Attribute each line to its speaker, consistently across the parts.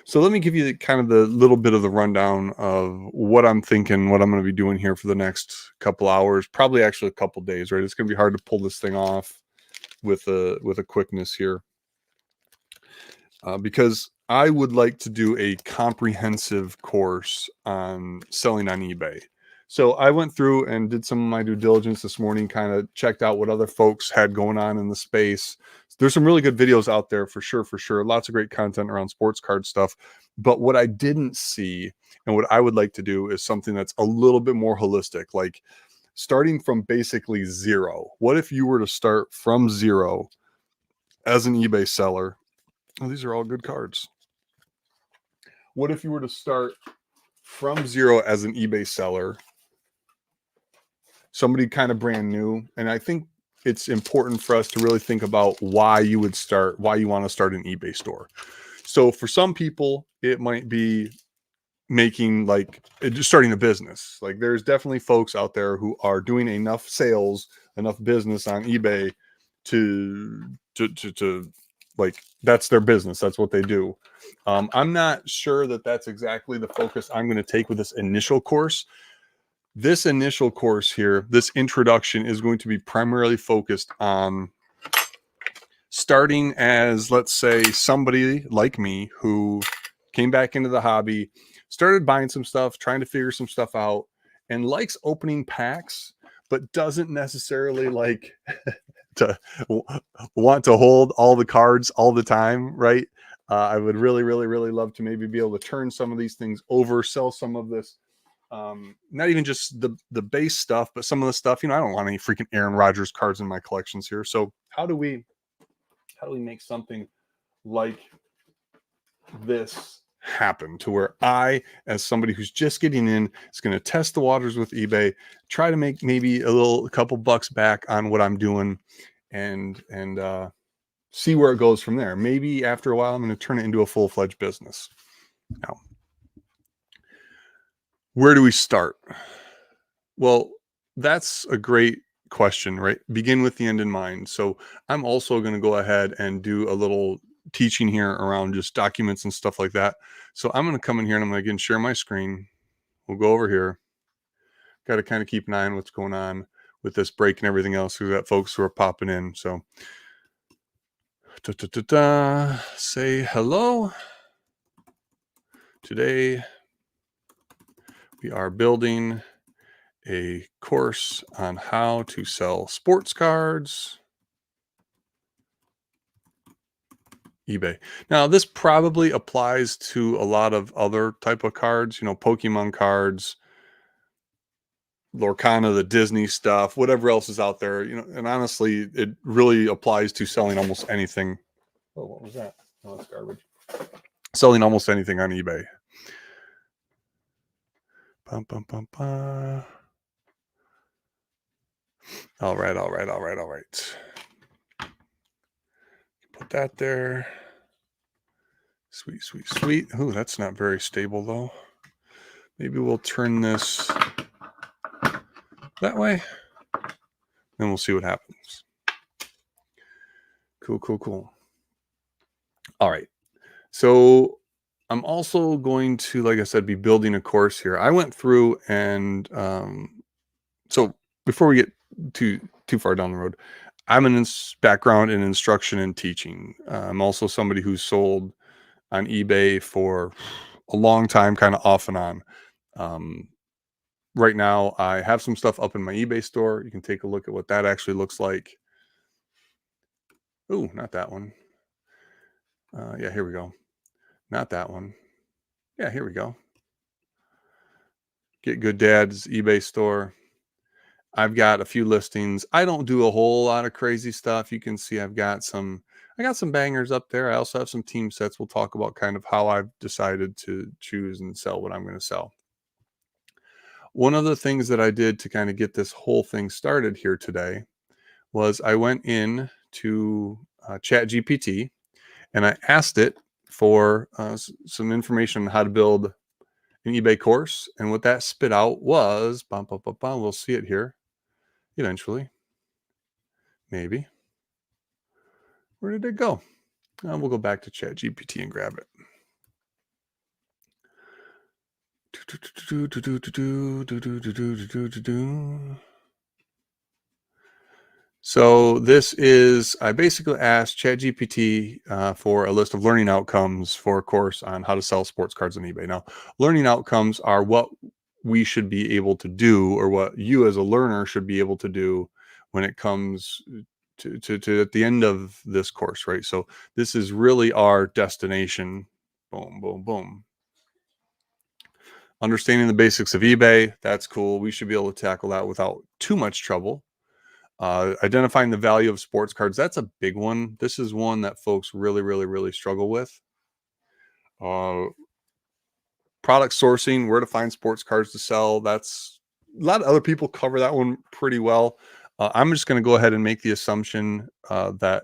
Speaker 1: So let me give you kind of the little bit of the rundown of what I'm thinking, what I'm going to be doing here for the next couple hours, probably actually a couple days, right? It's going to be hard to pull this thing off with a quickness here, because I would like to do a comprehensive course on selling on eBay. So I went through and did some of my due diligence this morning, kind of checked out what other folks had going on in the space. There's some really good videos out there for sure, for sure. Lots of great content around sports card stuff. But what I didn't see and what I would like to do is something that's a little bit more holistic, like starting from basically zero. What if you were to start from zero as an eBay seller? Oh, these are all good cards. What if you were to start from zero as an eBay seller, somebody kind of brand new? And I think it's important for us to really think about why you would start, why you want to start an eBay store. So for some people, it might be making like just starting a business. Like there's definitely folks out there who are doing enough sales, enough business on eBay to like that's their business. That's what they do. I'm not sure that that's exactly the focus I'm going to take with this initial course. This initial course here, this introduction is going to be primarily focused on starting as, let's say, somebody like me who came back into the hobby, started buying some stuff, trying to figure some stuff out, and likes opening packs, but doesn't necessarily like to want to hold all the cards all the time, right? I would really, really, really love to maybe be able to turn some of these things over, sell some of this. Not even just the base stuff, but some of the stuff. I don't want any freaking Aaron Rodgers cards in my collections here. So how do we make something like this happen to where I, as somebody who's just getting in, is going to test the waters with eBay, try to make maybe a couple bucks back on what I'm doing, and see where it goes from there. Maybe after a while, I'm going to turn it into a full-fledged business. Now, where do we start? Well, that's a great question, right? Begin with the end in mind. So I'm also going to go ahead and do a little teaching here around just documents and stuff like that. So I'm going to come in here and I'm going to again share my screen. We'll go over here. Got to kind of keep an eye on what's going on with this break and everything else. We've got folks who are popping in. So say hello. Today we are building a course on how to sell sports cards. eBay. Now, this probably applies to a lot of other type of cards, Pokemon cards, Lorcana, the Disney stuff, whatever else is out there, and honestly, it really applies to selling almost anything. Oh, what was that? Oh, that's garbage. Selling almost anything on eBay. Bum, bum, bum, bum. All right. Put that there. Sweet. Ooh, that's not very stable though. Maybe we'll turn this that way. Then we'll see what happens. Cool. All right. So I'm also going to, like I said, be building a course here. I went through and so before we get too far down the road, I'm an background in instruction and teaching. I'm also somebody who's sold on eBay for a long time, kind of off and on. Right now, I have some stuff up in my eBay store. You can take a look at what that actually looks like. Ooh, not that one. Yeah, here we go. Not that one. Yeah, here we go. Get Good Dad's eBay store. I've got a few listings. I don't do a whole lot of crazy stuff. You can see I got some bangers up there. I also have some team sets. We'll talk about kind of how I've decided to choose and sell what I'm going to sell. One of the things that I did to kind of get this whole thing started here today was I went in to ChatGPT and I asked it for some information on how to build an eBay course. And what that spit out was, we'll see it here eventually. Maybe. Where did it go? We'll go back to ChatGPT and grab it. So this is, I basically asked ChatGPT for a list of learning outcomes for a course on how to sell sports cards on eBay. Now, learning outcomes are what we should be able to do, or what you as a learner should be able to do when it comes to at the end of this course, right? So this is really our destination. Boom, boom, boom. Understanding the basics of eBay, that's cool. We should be able to tackle that without too much trouble. Identifying the value of sports cards, that's a big one. This is one that folks really struggle with. Uh, Product sourcing, where to find sports cards to sell. That's a lot of other people cover that one pretty well. I'm just going to go ahead and make the assumption that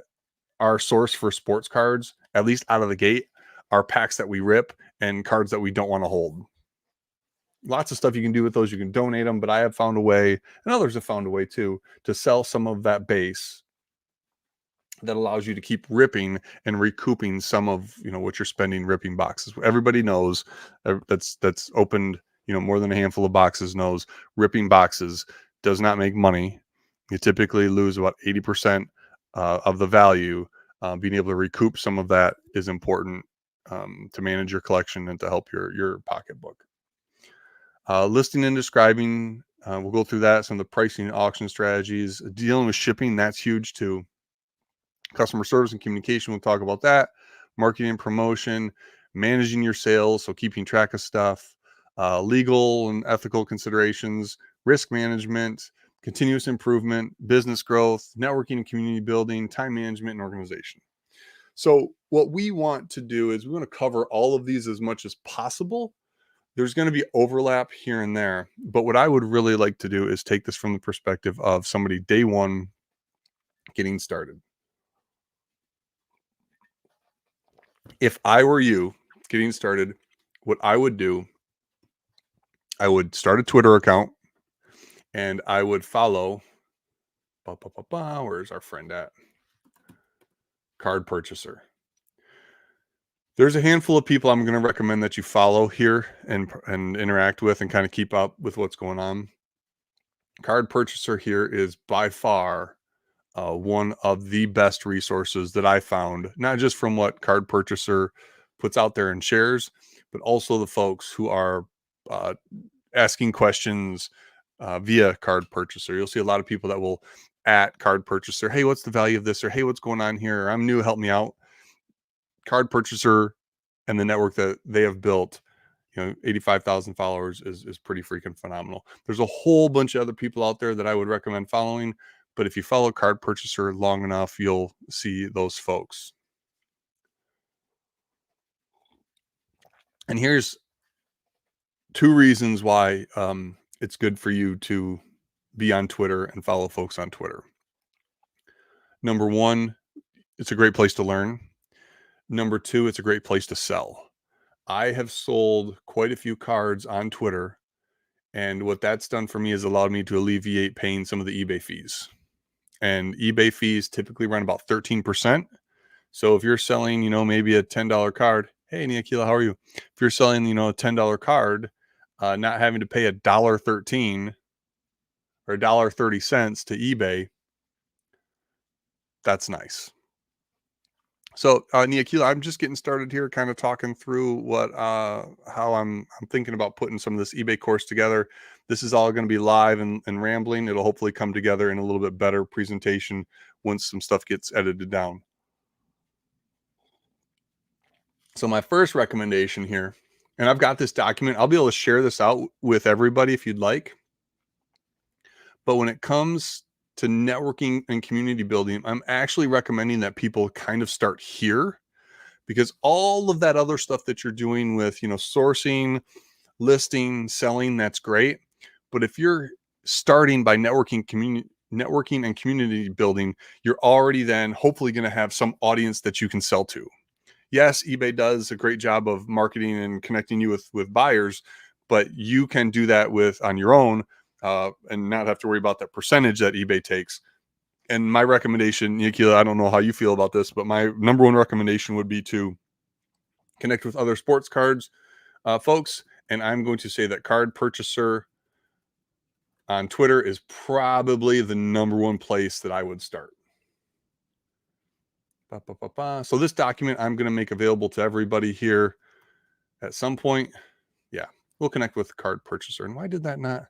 Speaker 1: our source for sports cards, at least out of the gate, are packs that we rip and cards that we don't want to hold. Lots of stuff you can do with those. You can donate them, but I have found a way, and others have found a way too, to sell some of that base that allows you to keep ripping and recouping some of what you're spending ripping boxes. Everybody knows that's opened more than a handful of boxes knows ripping boxes does not make money. You typically lose about 80% of the value. Being able to recoup some of that is important to manage your collection and to help your pocketbook. Listing and describing, we'll go through that. Some of the pricing and auction strategies. Dealing with shipping, that's huge too. Customer service and communication, we'll talk about that. Marketing and promotion, managing your sales, so keeping track of stuff. Legal and ethical considerations, risk management, continuous improvement, business growth, networking and community building, time management, and organization. So what we want to do is we want to cover all of these as much as possible. There's going to be overlap here and there, but what I would really like to do is take this from the perspective of somebody day one getting started. If I were you getting started, what I would do, I would start a Twitter account and I would follow, where's our friend at? Card Purchaser. There's a handful of people I'm going to recommend that you follow here and interact with and kind of keep up with what's going on. Card Purchaser here is by far one of the best resources that I found, not just from what Card Purchaser puts out there and shares, but also the folks who are asking questions via Card Purchaser. You'll see a lot of people that will at Card Purchaser, hey, what's the value of this? Or hey, what's going on here? Or, I'm new, help me out. Card Purchaser and the network that they have built, 85,000 followers is pretty freaking phenomenal. There's a whole bunch of other people out there that I would recommend following, but if you follow Card Purchaser long enough, you'll see those folks. And here's two reasons why it's good for you to be on Twitter and follow folks on Twitter. Number one, it's a great place to learn. Number two, it's a great place to sell. I have sold quite a few cards on Twitter, and what that's done for me is allowed me to alleviate paying some of the eBay fees. And eBay fees typically run about 13%. So if you're selling, maybe a $10 card, hey, Niakila, how are you? If you're selling, a $10 card, not having to pay $1.13 or $1.30 to eBay, that's nice. So, Niakila, I'm just getting started here, kind of talking through how I'm thinking about putting some of this eBay course together. This is all going to be live and rambling. It'll hopefully come together in a little bit better presentation once some stuff gets edited down. So my first recommendation here, and I've got this document, I'll be able to share this out with everybody if you'd like. But when it comes to networking and community building, I'm actually recommending that people kind of start here, because all of that other stuff that you're doing with, sourcing, listing, selling, that's great. But if you're starting by networking and community building, you're already then hopefully going to have some audience that you can sell to. Yes, eBay does a great job of marketing and connecting you with buyers, but you can do that on your own and not have to worry about that percentage that eBay takes. And my recommendation, Niakila, I don't know how you feel about this, but my number one recommendation would be to connect with other sports cards folks And I'm going to say that Card Purchaser on Twitter is probably the #1 place that I would start. So this document I'm going to make available to everybody here at some point. Yeah, we'll connect with Card Purchaser. And why did that not?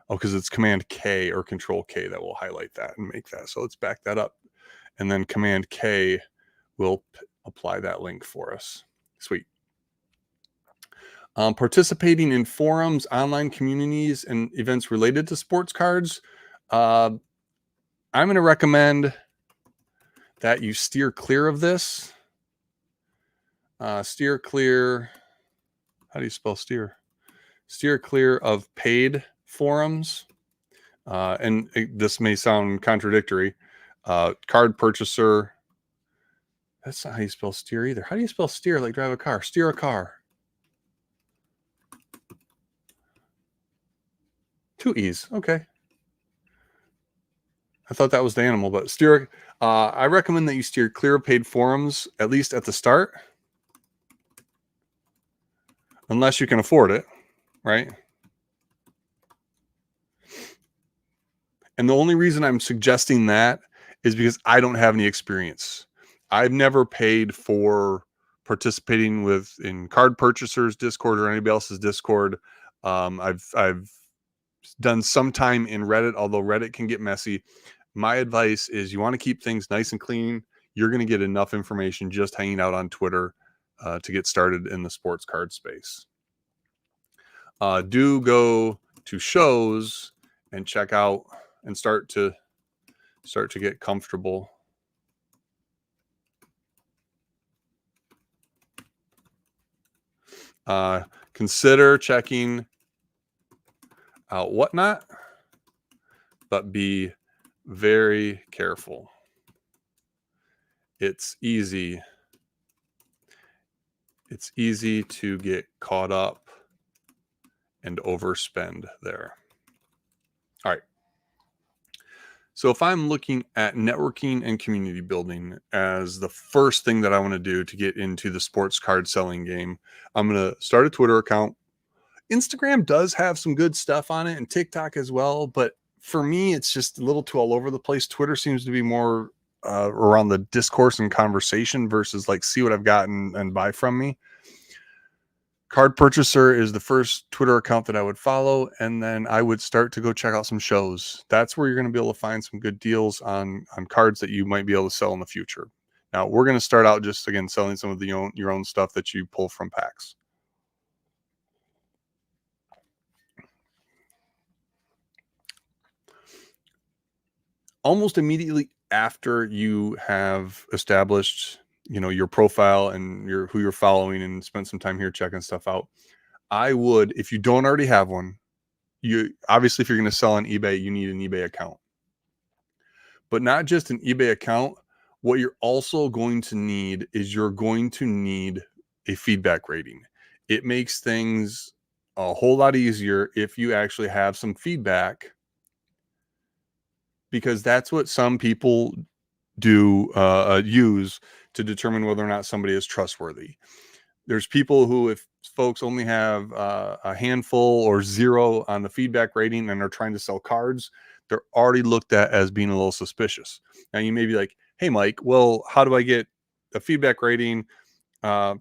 Speaker 1: Oh, because it's Command K or Control K that will highlight that and make that. So let's back that up. And then Command K will apply that link for us. Sweet. Participating in forums, online communities, and events related to sports cards. I'm going to recommend that you steer clear of this. Steer clear. How do you spell steer? Steer clear of paid forums. This may sound contradictory. Card Purchaser. That's not how you spell steer either. How do you spell steer like drive a car? Steer a car. 2 E's. Okay. I thought that was the animal, but steer. I recommend that you steer clear of paid forums, at least at the start. Unless you can afford it, right? And the only reason I'm suggesting that is because I don't have any experience. I've never paid for participating in Card Purchasers Discord or anybody else's Discord. I've done some time in Reddit, although Reddit can get messy. My advice is you want to keep things nice and clean. You're going to get enough information just hanging out on Twitter to get started in the sports card space. Do go to shows and check out and start to get comfortable. Consider checking out Whatnot, but be very careful. It's easy to get caught up and overspend there. All right. So if I'm looking at networking and community building as the first thing that I want to do to get into the sports card selling game, I'm going to start a Twitter account. Instagram does have some good stuff on it and TikTok as well. But for me, it's just a little too all over the place. Twitter seems to be more around the discourse and conversation versus like see what I've gotten and buy from me. Card Purchaser is the first Twitter account that I would follow, and then I would start to go check out some shows. That's where you're going to be able to find some good deals on cards that you might be able to sell in the future. Now, we're going to start out just, again, selling some of your own stuff that you pull from packs. Almost immediately after you have established your profile and who you're following and spent some time here checking stuff out, I would, if you don't already have one, obviously if you're going to sell on eBay, you need an eBay account. But not just an eBay account. What you're also going to need is you're going to need a feedback rating. It makes things a whole lot easier if you actually have some feedback, because that's what some people do use to determine whether or not somebody is trustworthy. There's people who, if folks only have a handful or 0 on the feedback rating and are trying to sell cards, they're already looked at as being a little suspicious. Now you may be like, hey, Mike, well, how do I get a feedback rating so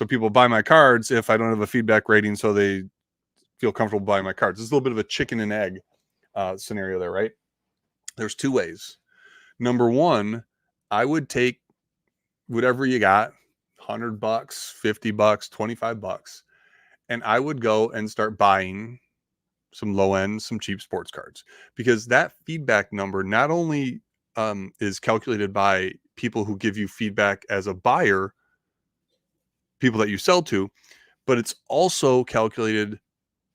Speaker 1: people buy my cards if I don't have a feedback rating so they feel comfortable buying my cards? It's a little bit of a chicken and egg scenario there, right? There's 2 ways. Number 1, I would take whatever you got, $100, $50, $25, and I would go and start buying some low end, some cheap sports cards, because that feedback number not only is calculated by people who give you feedback as a buyer, people that you sell to, but it's also calculated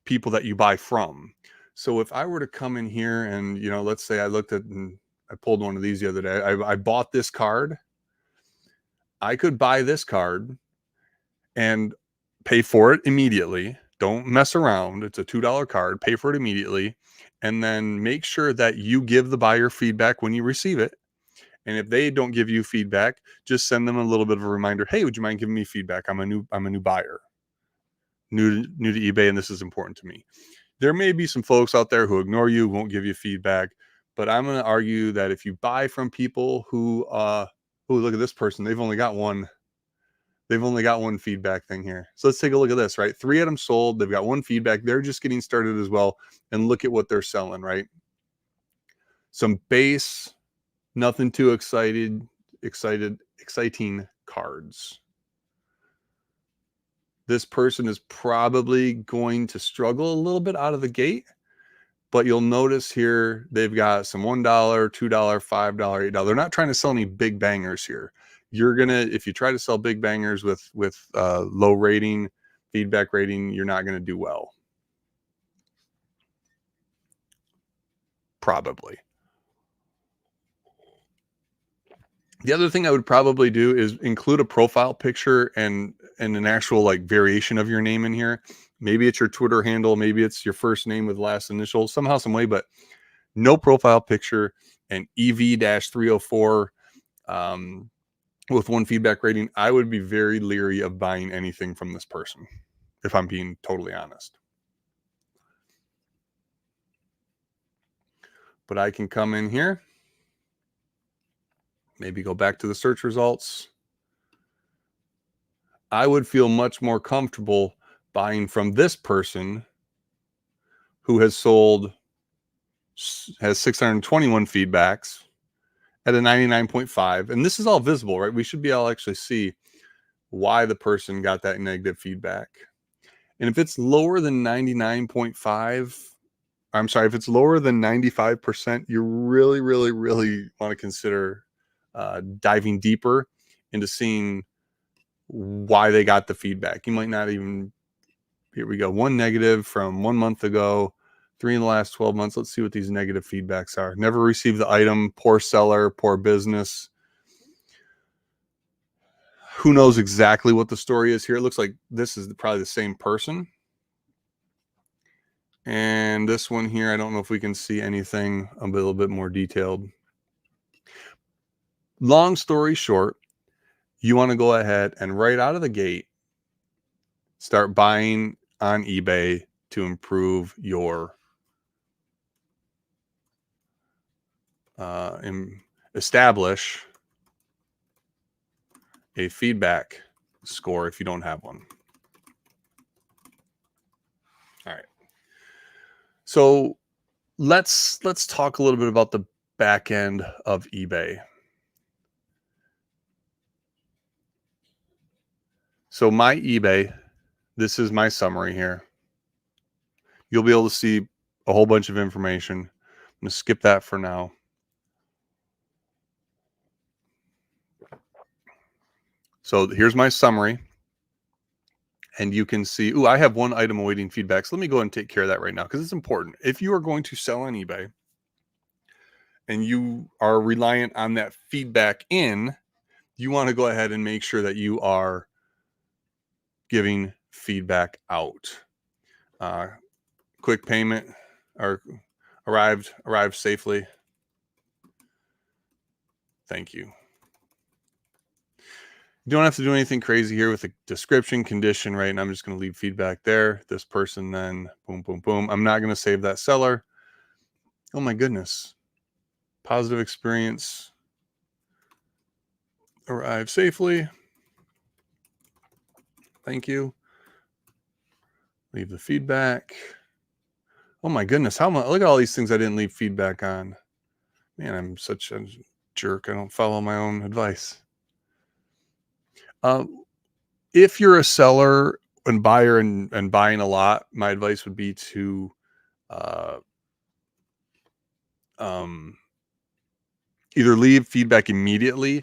Speaker 1: people that you buy from. So if I were to come in here and, let's say I looked at and I pulled one of these the other day, I bought this card. I could buy this card and pay for it immediately. Don't mess around. It's a $2 card. Pay for it immediately. And then make sure that you give the buyer feedback when you receive it. And if they don't give you feedback, just send them a little bit of a reminder. Hey, would you mind giving me feedback? I'm a new buyer. new to eBay, and this is important to me. There may be some folks out there who ignore you, won't give you feedback, but I'm going to argue that if you buy from people who look at this person, they've only got one feedback thing here. So let's take a look at this, right? 3 items sold. They've got 1 feedback. They're just getting started as well. And look at what they're selling, right? Some base, nothing too exciting cards. This person is probably going to struggle a little bit out of the gate, but you'll notice here they've got some $1, $2, $5, $8. They're not trying to sell any big bangers here. You're gonna, if you try to sell big bangers with low rating, feedback rating, you're not gonna do well. Probably. The other thing I would probably do is include a profile picture and an actual like variation of your name in here. Maybe it's your Twitter handle, maybe it's your first name with last initial, somehow, some way, but no profile picture and EV-304 with 1 feedback rating. I would be very leery of buying anything from this person, if I'm being totally honest. But I can come in here, maybe go back to the search results. I would feel much more comfortable buying from this person who has 621 feedbacks at a 99.5. And this is all visible, right? We should be able to actually see why the person got that negative feedback. And if it's lower than 99.5, I'm sorry, if it's lower than 95%, you really, really, really want to consider diving deeper into seeing why they got the feedback. You might not even, here we go, 1 negative from 1 month ago, 3 in the last 12 months. Let's see what these negative feedbacks are. Never received the item, poor seller, poor business. Who knows exactly what the story is here? It looks like this is probably the same person. And this one here, I don't know if we can see anything a little bit more detailed. Long story short, you want to go ahead and right out of the gate, start buying on eBay to improve your establish a feedback score if you don't have one. All right. So let's talk a little bit about the back end of eBay. So my eBay, this is my summary here. You'll be able to see a whole bunch of information. I'm going to skip that for now. So here's my summary. And you can see, ooh, I have 1 item awaiting feedback. So let me go and take care of that right now because it's important. If you are going to sell on eBay and you are reliant on that feedback in, you want to go ahead and make sure that you are giving feedback out. Quick payment or arrived safely. Thank you. You don't have to do anything crazy here with the description, condition, right? And I'm just going to leave feedback there. This person, then boom, boom, boom. I'm not going to save that seller. Oh my goodness. Positive experience. Arrived safely. Thank you. Leave the feedback. Oh my goodness. Look at all these things I didn't leave feedback on. Man, I'm such a jerk. I don't follow my own advice. If you're a seller and buyer and buying a lot, my advice would be to either leave feedback immediately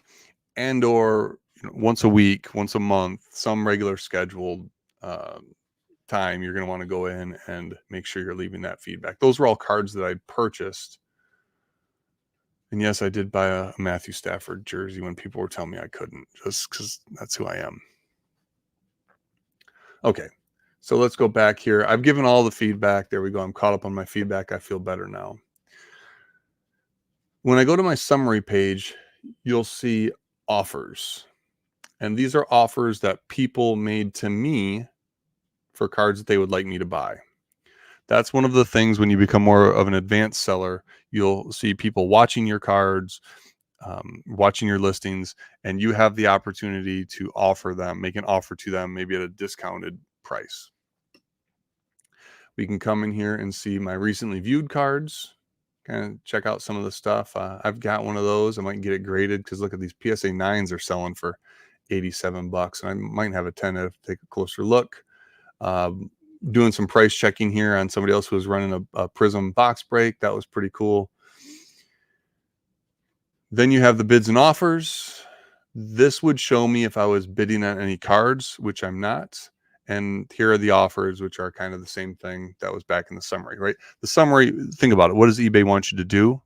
Speaker 1: and or once a week, once a month, some regular scheduled time, you're going to want to go in and make sure you're leaving that feedback. Those were all cards that I purchased. And yes, I did buy a Matthew Stafford jersey when people were telling me I couldn't, just because that's who I am. Okay, so let's go back here. I've given all the feedback. There we go. I'm caught up on my feedback. I feel better now. When I go to my summary page, you'll see offers. And these are offers that people made to me for cards that they would like me to buy. That's one of the things when you become more of an advanced seller, you'll see people watching your cards, watching your listings, and you have the opportunity to offer them, make an offer to them, maybe at a discounted price. We can come in here and see my recently viewed cards, kind of check out some of the stuff. I've got one of those. I might get it graded because look at these PSA 9s are selling for $87, and I might have a 10 to take a closer look. Doing some price checking here on somebody else who was running a Prism box break. That was pretty cool. Then you have the bids and offers. This would show me if I was bidding on any cards, which I'm not. And here are the offers, which are kind of the same thing that was back in the summary, right? The summary, think about it. What does eBay want you to do?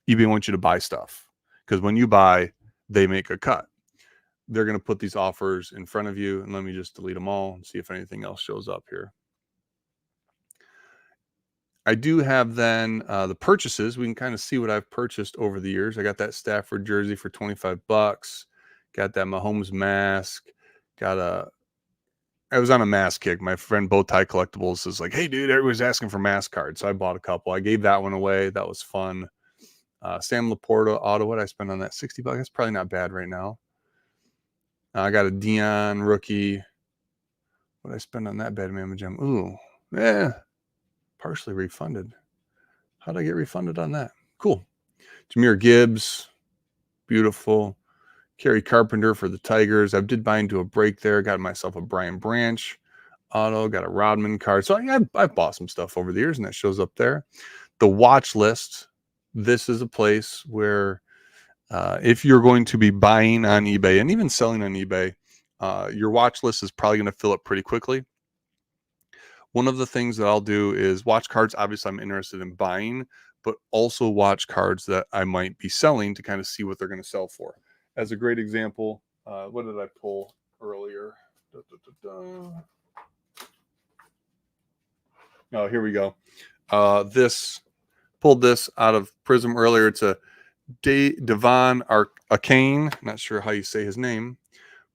Speaker 1: eBay wants you to buy stuff, because when you buy, they make a cut. They're going to put these offers in front of you. And let me just delete them all and see if anything else shows up here. I do have then the purchases. We can kind of see what I've purchased over the years. I got that Stafford jersey for $25. Got that Mahomes mask. I was on a mask kick. My friend Bowtie Collectibles is like, hey, dude, everybody's asking for mask cards. So I bought a couple. I gave that one away. That was fun. Sam Laporta auto. What I spent on that? $60. That's probably not bad right now. I got a Dion rookie. What did I spend on that Batman gem? Ooh, yeah. Partially refunded. How did I get refunded on that? Cool. Jahmyr Gibbs, beautiful. Kerry Carpenter for the Tigers. I did buy into a break there. Got myself a Brian Branch auto. Got a Rodman card. So I've bought some stuff over the years, and that shows up there. The watch list. This is a place where if you're going to be buying on eBay and even selling on eBay, your watch list is probably going to fill up pretty quickly. One of the things that I'll do is watch cards. Obviously, I'm interested in buying, but also watch cards that I might be selling to kind of see what they're going to sell for. As a great example, what did I pull earlier? Oh, here we go. Pulled this out of Prism earlier. It's a Devon Arcane. Not sure how you say his name,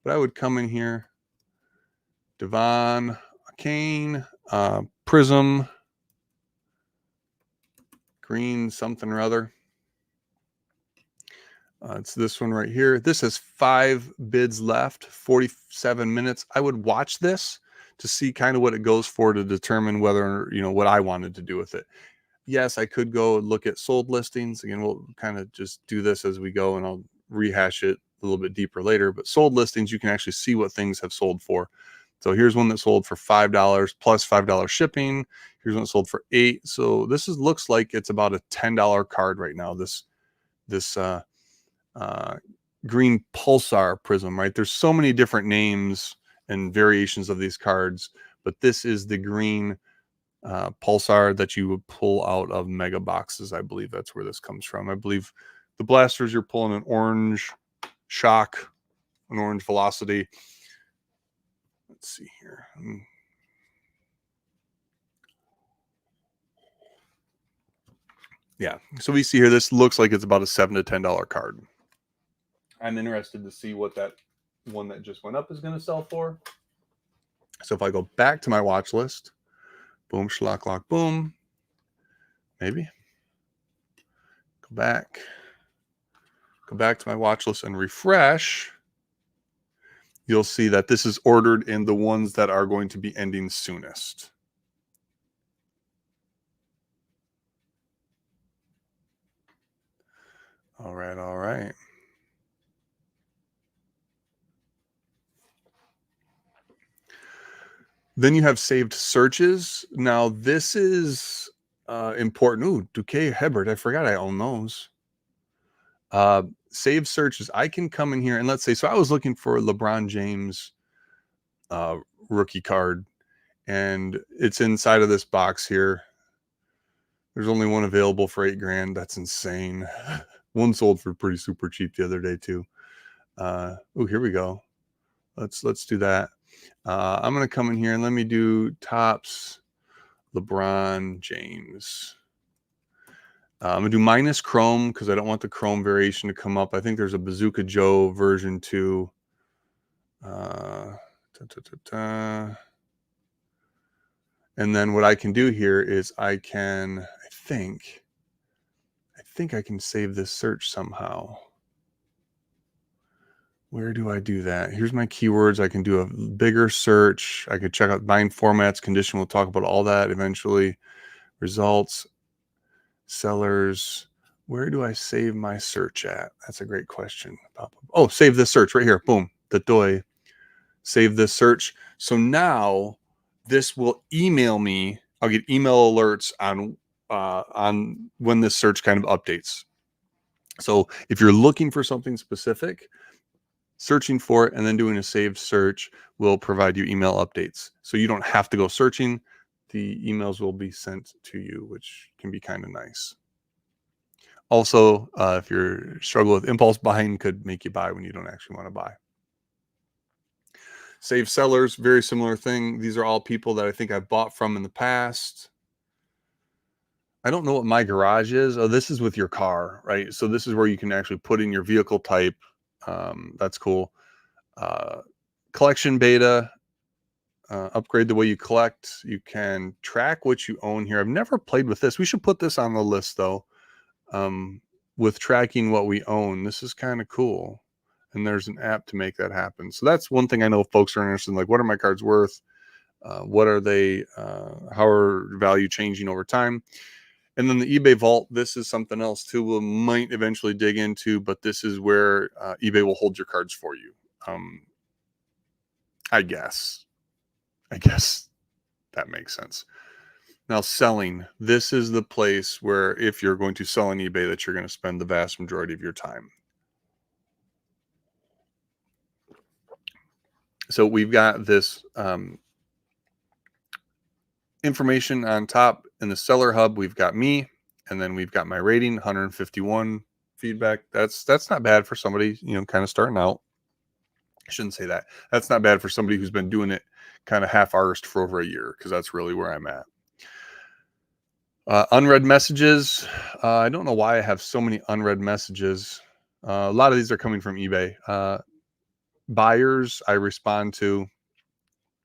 Speaker 1: but I would come in here. Devon Arcane. Prism green something or other. It's this one right here. This has 5 bids left, 47 minutes. I would watch this to see kind of what it goes for to determine whether, what I wanted to do with it. Yes, I could go look at sold listings. Again, we'll kind of just do this as we go, and I'll rehash it a little bit deeper later. But sold listings, you can actually see what things have sold for. So here's one that sold for $5 plus $5 shipping. Here's one that sold for $8. So this looks like it's about a $10 card right now. This green pulsar prism, right? There's so many different names and variations of these cards, but this is the green pulsar that you would pull out of mega boxes. I believe that's where this comes from. I believe the blasters, you're pulling an orange shock, an orange velocity. Let's see here. Yeah, so we see here, this looks like it's about a $7 to $10 card. I'm interested to see what that one that just went up is going to sell for. So if I go back to my watch list, boom, schlock, lock, boom, maybe. Go back to my watch list and refresh. You'll see that this is ordered in the ones that are going to be ending soonest. All right. Then you have saved searches. Now this is important. Ooh, Duque Hebert. I forgot I own those. Save searches. I can come in here and let's say, so I was looking for LeBron James rookie card, and it's inside of this box here. There's only one available for $8,000. That's insane. One sold for pretty super cheap the other day too. Oh, here we go. Let's do that. I'm gonna come in here and let me do Topps LeBron James. I'm gonna do minus chrome because I don't want the chrome variation to come up. I think there's a Bazooka Joe version 2. And then what I can do here is I think I can save this search somehow. Where do I do that? Here's my keywords. I can do a bigger search. I could check out buying formats, condition. We'll talk about all that eventually. Results, sellers. Where do I save my search at? That's a great question. Oh, save this search right here. Boom. The doy. Save this search. So now this will email me. I'll get email alerts on when this search kind of updates. So if you're looking for something specific, searching for it and then doing a saved search will provide you email updates. So you don't have to go searching. The emails will be sent to you, which can be kind of nice. Also, if you're struggling with impulse buying, could make you buy when you don't actually want to buy. Save sellers, very similar thing. These are all people that I think I've bought from in the past. I don't know what my garage is. Oh, this is with your car, right? So this is where you can actually put in your vehicle type. That's cool. Collection beta, upgrade the way you collect. You can track what you own here. I've never played with this. We should put this on the list though. With tracking what we own, this is kind of cool. And there's an app to make that happen. So that's one thing I know folks are interested in, like, what are my cards worth? What are they? How are value changing over time? And then the eBay vault, this is something else too we might eventually dig into, but this is where eBay will hold your cards for you. I guess that makes sense. Now, selling, this is the place where if you're going to sell on eBay that you're going to spend the vast majority of your time. So we've got this information on top in the seller hub. We've got me, and then we've got my rating, 151 feedback. That's not bad for somebody, kind of starting out. I shouldn't say that. That's not bad for somebody who's been doing it kind of half-arsed for over a year, because that's really where I'm at. Unread messages. I don't know why I have so many unread messages. A lot of these are coming from eBay. Buyers I respond to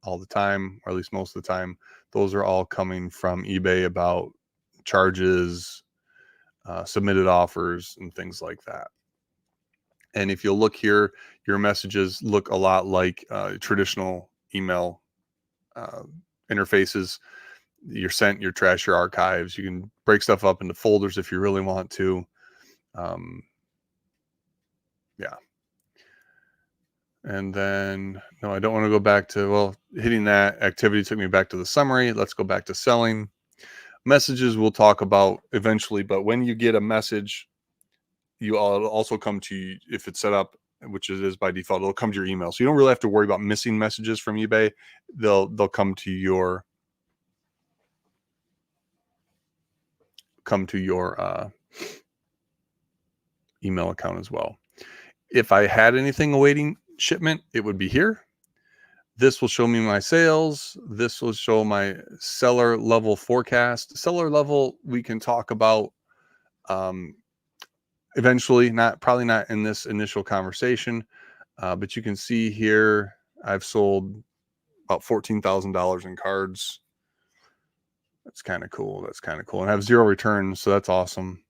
Speaker 1: all the time, or at least most of the time. Those are all coming from eBay about charges, submitted offers, and things like that. And if you look here, your messages look a lot like traditional email interfaces. You're sent, your trash, your archives. You can break stuff up into folders if you really want to. Yeah. And then, no, I don't want to go back to, well, hitting that activity took me back to the summary. Let's go back to selling. Messages we'll talk about eventually, but when you get a message, you also come to, if it's set up, which it is by default, it'll come to your email. So you don't really have to worry about missing messages from eBay. They'll come to your email account as well. If I had anything awaiting shipment, it would be here. This will show me my sales. This will show my seller level forecast. Seller level we can talk about eventually, probably not in this initial conversation, but you can see here I've sold about $14,000 in cards. That's kind of cool. And I have 0 returns, so that's awesome.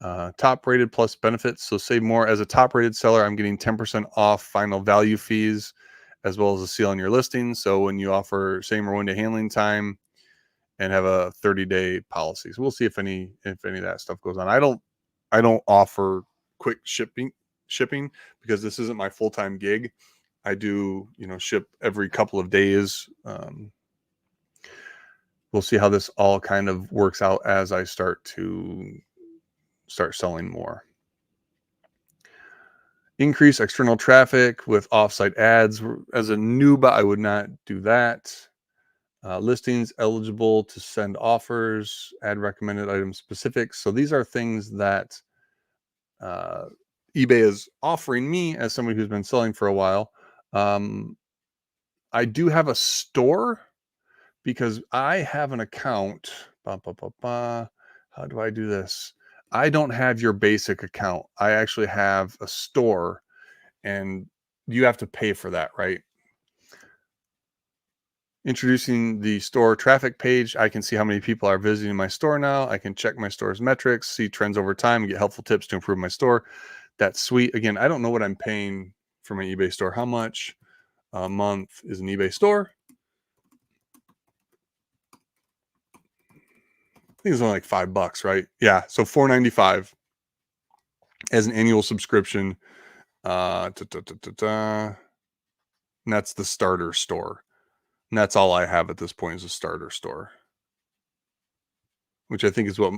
Speaker 1: Top rated plus benefits. So save more. As a top rated seller, I'm getting 10% off final value fees, as well as a seal on your listing. So when you offer same or one-day handling time and have a 30-day policy. So we'll see if any of that stuff goes on. I don't offer quick shipping because this isn't my full-time gig. I do, ship every couple of days. We'll see how this all kind of works out as I start selling more. Increase external traffic with offsite ads. As a noob, I would not do that. Listings eligible to send offers, add recommended item specifics. So these are things that eBay is offering me as somebody who's been selling for a while. I do have a store because I have an account. How do I do this? I don't have your basic account. I actually have a store, and you have to pay for that, right? Introducing the store traffic page. I can see how many people are visiting my store now. I can check my store's metrics, see trends over time, and get helpful tips to improve my store. That's sweet. Again, I don't know what I'm paying for my eBay store. How much a month is an eBay store? I think it's only like $5, right? Yeah. So $4.95 as an annual subscription. And that's the starter store. And that's all I have at this point is a starter store, which I think is what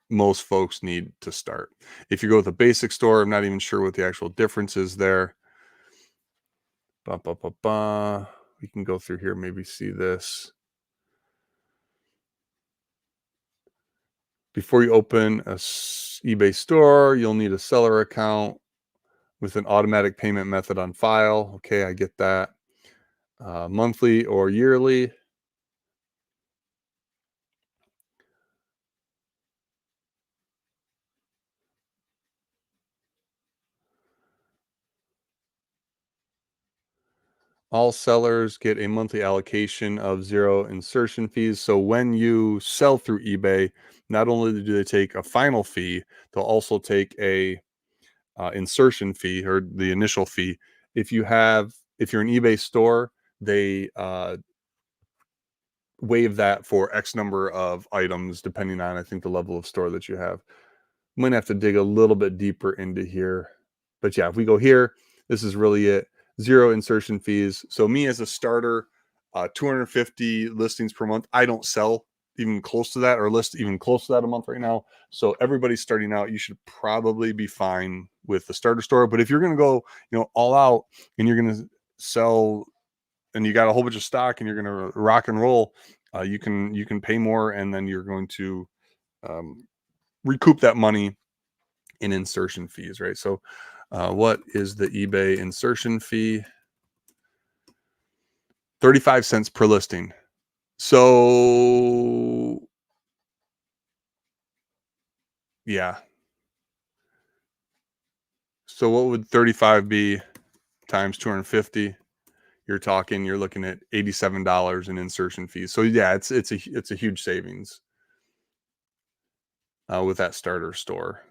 Speaker 1: most folks need to start. If you go with a basic store, I'm not even sure what the actual difference is there. Ba, ba, ba, ba. We can go through here, maybe see this. Before you open a eBay store, you'll need a seller account with an automatic payment method on file. Okay, I get that. Monthly or yearly. All sellers get a monthly allocation of 0 insertion fees. So when you sell through eBay, not only do they take a final fee, they'll also take a insertion fee or the initial fee. If you're an eBay store, they waive that for X number of items, depending on, I think, the level of store that you have. Might have to dig a little bit deeper into here. But yeah, if we go here, this is really it. 0 insertion fees. So me as a starter, 250 listings per month. I don't sell even close to that or list even close to that a month right now. So everybody starting out, you should probably be fine with the starter store. But if you're going to go, all out and you're going to sell and you got a whole bunch of stock and you're going to rock and roll, you can pay more and then you're going to recoup that money in insertion fees, right? So what is the eBay insertion fee? 35 cents per listing. So yeah. So what would 35 be times 250? You're looking at $87 in insertion fees. So yeah, it's a huge savings with that starter store.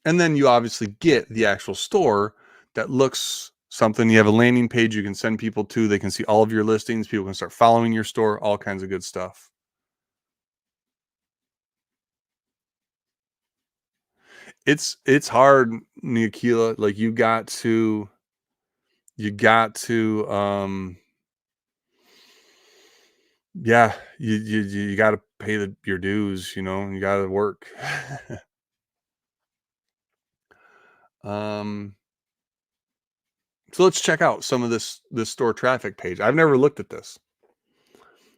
Speaker 1: And then you obviously get the actual store that looks something. You have a landing page you can send people to. They can see all of your listings. People can start following your store, all kinds of good stuff. It's hard, Niakila. Like you got to yeah, you got to pay your dues, you got to work. um so let's check out some of this store traffic page. I've never looked at this.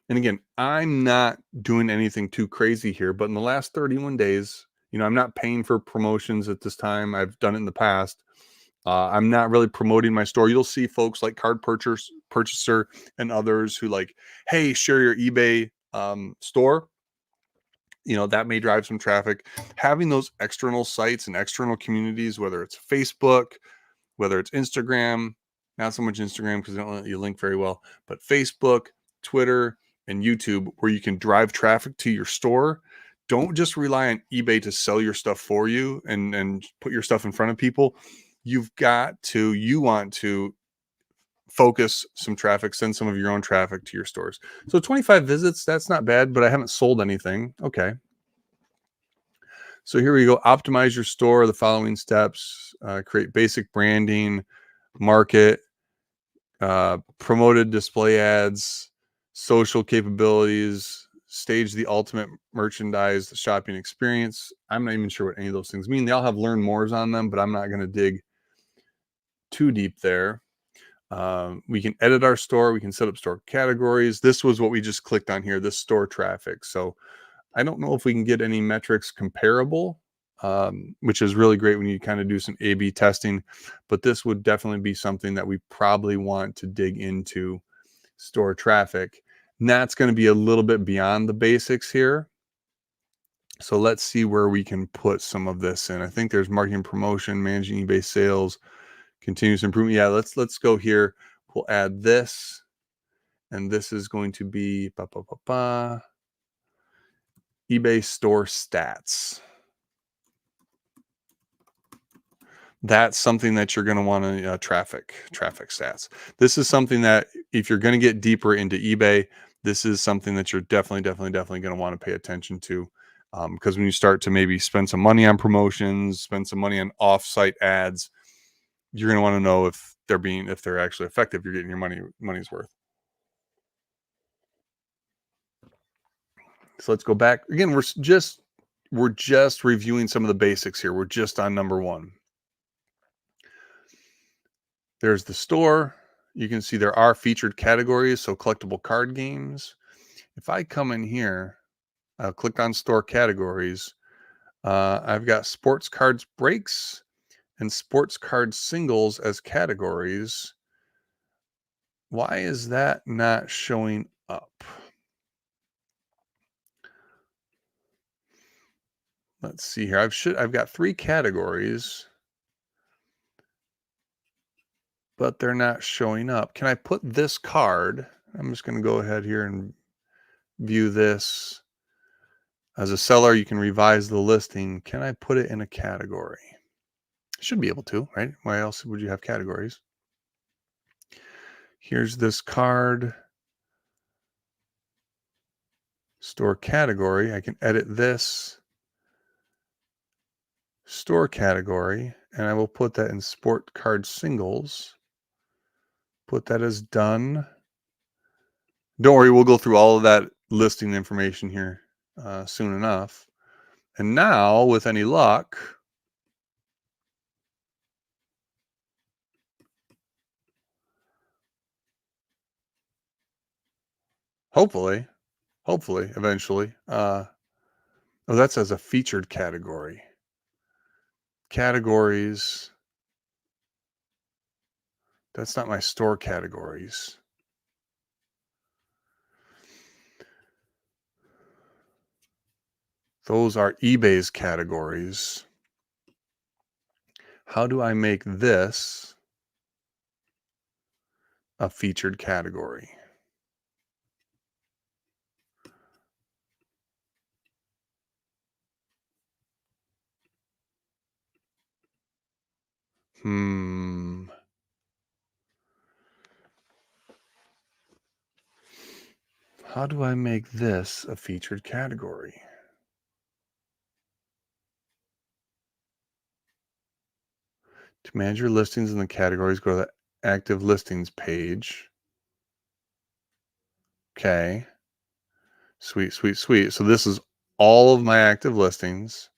Speaker 1: And again, I'm not doing anything too crazy here, but in the last 31 days, I'm not paying for promotions at this time. I've done it in the past. I'm not really promoting my store. You'll see folks like Card Purchaser and others who like, hey, share your eBay store. That may drive some traffic. Having those external sites and external communities, whether it's Facebook, whether it's Instagram, not so much Instagram because they don't let you link very well, but Facebook, Twitter, and YouTube, where you can drive traffic to your store. Don't just rely on eBay to sell your stuff for you and put your stuff in front of people. You want to focus some traffic, send some of your own traffic to your stores. So 25 visits, that's not bad, but I haven't sold anything. Okay. So here we go. Optimize your store. The following steps: create basic branding, market, promoted display ads, social capabilities, stage the ultimate merchandise shopping experience. I'm not even sure what any of those things mean. They all have learn mores on them, but I'm not going to dig too deep there. We can edit our store. We can set up store categories. This was what we just clicked on here, this store traffic. So I don't know if we can get any metrics comparable, which is really great when you kind of do some A/B testing. But this would definitely be something that we probably want to dig into, store traffic. And that's going to be a little bit beyond the basics here. So let's see where we can put some of this in. I think there's marketing promotion, managing eBay sales, continuous improvement. Yeah, let's go here. We'll add this. and this is going to be eBay store stats. That's something that you're going to want to traffic stats. This is something that if you're going to get deeper into eBay, this is something that you're definitely going to want to pay attention to. Because when you start to maybe spend some money on promotions, spend some money on off-site ads, you're going to want to know if they're actually effective. You're getting your money's worth. So let's go back again. We're just reviewing some of the basics here. We're just on number 1. There's the store. You can see there are featured categories, so collectible card games. If I come in here, I'll click on store categories. I've got sports cards breaks and sports card singles as categories. Why is that not showing up? Let's see here. I've got 3 categories, but they're not showing up. Can I put this card? I'm just going to go ahead here and view this. As a seller, you can revise the listing. Can I put it in a category? Should be able to, right? Why else would you have categories? Here's this card. Store category. I can edit this store category, and I will put that in sport card singles. Put that as done. Don't worry, we'll go through all of that listing information here soon enough. And now, with any luck, hopefully, eventually. Oh, that says a featured category. Categories. That's not my store categories. Those are eBay's categories. How do I make this a featured category? How do I make this a featured category? To manage your listings in the categories, go to the active listings page. Okay. Sweet. So this is all of my active listings.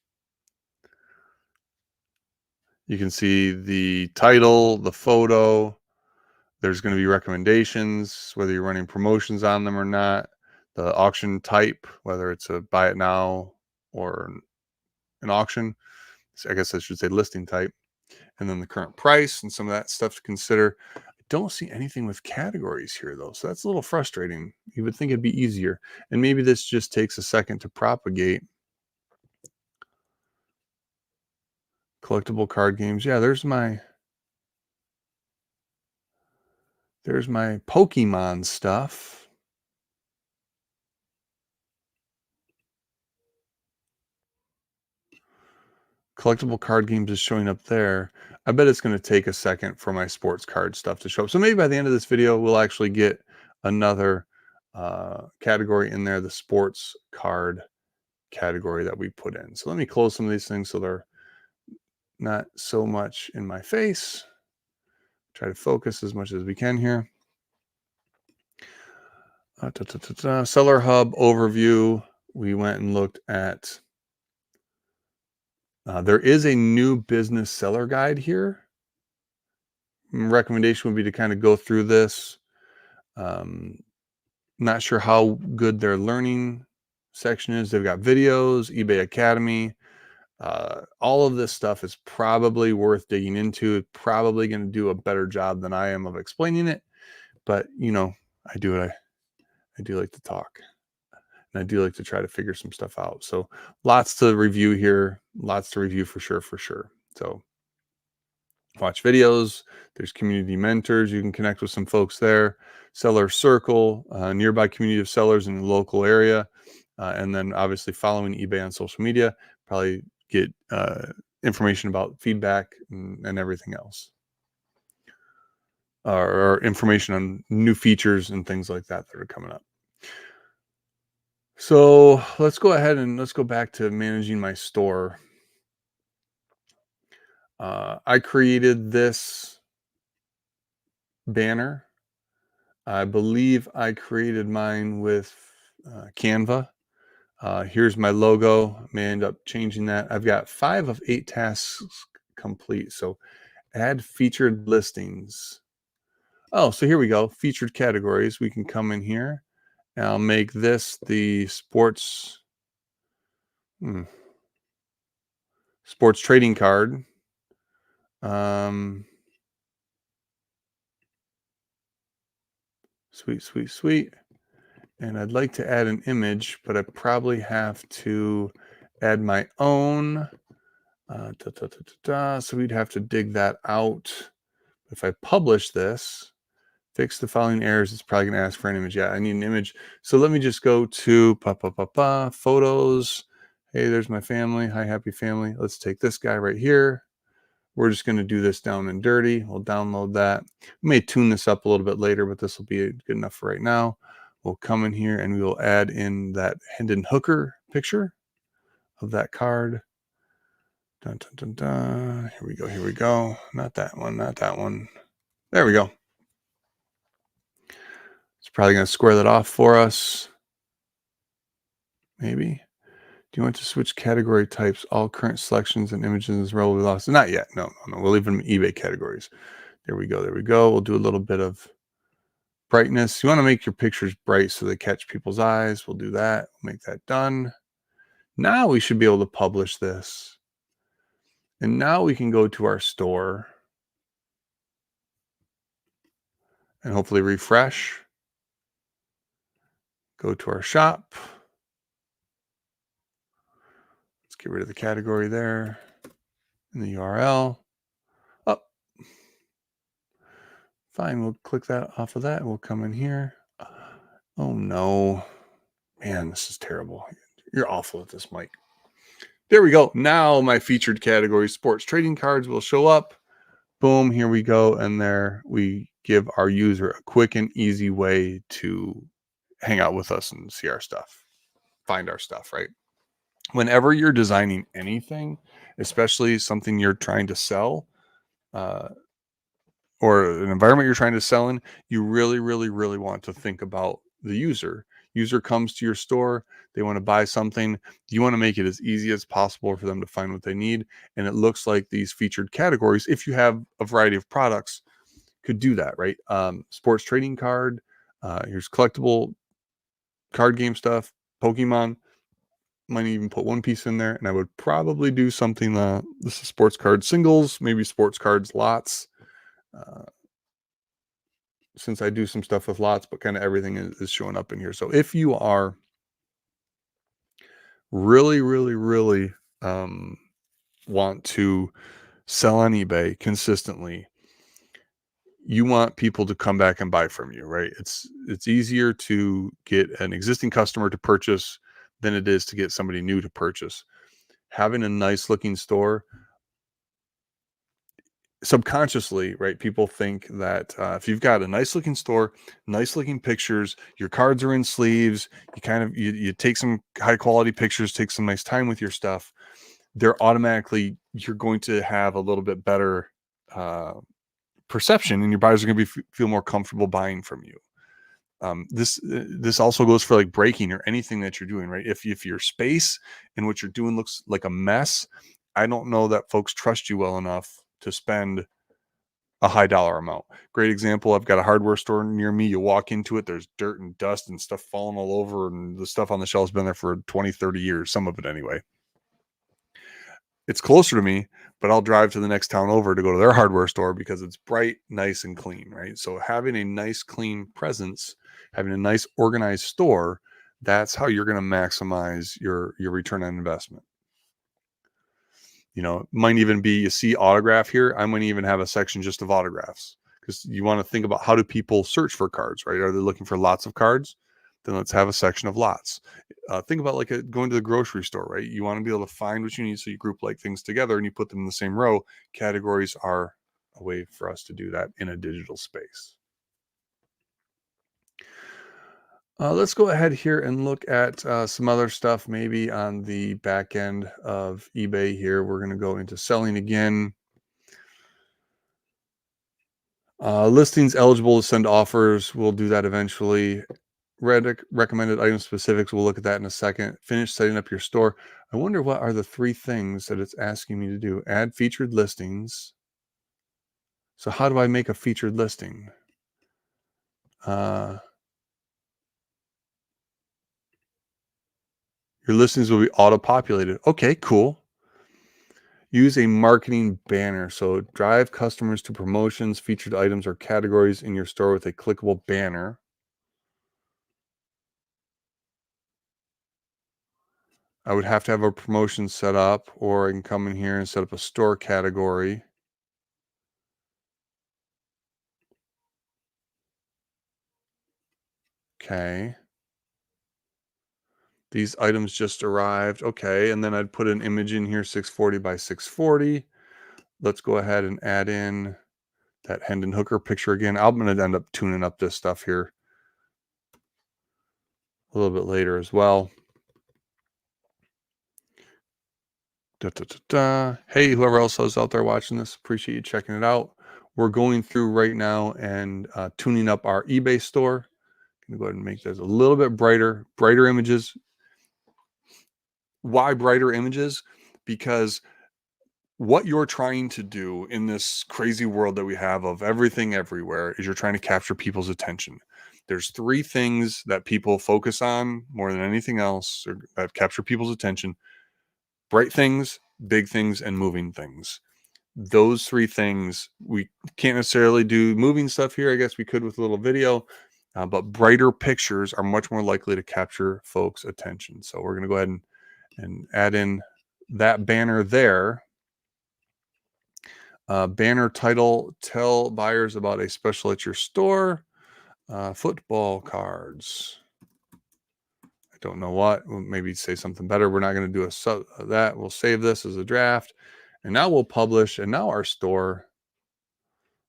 Speaker 1: You can see the title, the photo. There's going to be recommendations, whether you're running promotions on them or not. The auction type, whether it's a buy it now or an auction. So I guess I should say listing type. And then the current price and some of that stuff to consider. I don't see anything with categories here, though. So that's a little frustrating. You would think it'd be easier. And maybe this just takes a second to propagate. Collectible card games. Yeah, there's my Pokemon stuff. Collectible card games is showing up there. I bet it's going to take a second for my sports card stuff to show up. So maybe by the end of this video, we'll actually get another category in there, the sports card category that we put in. So let me close some of these things so they're not so much in my face. Try to focus as much as we can here. Seller Hub overview. We went and looked at there is a new business seller guide here. Recommendation would be to kind of go through this. Not sure how good their learning section is. They've got videos, eBay Academy. All of this stuff is probably worth digging into. It's probably going to do a better job than I am of explaining it. But, you know, I do like to talk. And I do like to try to figure some stuff out. So lots to review here. Lots to review for sure. So watch videos. There's community mentors. You can connect with some folks there. Seller circle, nearby community of sellers in the local area. And then obviously following eBay on social media, probably get information about feedback and everything else. Or information on new features and things like that that are coming up. So let's go ahead and let's go back to managing my store. I created this banner. I believe I created mine with Canva. Here's my logo. I may end up changing that. I've got 5 of 8 tasks complete. So add featured listings. Oh, so here we go. Featured categories. We can come in here. And I'll make this the sports trading card. Sweet. And I'd like to add an image, but I probably have to add my own. So we'd have to dig that out. If I publish this, fix the following errors, it's probably going to ask for an image. Yeah, I need an image. So let me just go to photos. Hey, there's my family. Hi, happy family. Let's take this guy right here. We're just going to do this down and dirty. We'll download that. We may tune this up a little bit later, but this will be good enough for right now. We'll come in here and we will add in that Hendon Hooker picture of that card. Dun, dun, dun, dun. Here we go. Not that one. There we go. It's probably going to square that off for us. Maybe. Do you want to switch category types? All current selections and images will be lost. Not yet. No. We'll leave them eBay categories. There we go. We'll do a little bit of brightness. You want to make your pictures bright so they catch people's eyes. We'll do that. We'll make that done. Now we should be able to publish this. And now we can go to our store and hopefully refresh. Go to our shop. Let's get rid of the category there and the URL. Oh, fine. We'll click that off of that. We'll come in here. Oh, no. Man, this is terrible. You're awful at this, Mike. There we go. Now my featured category, sports trading cards, will show up. Boom, here we go. And there we give our user a quick and easy way to hang out with us and see our stuff, find our stuff, right? Whenever you're designing anything, especially something you're trying to sell, or an environment you're trying to sell in, you really want to think about the user. User comes to your store, they want to buy something. You want to make it as easy as possible for them to find what they need. And it looks like these featured categories, if you have a variety of products, could do that, right? Sports trading card, here's collectible card game stuff, Pokemon. Might even put One Piece in there, and I would probably do something. This is sports card singles, maybe sports cards lots. Since I do some stuff with lots, but kind of everything is showing up in here. So if you are really want to sell on eBay consistently, you want people to come back and buy from you, right? It's easier to get an existing customer to purchase than it is to get somebody new to purchase. Having a nice looking store, subconsciously, right? People think that if you've got a nice looking store, nice looking pictures, your cards are in sleeves, you take some high quality pictures, take some nice time with your stuff, you're going to have a little bit better perception, and your buyers are going to feel more comfortable buying from you. This also goes for like breaking or anything that you're doing, right? If your space and what you're doing looks like a mess, I don't know that folks trust you well enough to spend a high dollar amount. Great example. I've got a hardware store near me. You walk into it, there's dirt and dust and stuff falling all over, and the stuff on the shelf's been there for 20, 30 years, some of it anyway. It's closer to me, but I'll drive to the next town over to go to their hardware store because it's bright, nice, and clean, right? So having a nice, clean presence, having a nice, organized store, that's how you're going to maximize your return on investment. You know, it might even be, you see autograph here. I might even have a section just of autographs, because you want to think about, how do people search for cards, right? Are they looking for lots of cards? Then let's have a section of lots. Think about like going to the grocery store, right? You want to be able to find what you need. So you group like things together and you put them in the same row. Categories are a way for us to do that in a digital space. Let's go ahead here and look at some other stuff, maybe on the back end of eBay here. We're going to go into selling again. Listings eligible to send offers. We'll do that eventually. Recommended item specifics. We'll look at that in a second. Finish setting up your store. I wonder what are the 3 things that it's asking me to do. Add featured listings. So how do I make a featured listing? Your listings will be auto-populated. Okay, cool. Use a marketing banner. So drive customers to promotions, featured items, or categories in your store with a clickable banner. I would have to have a promotion set up, or I can come in here and set up a store category. Okay. These items just arrived. Okay. And then I'd put an image in here, 640 by 640. Let's go ahead and add in that Hendon Hooker picture again. I'm going to end up tuning up this stuff here a little bit later as well. Hey, whoever else is out there watching this, appreciate you checking it out. We're going through right now and tuning up our eBay store. I'm going to go ahead and make this a little bit brighter images. Why brighter images? Because what you're trying to do in this crazy world that we have of everything everywhere is you're trying to capture people's attention. There's 3 things that people focus on more than anything else, or that capture people's attention: bright things, big things, and moving things. Those 3 things, we can't necessarily do moving stuff here. I guess we could with a little video, but brighter pictures are much more likely to capture folks' attention. So we're going to go ahead and add in that banner there. Banner title: tell buyers about a special at your store. Football cards. I don't know what. We'll maybe say something better. We're not going to do that. We'll save this as a draft. And now we'll publish. And now our store.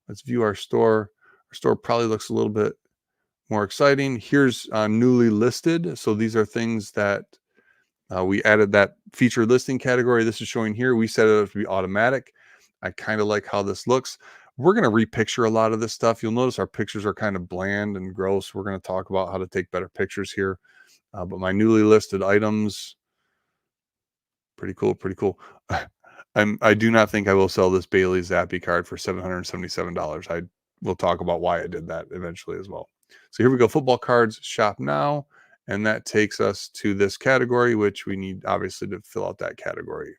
Speaker 1: Let's view our store. Our store probably looks a little bit more exciting. Here's newly listed. So these are things that we added that featured listing category. This is showing here. We set it up to be automatic. I kind of like how this looks. We're going to repicture a lot of this stuff. You'll notice our pictures are kind of bland and gross. We're going to talk about how to take better pictures here. But my newly listed items, pretty cool, pretty cool. I do not think I will sell this Bailey Zappi card for $777. I will talk about why I did that eventually as well. So here we go. Football cards, shop now. And that takes us to this category, which we need obviously to fill out that category.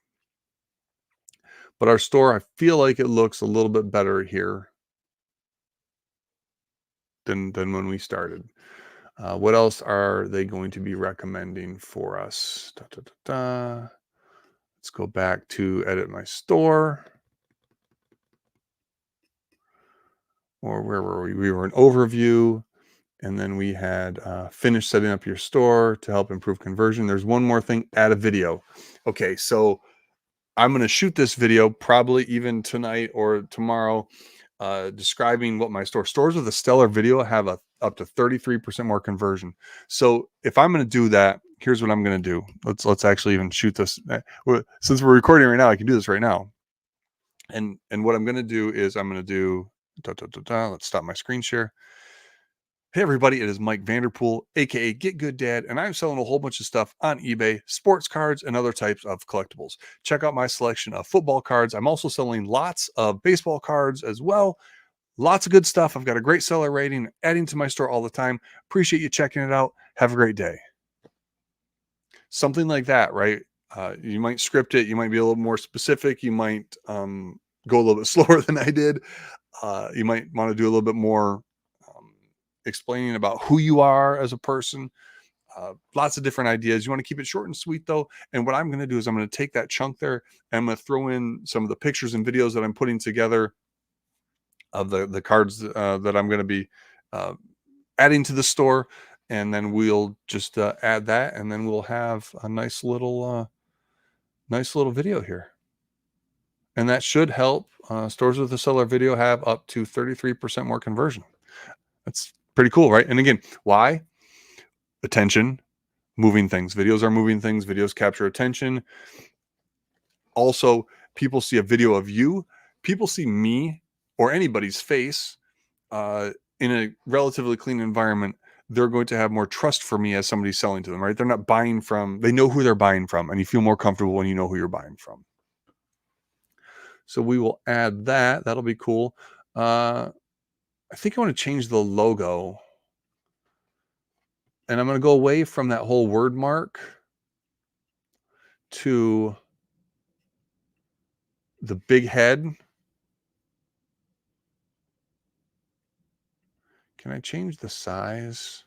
Speaker 1: But our store, I feel like it looks a little bit better here than when we started. What else are they going to be recommending for us? Let's go back to edit my store. Or where were we? We were in overview. And then we had finish setting up your store to help improve conversion. There's one more thing: add a video. Okay, so I'm going to shoot this video probably even tonight or tomorrow, describing what my stores with a stellar video have up to 33% more conversion. So if I'm going to do that, here's what I'm going to do. Let's actually even shoot this. Since we're recording right now, I can do this right now. And what I'm going to do is I'm going to do, let's stop my screen share. Hey everybody, it is Mike Vanderpool, aka Get Good Dad, and I'm selling a whole bunch of stuff on eBay, sports cards, and other types of collectibles. Check out my selection of football cards. I'm also selling lots of baseball cards as well. Lots of good stuff. I've got a great seller rating, adding to my store all the time. Appreciate you checking it out. Have a great day. Something like that, right? You might script it. You might be a little more specific. You might go a little bit slower than I did. You might want to do a little bit more explaining about who you are as a person. Lots of different ideas. You want to keep it short and sweet though. And what I'm going to do is I'm going to take that chunk there and I'm going to throw in some of the pictures and videos that I'm putting together of the cards that I'm going to be uh, adding to the store. And then we'll just add that, and then we'll have a nice little video here. And that should help stores with a seller video have up to 33% more conversion. That's pretty cool, right? And again, why? Attention, moving things. Videos are moving things. Videos capture attention. Also, people see a video of you. People see me or anybody's face in a relatively clean environment. They're going to have more trust for me as somebody selling to them, right? They're not buying from, they know who they're buying from, and you feel more comfortable when you know who you're buying from. So we will add that. That'll be cool. I think I want to change the logo. And I'm going to go away from that whole word mark to the big head. Can I change the size?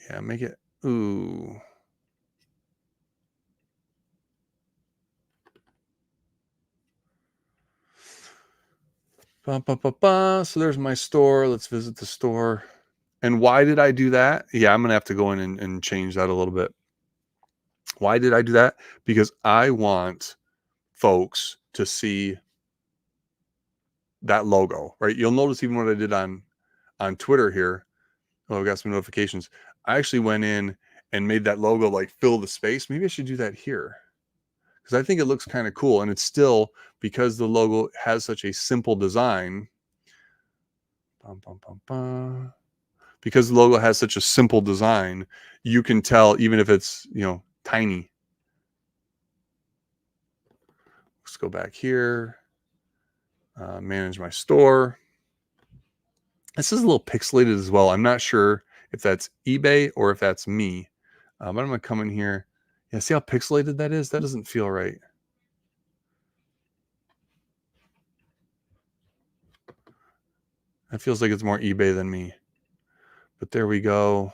Speaker 1: Yeah, make it, ooh. So there's my store. Let's visit the store. And why did I do that? Yeah, I'm going to have to go in and change that a little bit. Why did I do that? Because I want folks to see that logo, right? You'll notice even what I did on Twitter here. Oh, I got some notifications. I actually went in and made that logo like fill the space. Maybe I should do that here because I think it looks kind of cool. And it's still, because the logo has such a simple design. Because the logo has such a simple design, you can tell even if it's, tiny. Let's go back here. Manage my store. This is a little pixelated as well. I'm not sure if that's eBay or if that's me. But I'm going to come in here. Yeah, see how pixelated that is? That doesn't feel right. That feels like it's more eBay than me. But there we go.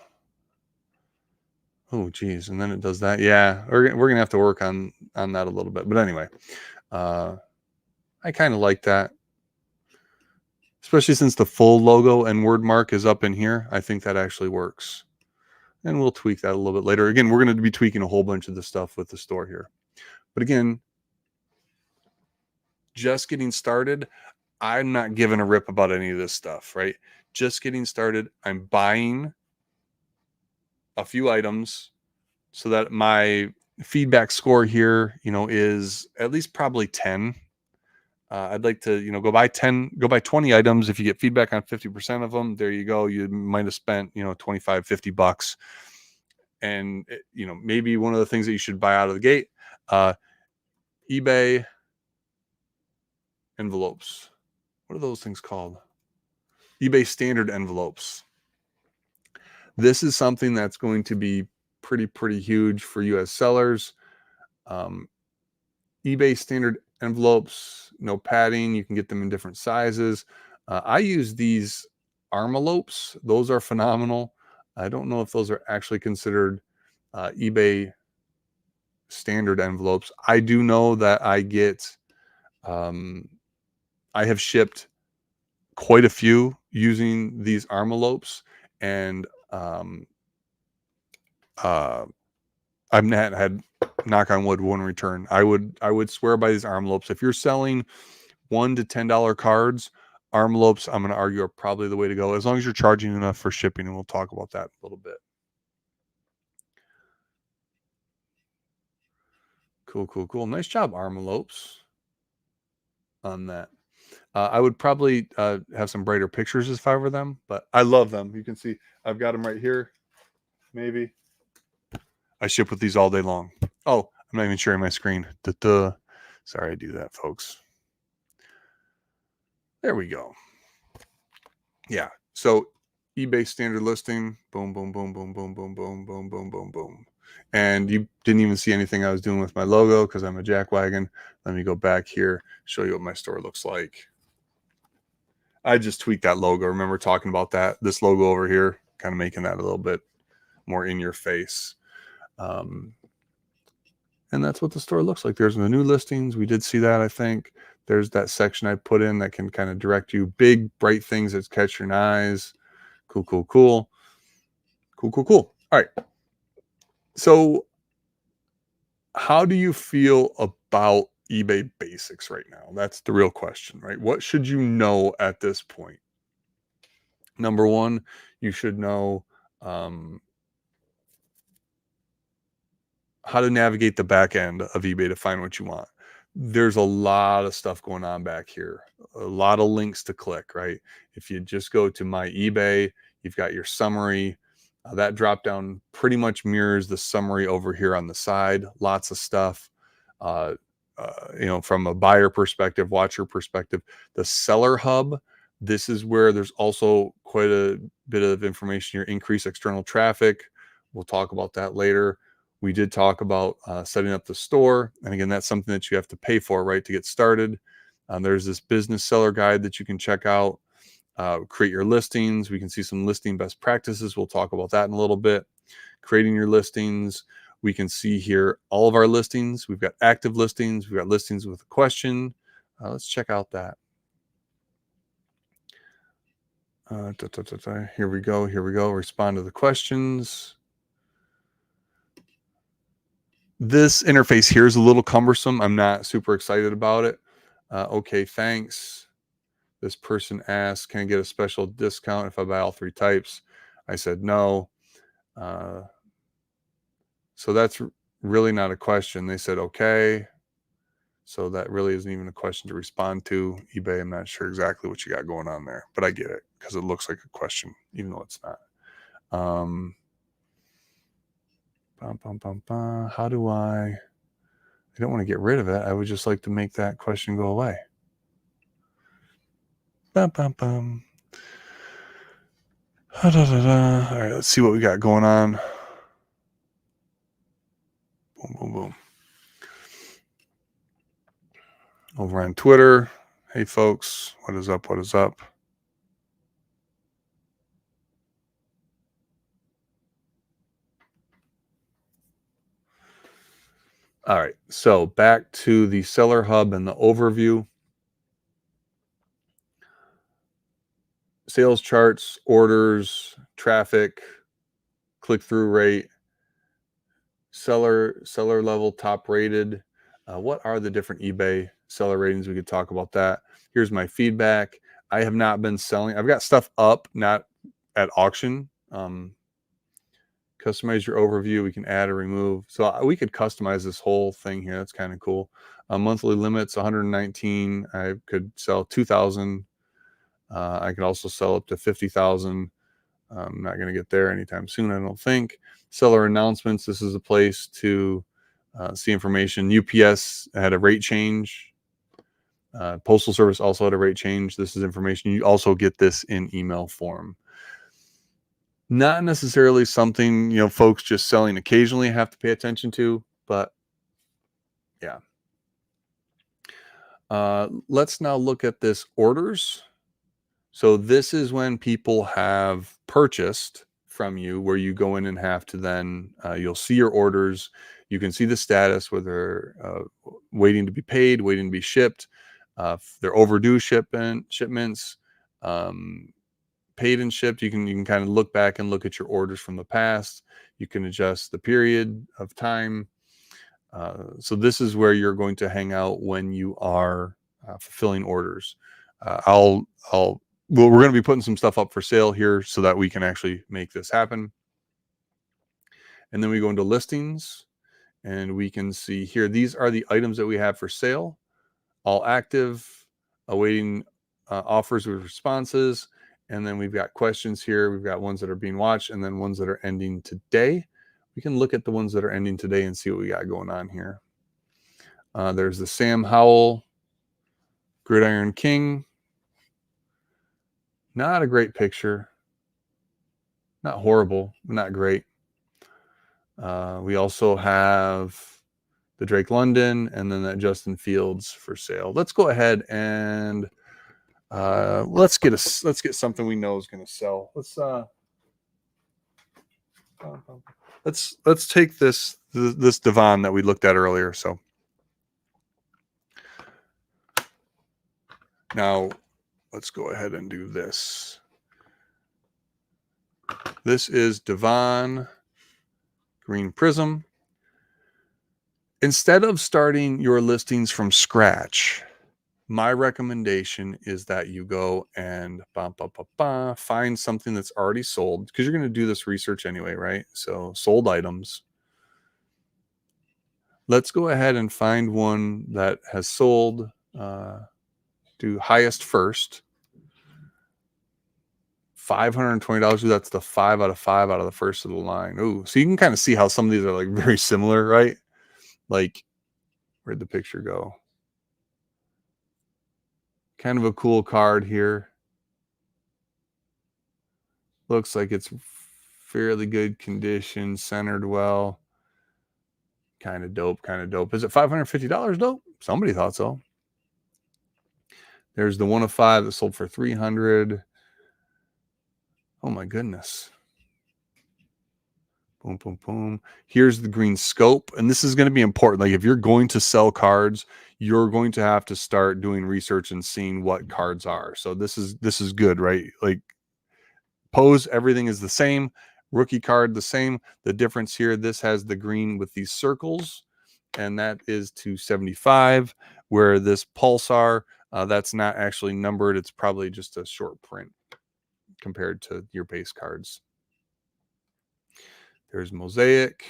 Speaker 1: Oh, geez. And then it does that. Yeah, we're going to have to work on that a little bit. But anyway, I kind of like that. Especially since the full logo and word mark is up in here. I think that actually works. And we'll tweak that a little bit later. Again, we're going to be tweaking a whole bunch of the stuff with the store here. But again, just getting started. I'm not giving a rip about any of this stuff, right? Just getting started. I'm buying a few items so that my feedback score here, is at least probably 10. I'd like to, go buy 20 items. If you get feedback on 50% of them, there you go. You might have spent, $25, $50. And, maybe one of the things that you should buy out of the gate, eBay envelopes. What are those things called? eBay standard envelopes. This is something that's going to be pretty huge for you as sellers. eBay standard envelopes, no padding. You can get them in different sizes. I use these armalopes. Those are phenomenal. I don't know if those are actually considered eBay standard envelopes. I do know that I get, I have shipped quite a few using these armalopes, and I've not had, knock on wood, one return. I would swear by these envelopes. If you're selling $1 to $10 cards, envelopes, I'm going to argue, are probably the way to go, as long as you're charging enough for shipping, and we'll talk about that a little bit. Cool. Nice job, envelopes, on that. I would probably have some brighter pictures if I were them, but I love them. You can see I've got them right here. Maybe I ship with these all day long. Oh, I'm not even sharing my screen. Sorry, I do that, folks. There we go. Yeah. So eBay standard listing. Boom, boom, boom, boom, boom, boom, boom, boom, boom, boom, boom. And you didn't even see anything I was doing with my logo because I'm a jackwagon. Let me go back here, show you what my store looks like. I just tweaked that logo. Remember talking about that? This logo over here, kind of making that a little bit more in your face. And that's what the store looks like. There's the new listings. We did see that, I think. There's that section I put in that can kind of direct you. Big, bright things that catch your eyes. Cool, cool, cool. Cool, cool, cool. All right. So how do you feel about eBay basics right now? That's the real question, right? What should you know at this point? Number one, you should know how to navigate the back end of eBay to find what you want. There's a lot of stuff going on back here, a lot of links to click, right? If you just go to my eBay, you've got your summary. That drop down pretty much mirrors the summary over here on the side. Lots of stuff, from a buyer perspective, watcher perspective. The seller hub, this is where there's also quite a bit of information here. Increase external traffic. We'll talk about that later. We did talk about setting up the store. And again, that's something that you have to pay for, right, to get started. There's this business seller guide that you can check out. Create your listings. We can see some listing best practices. We'll talk about that in a little bit. Creating your listings. We can see here all of our listings. We've got active listings. We've got listings with a question. Let's check out that. Here we go. Here we go. Respond to the questions. This interface here is a little cumbersome. I'm not super excited about it. Okay, thanks. This person asked, can I get a special discount if I buy all 3 types? I said no. So that's really not a question. They said, okay. So that really isn't even a question to respond to. eBay, I'm not sure exactly what you got going on there, but I get it because it looks like a question, even though it's not. How do I don't want to get rid of it. I would just like to make that question go away. All right, let's see what we got going on. Boom, boom, boom. Over on Twitter. Hey, folks, what is up? What is up? All right, so back to the seller hub and the overview. Sales charts, orders, traffic, click-through rate, seller level, top rated. What are the different eBay seller ratings? We could talk about that. Here's my feedback. I have not been selling. I've got stuff up, not at auction. Customize your overview. We can add or remove. So we could customize this whole thing here. That's kind of cool. Monthly limits, 119. I could sell 2,000. I could also sell up to 50,000. I'm not going to get there anytime soon, I don't think. Seller announcements. This is a place to see information. UPS had a rate change. Postal Service also had a rate change. This is information. You also get this in email form. Not necessarily something, folks just selling occasionally have to pay attention to, but yeah. Let's now look at this orders. So this is when people have purchased from you, where you go in and have to then, you'll see your orders. You can see the status, whether waiting to be paid, waiting to be shipped. If they're overdue shipments, paid and shipped. You can kind of look back and look at your orders from the past. You can adjust the period of time. So this is where you're going to hang out when you are fulfilling orders. We're going to be putting some stuff up for sale here so that we can actually make this happen. And then we go into listings, and we can see here, these are the items that we have for sale. All active, awaiting offers with responses. And then we've got questions here. We've got ones that are being watched and then ones that are ending today. We can look at the ones that are ending today and see what we got going on here. There's the Sam Howell Gridiron King. Not a great picture. Not horrible, not great. We also have the Drake London and then that Justin Fields for sale. Let's go ahead and let's get something we know is going to sell. Let's take this Devon that we looked at earlier. So now let's go ahead and do this. This is Devon Green Prism. Instead of starting your listings from scratch, my recommendation is that you go and find something that's already sold, because you're going to do this research anyway, right? So sold items. Let's go ahead and find one that has sold. Do highest first. $520. That's the 5 out of 5 out of the first of the line. Ooh, so you can kind of see how some of these are like very similar, right? Like, where'd the picture go? Kind of a cool card here. Looks like it's fairly good condition, centered well. Kind of dope, kind of dope. Is it $550 dope? Somebody thought so. There's the 1 of 5 that sold for $300. Oh my goodness. Boom, boom, boom. Here's the green scope. And this is going to be important. Like, if you're going to sell cards, you're going to have to start doing research and seeing what cards are. So this is good, right? Like, pose, everything is the same. Rookie card, the same. The difference here, this has the green with these circles, and that is $275, where this Pulsar, that's not actually numbered. It's probably just a short print compared to your base cards. There's Mosaic.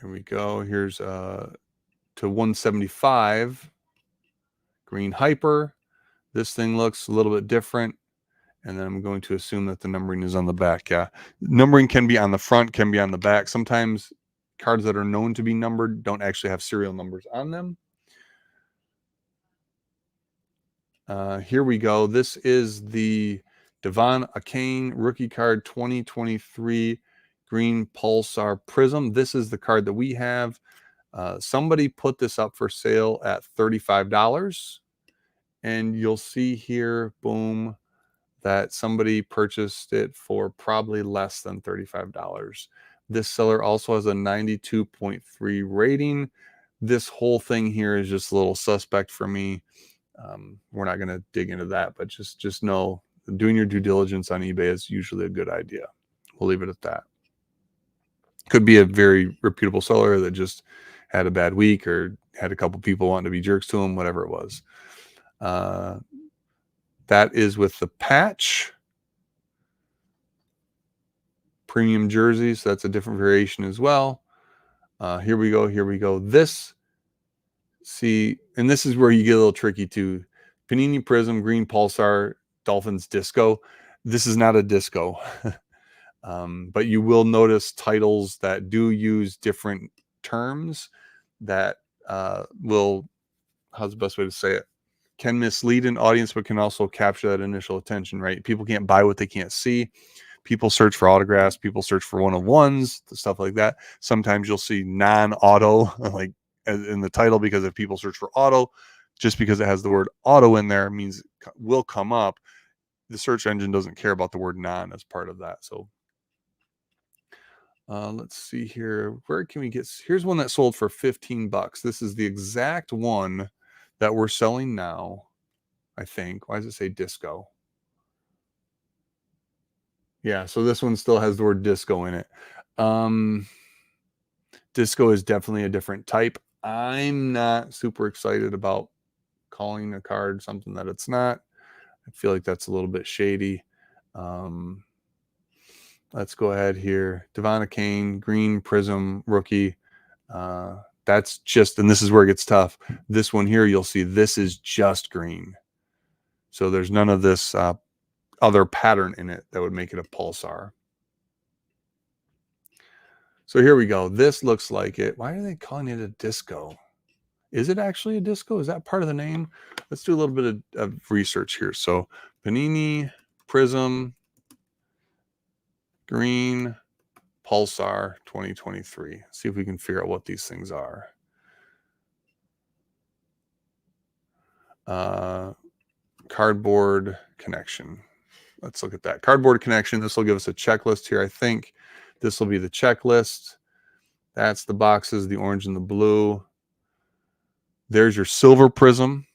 Speaker 1: Here we go. Here's to 175. Green Hyper. This thing looks a little bit different. And then I'm going to assume that the numbering is on the back. Yeah. Numbering can be on the front, can be on the back. Sometimes cards that are known to be numbered don't actually have serial numbers on them. Here we go. This is the Devon Akane rookie card 2023 Green Pulsar Prism. This is the card that we have. Somebody put this up for sale at $35. And you'll see here, boom, that somebody purchased it for probably less than $35. This seller also has a 92.3 rating. This whole thing here is just a little suspect for me. We're not going to dig into that, but just know doing your due diligence on eBay is usually a good idea. We'll leave it at that. Could be a very reputable seller that just had a bad week or had a couple people wanting to be jerks to him, whatever it was. That is with the patch. Premium jerseys, that's a different variation as well. Here we go. This, see, and this is where you get a little tricky too. Panini Prism, Green Pulsar, Dolphins Disco. This is not a disco. But you will notice titles that do use different terms that will, how's the best way to say it? Can mislead an audience, but can also capture that initial attention, right? People can't buy what they can't see. People search for autographs. People search for one-of-ones, stuff like that. Sometimes you'll see non-auto like in the title, because if people search for auto, just because it has the word auto in there means it will come up. The search engine doesn't care about the word non as part of that. So let's see here. Where can we get? Here's one that sold for $15. This is the exact one that we're selling now, I think. Why does it say disco? Yeah, so this one still has the word disco in it. Disco is definitely a different type. I'm not super excited about calling a card something that it's not. I feel like that's a little bit shady. Let's go ahead here. Devon Akane, Green Prism rookie. That's just, and this is where it gets tough. This one here, you'll see this is just green. So there's none of this other pattern in it that would make it a pulsar. So here we go. This looks like it. Why are they calling it a disco? Is it actually a disco? Is that part of the name? Let's do a little bit of research here. So Panini Prism Green Pulsar 2023. See if we can figure out what these things are. Cardboard connection. let's look at that. Cardboard connection. This will give us a checklist here. I think this will be the checklist. That's the boxes, the orange and the blue. There's your silver prism.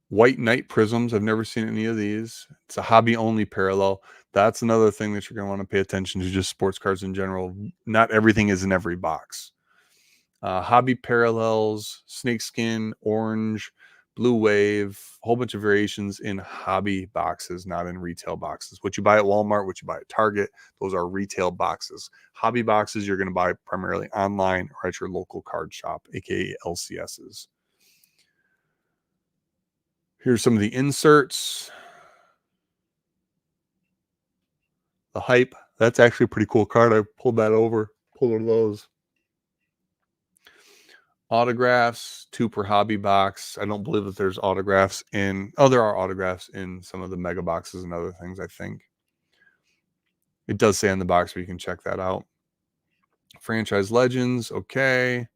Speaker 1: White Knight prisms. I've never seen any of these. It's a hobby only parallel. That's another thing that you're going to want to pay attention to, just sports cards in general. Not everything is in every box. Hobby parallels, snakeskin, orange, blue wave, a whole bunch of variations in hobby boxes, not in retail boxes. What you buy at Walmart, what you buy at Target, those are retail boxes. Hobby boxes you're going to buy primarily online or at your local card shop, aka LCSs. Here's some of the inserts. The hype. That's actually a pretty cool card. I pulled that over. Pulled one of those. Autographs, 2 per hobby box. I don't believe that there's autographs in. Oh, there are autographs in some of the mega boxes and other things, I think. It does say on the box, but you can check that out. Franchise Legends. Okay.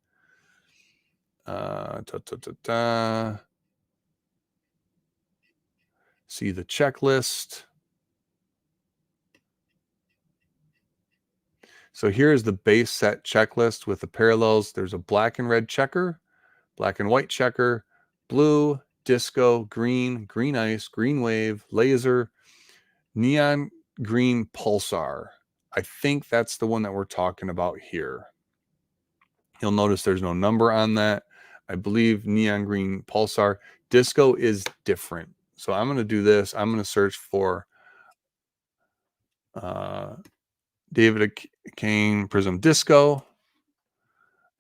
Speaker 1: See the checklist. So here's the base set checklist with the parallels. There's a black and red checker, black and white checker, blue, disco, green, green ice, green wave, laser, neon green pulsar. I think that's the one that we're talking about here. You'll notice there's no number on that. I believe neon green pulsar. Disco is different. So I'm going to do this. I'm going to search for David Kane Prism Disco.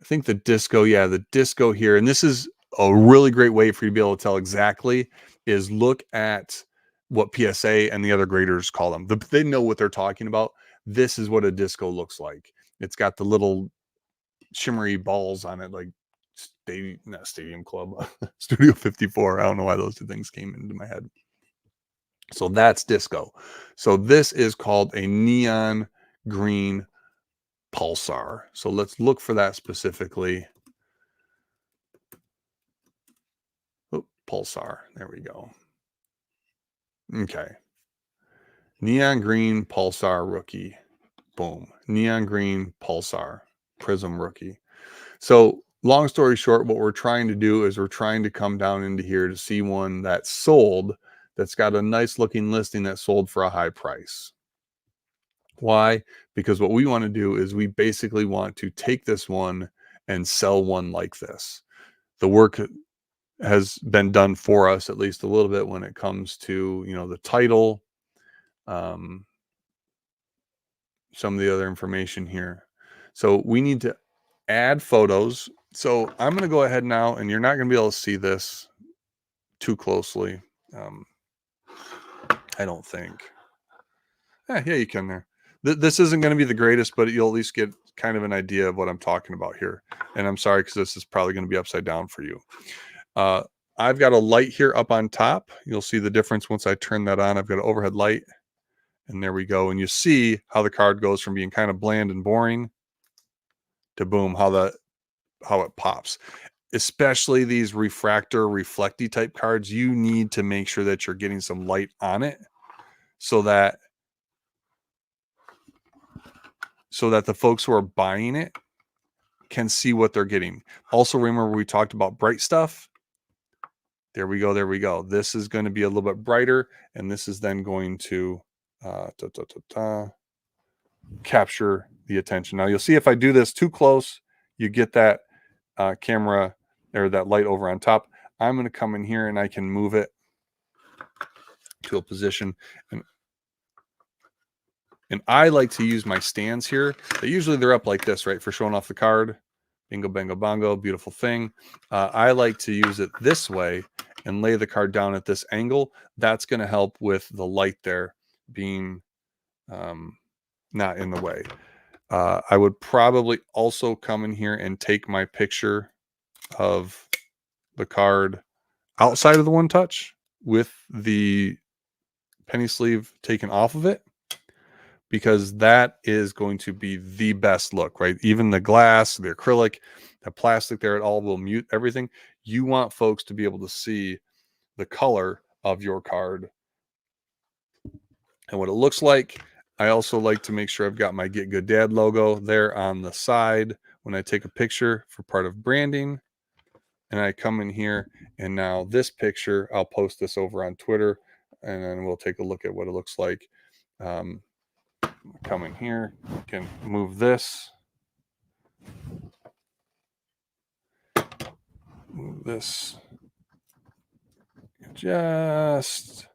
Speaker 1: I think the disco, the disco here, and this is a really great way for you to be able to tell exactly, is look at what PSA and the other graders call them. They know what they're talking about. This is what a disco looks like. It's got the little shimmery balls on it, like Stadium Club, Studio 54. I don't know why those two things came into my head. So that's disco. So this is called a neon green pulsar. So let's look for that specifically. Oh, pulsar. There we go. Okay. Neon green pulsar rookie. Boom. Neon green pulsar prism rookie. So long story short, what we're trying to do is we're trying to come down into here to see one that's sold, that's got a nice looking listing that sold for a high price. Why? Because what we want to do is we basically want to take this one and sell one like this. The work has been done for us at least a little bit when it comes to, the title, some of the other information here. So we need to add photos. So I'm going to go ahead now, and you're not going to be able to see this too closely. I don't think. Yeah, you can there. This isn't going to be the greatest, but you'll at least get kind of an idea of what I'm talking about here. And I'm sorry, because this is probably going to be upside down for you. I've got a light here up on top. You'll see the difference once I turn that on. I've got an overhead light, and there we go. And you see how the card goes from being kind of bland and boring to boom, how it pops. Especially these refractor, reflecty type cards, you need to make sure that you're getting some light on it so that the folks who are buying it can see what they're getting. Also, remember we talked about bright stuff. There we go. This is going to be a little bit brighter, and this is then going to capture the attention. Now you'll see if I do this too close, you get that camera or that light over on top. I'm going to come in here and I can move it to a position, and I like to use my stands here. Usually they're up like this, right, for showing off the card. Bingo, bango, bongo, beautiful thing. I like to use it this way and lay the card down at this angle. That's going to help with the light there being not in the way. I would probably also come in here and take my picture of the card outside of the one touch with the penny sleeve taken off of it, because that is going to be the best look, right? Even the glass, the acrylic, the plastic there, it all will mute everything. You want folks to be able to see the color of your card and what it looks like. I also like to make sure I've got my Get Good Dad logo there on the side when I take a picture for part of branding. And I come in here, and now this picture, I'll post this over on Twitter, and then we'll take a look at what it looks like. Come in here, can move this, move this, just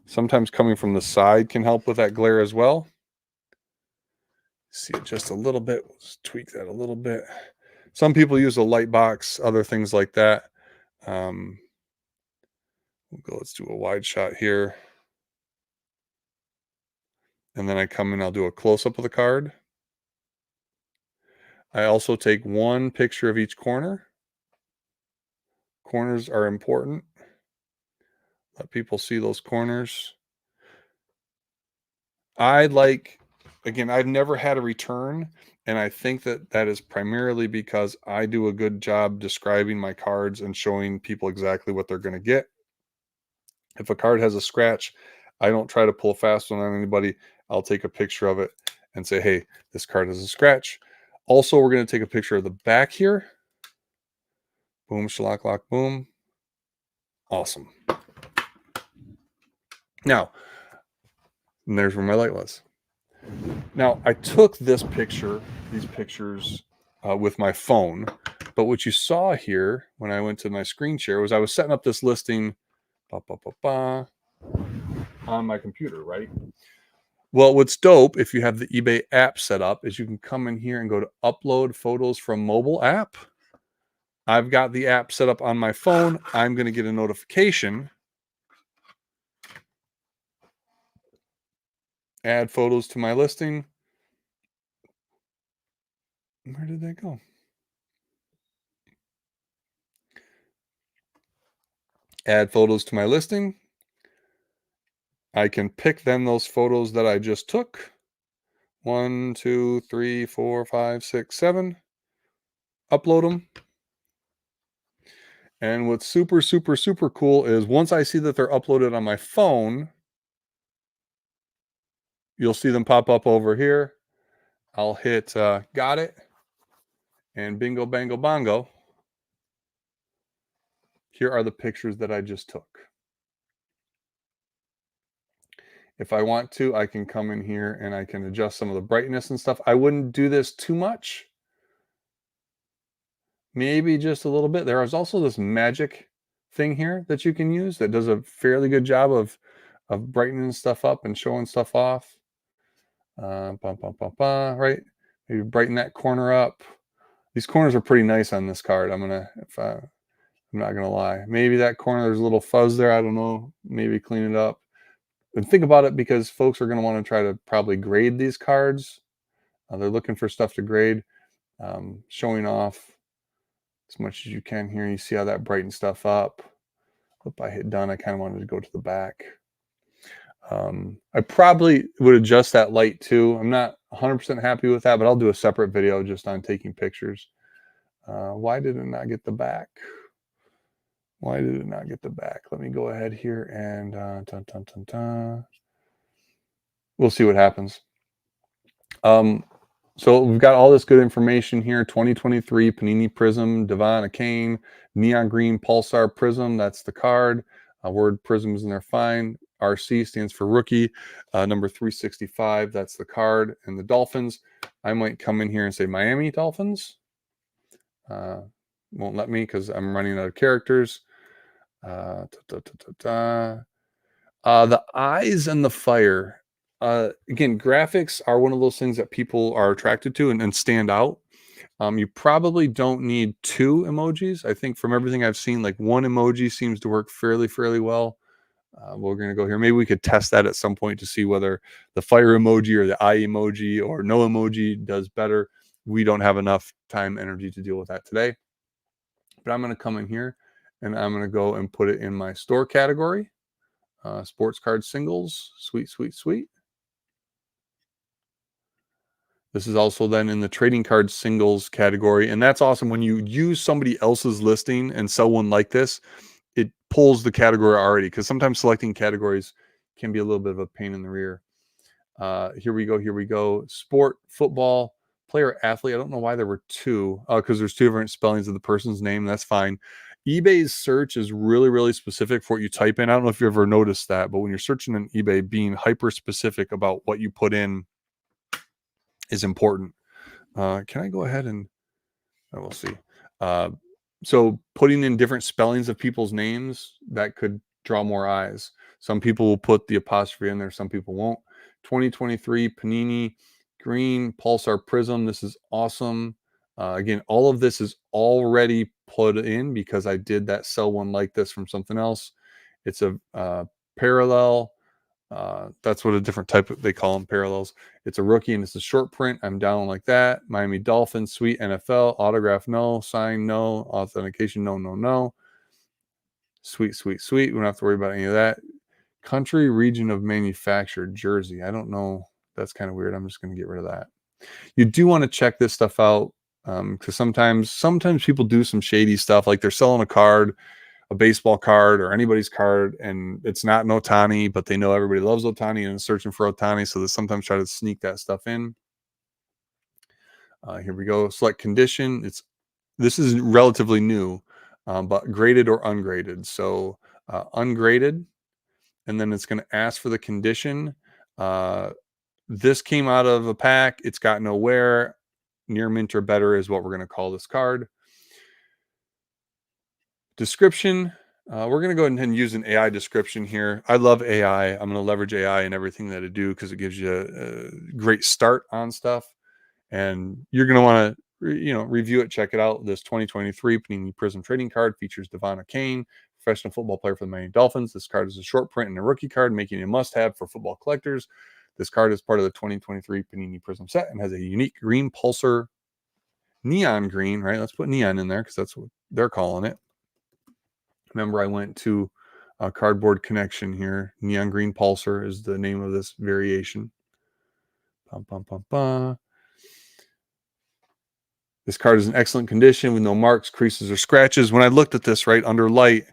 Speaker 1: sometimes coming from the side can help with that glare as well. See it just a little bit, we'll just tweak that a little bit. Some people use a light box, other things like that. Let's do a wide shot here. And then I come in, I'll do a close-up of the card. I also take one picture of each corner. Corners are important. Let people see those corners. Again, I've never had a return, and I think that is primarily because I do a good job describing my cards and showing people exactly what they're going to get. If a card has a scratch, I don't try to pull fast one on anybody. I'll take a picture of it and say, hey, this card has a scratch. Also, we're going to take a picture of the back here. Boom, shlock, lock, boom. Awesome. Now, and there's where my light was. Now, I took these pictures with my phone, but what you saw here when I went to my screen share was I was setting up this listing on my computer, right? Well, what's dope if you have the eBay app set up is you can come in here and go to upload photos from mobile app. I've got the app set up on my phone. I'm going to get a notification. Add photos to my listing. Where did that go? Add photos to my listing. I can pick then those photos that I just took. 1, 2, 3, 4, 5, 6, 7. Upload them. And what's super, super, super cool is once I see that they're uploaded on my phone, you'll see them pop up over here. I'll hit got it. And bingo, bango, bongo. Here are the pictures that I just took. If I want to, I can come in here and I can adjust some of the brightness and stuff. I wouldn't do this too much. Maybe just a little bit. There is also this magic thing here that you can use that does a fairly good job of brightening stuff up and showing stuff off. Right? Maybe brighten that corner up. These corners are pretty nice on this card. I'm not gonna lie. Maybe that corner, there's a little fuzz there. I don't know. Maybe clean it up. And think about it because folks are gonna want to try to probably grade these cards. They're looking for stuff to grade. Showing off as much as you can here. You see how that brightens stuff up. If I hit done, I kind of wanted to go to the back. I probably would adjust that light too. I'm not 100% happy with that, but I'll do a separate video just on taking pictures. Why did it not get the back? Why did it not get the back? Let me go ahead here and we'll see what happens. So we've got all this good information here. 2023 Panini Prism, Devon Kane, Neon Green Pulsar Prism. That's the card. Word Prism is in there fine. RC stands for rookie. Number 365, that's the card. And the Dolphins, I might come in here and say Miami Dolphins. Won't let me because I'm running out of characters. The eyes and the fire. Again, graphics are one of those things that people are attracted to and stand out. You probably don't need 2 emojis. I think from everything I've seen, like 1 emoji seems to work fairly well. We're going to go here. Maybe we could test that at some point to see whether the fire emoji or the eye emoji or no emoji does better. We don't have enough time, energy to deal with that today. But I'm going to come in here and I'm going to go and put it in my store category. Sports card singles. Sweet, sweet, sweet. This is also then in the trading card singles category. And that's awesome. When you use somebody else's listing and sell one like this, it pulls the category already, because sometimes selecting categories can be a little bit of a pain in the rear. Here we go. Here we go. Sport, football, player, athlete. I don't know why there were two. Because there's two different spellings of the person's name. That's fine. eBay's search is really, really specific for what you type in. I don't know if you ever noticed that, but when you're searching on eBay, being hyper specific about what you put in is important. Can I go ahead and we'll see. So putting in different spellings of people's names, that could draw more eyes. Some people will put the apostrophe in there, some people won't. 2023 Panini Green Pulsar Prism. This is awesome. Again, all of this is already put in because I did that sell one like this from something else. It's a parallel. That's what a different type of, they call them, parallels. It's a rookie and it's a short print. I'm down like that. Miami Dolphins, sweet. NFL, autograph, no. Sign, no. Authentication, no, no, no. Sweet, sweet, sweet. We don't have to worry about any of that. Country, region of manufacture, Jersey. I don't know. That's kind of weird. I'm just going to get rid of that. You do want to check this stuff out, because sometimes people do some shady stuff, like they're selling a card, a baseball card or anybody's card, and it's not an Ohtani, but they know everybody loves Ohtani and is searching for Ohtani, so they sometimes try to sneak that stuff in. Here we go. Select condition. This is relatively new, but graded or ungraded. So ungraded, and then it's going to ask for the condition. This came out of a pack. It's got no wear. Near mint or better is what we're going to call this card. Description. We're going to go ahead and use an AI description here. I love AI. I'm going to leverage AI in everything that I do because it gives you a great start on stuff. And you're going to want to, review it, check it out. This 2023 Panini Prism trading card features Devon Kane, professional football player for the Miami Dolphins. This card is a short print and a rookie card, making it a must-have for football collectors. This card is part of the 2023 Panini Prism set and has a unique green pulsar, neon green, right? Let's put neon in there because that's what they're calling it. Remember, I went to a Cardboard Connection here. Neon green pulsar is the name of this variation. Bum, bum, bum, bum. This card is in excellent condition with no marks, creases, or scratches. When I looked at this right under light,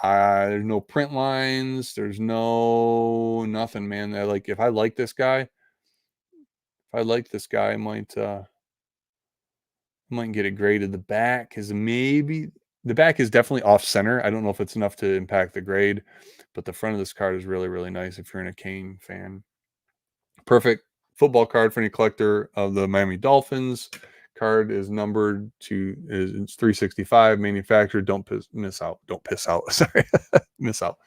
Speaker 1: there's no print lines. There's nothing, man. If I like this guy, I might get it graded. The back is definitely off center. I don't know if it's enough to impact the grade, but the front of this card is really, really nice if you're in a Kane fan. Perfect football card for any collector of the Miami Dolphins. Card is numbered to it's 365. Manufacturer. Don't miss out. Don't piss out. Sorry, miss out.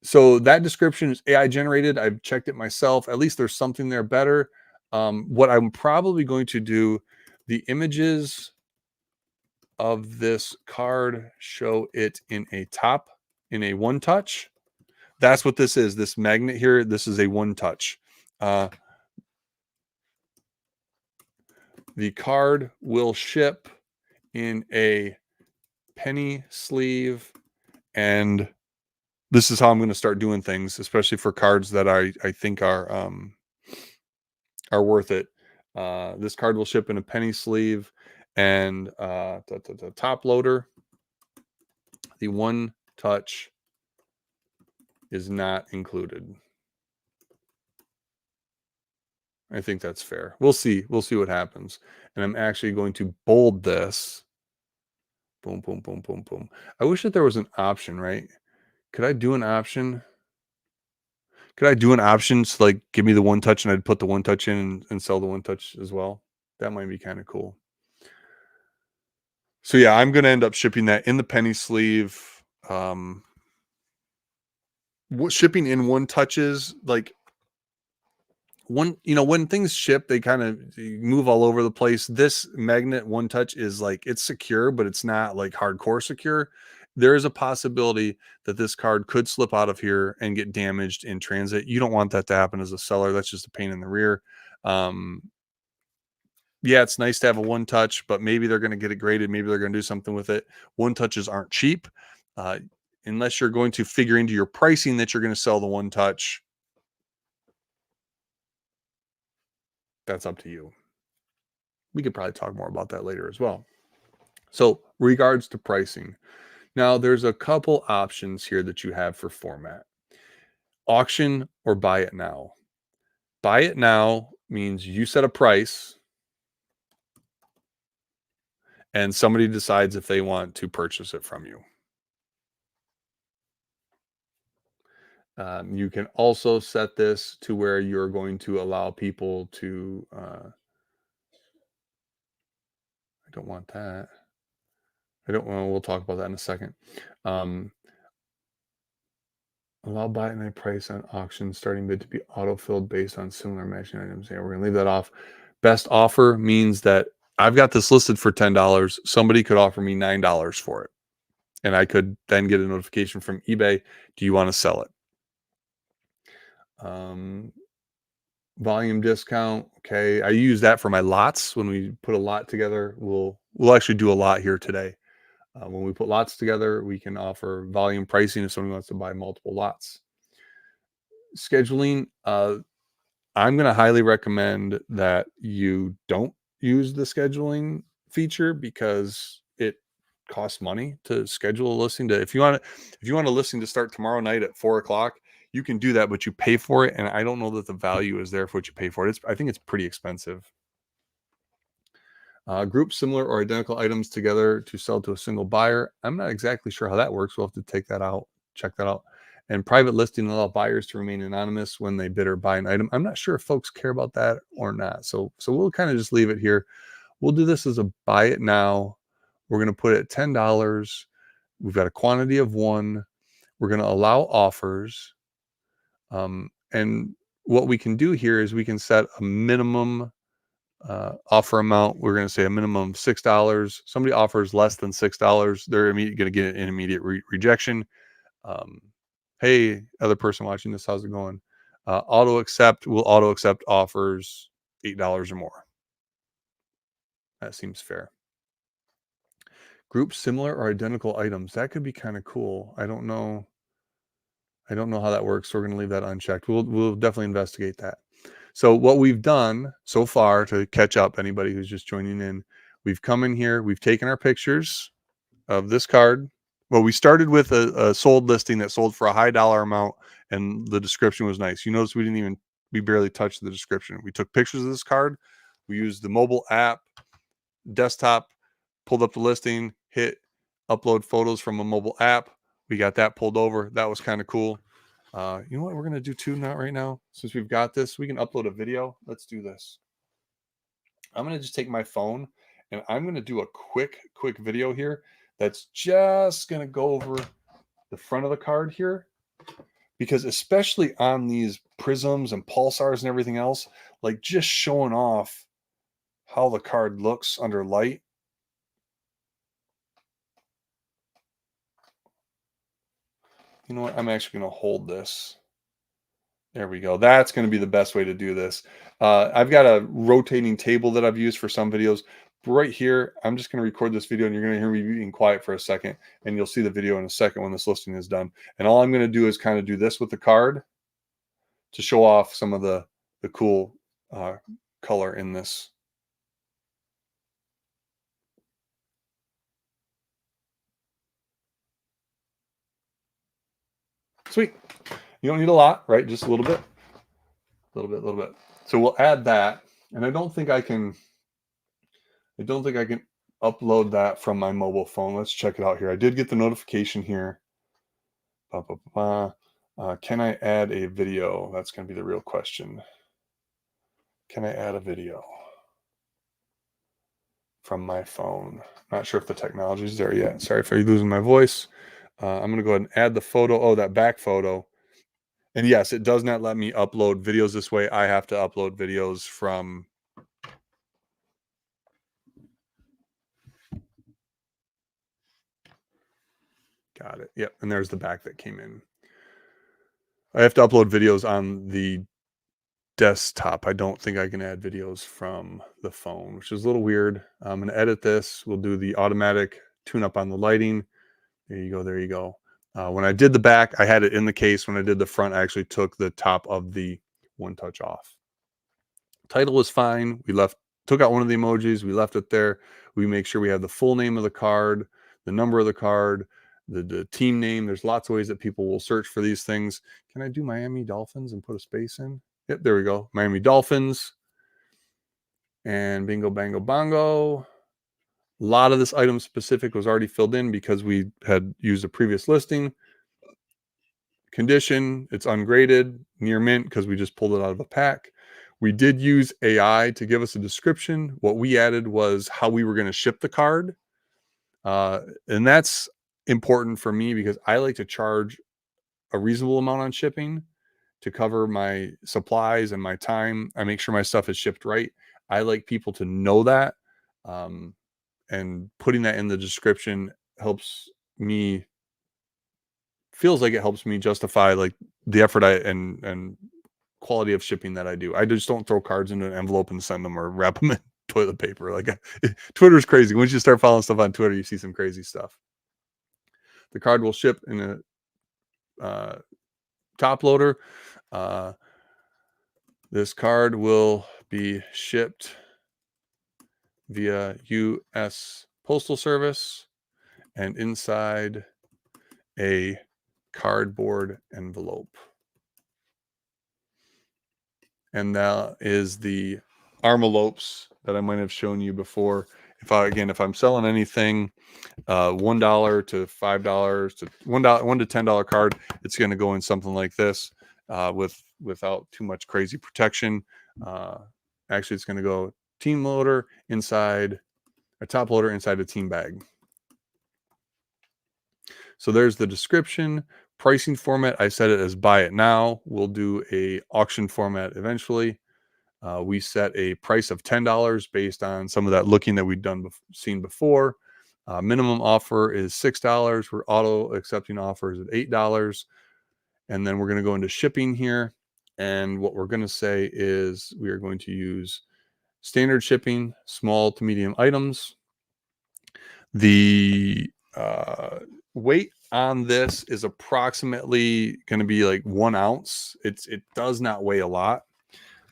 Speaker 1: So that description is AI generated. I've checked it myself. At least there's something there better. What I'm probably going to do, the images of this card show it in a one touch. That's what this is. This magnet here, this is a one touch. The card will ship in a penny sleeve, and this is how I'm going to start doing things, especially for cards that I think are worth it. This card will ship in a penny sleeve, and the top loader, the one touch, is not included. I think that's fair. We'll see what happens. And I'm actually going to bold this. Boom, boom, boom, boom, boom. I wish that there was an option, right? Could I do an option? So like give me the one touch and I'd put the one touch in and sell the one touch as well? That might be kind of cool. So yeah, I'm going to end up shipping that in the penny sleeve. Shipping in one touches, like when things ship, they kind of move all over the place. This magnet one touch is like, it's secure, but it's not like hardcore secure. There is a possibility that this card could slip out of here and get damaged in transit. You don't want that to happen as a seller. That's just a pain in the rear. Yeah, it's nice to have a one touch, but maybe they're going to get it graded. Maybe they're going to do something with it. One touches aren't cheap. Unless you're going to figure into your pricing that you're going to sell the one touch. That's up to you. We could probably talk more about that later as well. So regards to pricing. Now, there's a couple options here that you have for format: auction or buy it now. Buy it now means you set a price and somebody decides if they want to purchase it from you. You can also set this to where you're going to allow people to, I don't want that. I don't well, we'll talk about that in a second. Um, Allow buy at any price on auction, starting bid to be auto-filled based on similar matching items. Yeah, we're gonna leave that off. Best offer means that I've got this listed for $10. Somebody could offer me $9 for it. And I could then get a notification from eBay. Do you want to sell it? Um, Volume discount. Okay. I use that for my lots. When we put a lot together, we'll actually do a lot here today. When we put lots together, we can offer volume pricing if somebody wants to buy multiple lots. Scheduling. I'm going to highly recommend that you don't use the scheduling feature because it costs money to schedule a listing. To if you want a listing to start tomorrow night at 4 o'clock, you can do that, but you pay for it, and I don't know that the value is there for what you pay for it. I think it's pretty expensive. Group similar or identical items together to sell to a single buyer. I'm not exactly sure how that works. We'll have to take that out, check that out. And private listing allow buyers to remain anonymous when they bid or buy an item. I'm not sure if folks care about that or not. So we'll kind of just leave it here. We'll do this as a buy it now. We're going to put it at $10. We've got a quantity of one. We're going to allow offers. And what we can do here is we can set a minimum offer amount. We're going to say a minimum of $6. Somebody offers less than $6, they're going to get an immediate rejection. Hey, other person watching this, how's it going? Will auto accept offers $8 or more. That seems fair. Group similar or identical items. That could be kind of cool. I don't know how that works. So we're going to leave that unchecked. We'll definitely investigate that. So what we've done so far, to catch up, anybody who's just joining in, we've come in here, we've taken our pictures of this card. Well, we started with a sold listing that sold for a high dollar amount, and the description was nice. You notice we barely touched the description. We took pictures of this card. We used the mobile app, desktop, pulled up the listing, hit upload photos from a mobile app. We got that pulled over. That was kind of cool. You know what we're going to do too right now? Since we've got this, we can upload a video. Let's do this. I'm going to just take my phone and I'm going to do a quick video here that's just going to go over the front of the card here, because especially on these prisms and pulsars and everything else, like just showing off how the card looks under light. You know what? I'm actually going to hold this. There we go. That's going to be the best way to do this. I've got a rotating table that I've used for some videos. But right here, I'm just going to record this video, and you're going to hear me being quiet for a second, and you'll see the video in a second when this listing is done. And all I'm going to do is kind of do this with the card to show off some of the cool color in this. Sweet. You don't need a lot, right? Just a little bit. So we'll add that. And I don't think I can upload that from my mobile phone. Let's check it out here. I did get the notification here. Can I add a video? That's going to be the real question. Can I add a video from my phone? Not sure if the technology is there yet. Sorry if I'm losing my voice. I'm going to go ahead and add the photo. Oh, that back photo. And yes, it does not let me upload videos this way. I have to upload videos from got it. Yep. And there's the back that came in. I have to upload videos on the desktop. I don't think I can add videos from the phone, which is a little weird. I'm going to edit this. We'll do the automatic tune up on the lighting. There you go. There you go. When I did the back, I had it in the case. When I did the front, I actually took the top of the one touch off. Title was fine. We took out one of the emojis. We left it there. We make sure we have the full name of the card, the number of the card, the team name. There's lots of ways that people will search for these things. Can I do Miami Dolphins and put a space in? Yep, there we go. Miami Dolphins. And bingo, bango, bongo. A lot of this item specific was already filled in because we had used a previous listing. Condition, it's ungraded, near mint, because we just pulled it out of a pack. We did use AI to give us a description. What we added was how we were going to ship the card. And that's important for me because I like to charge a reasonable amount on shipping to cover my supplies and my time. I make sure my stuff is shipped right. I like people to know that. And putting that in the description helps me, feels like it helps me justify like the effort and quality of shipping that I do. I just don't throw cards into an envelope and send them or wrap them in toilet paper. Like Twitter's crazy. Once you start following stuff on Twitter, you see some crazy stuff. The card will ship in a top loader. This card will be shipped via U.S. Postal Service and inside a cardboard envelope. And that is the envelopes that I might have shown you before. If I'm selling anything, $1 to $5 to $1 to $10 card, it's going to go in something like this without too much crazy protection. Actually, it's going to go team loader inside a top loader inside a team bag. So there's the description. Pricing format, I set it as buy it now. We'll do a auction format eventually. We set a price of $10 based on some of that looking that we've seen before. Minimum offer is $6. We're auto accepting offers at $8. And then we're going to go into shipping here. And what we're going to say is we are going to use standard shipping, small to medium items. The weight on this is approximately going to be like 1 ounce. It does not weigh a lot.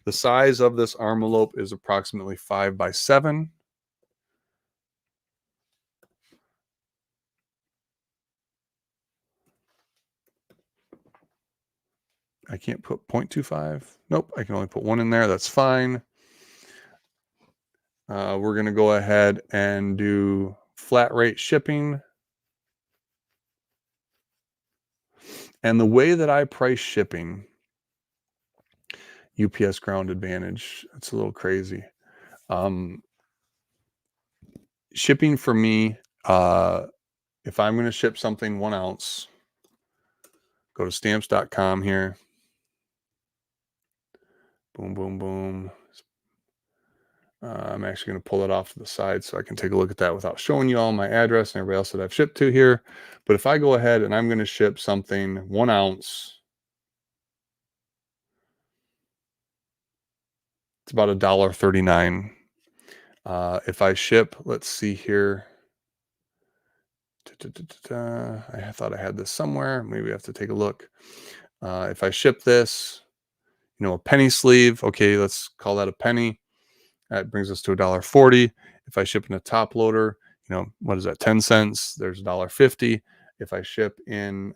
Speaker 1: The size of this envelope is approximately 5 by 7. I can't put 0.25. Nope, I can only put 1 in there. That's fine. We're going to go ahead and do flat rate shipping. And the way that I price shipping, UPS Ground Advantage, it's a little crazy. Shipping for me, if I'm going to ship something 1 ounce, go to stamps.com here. Boom, boom, boom. I'm actually going to pull it off to the side so I can take a look at that without showing you all my address and everybody else that I've shipped to here. But if I go ahead and I'm going to ship something 1 ounce, it's about $1.39. If I ship, let's see here. I thought I had this somewhere. Maybe I have to take a look. If I ship this, a penny sleeve, okay, let's call that a penny. That brings us to $1.40. If I ship in a top loader, what is that? 10 cents. There's $1.50. If I ship in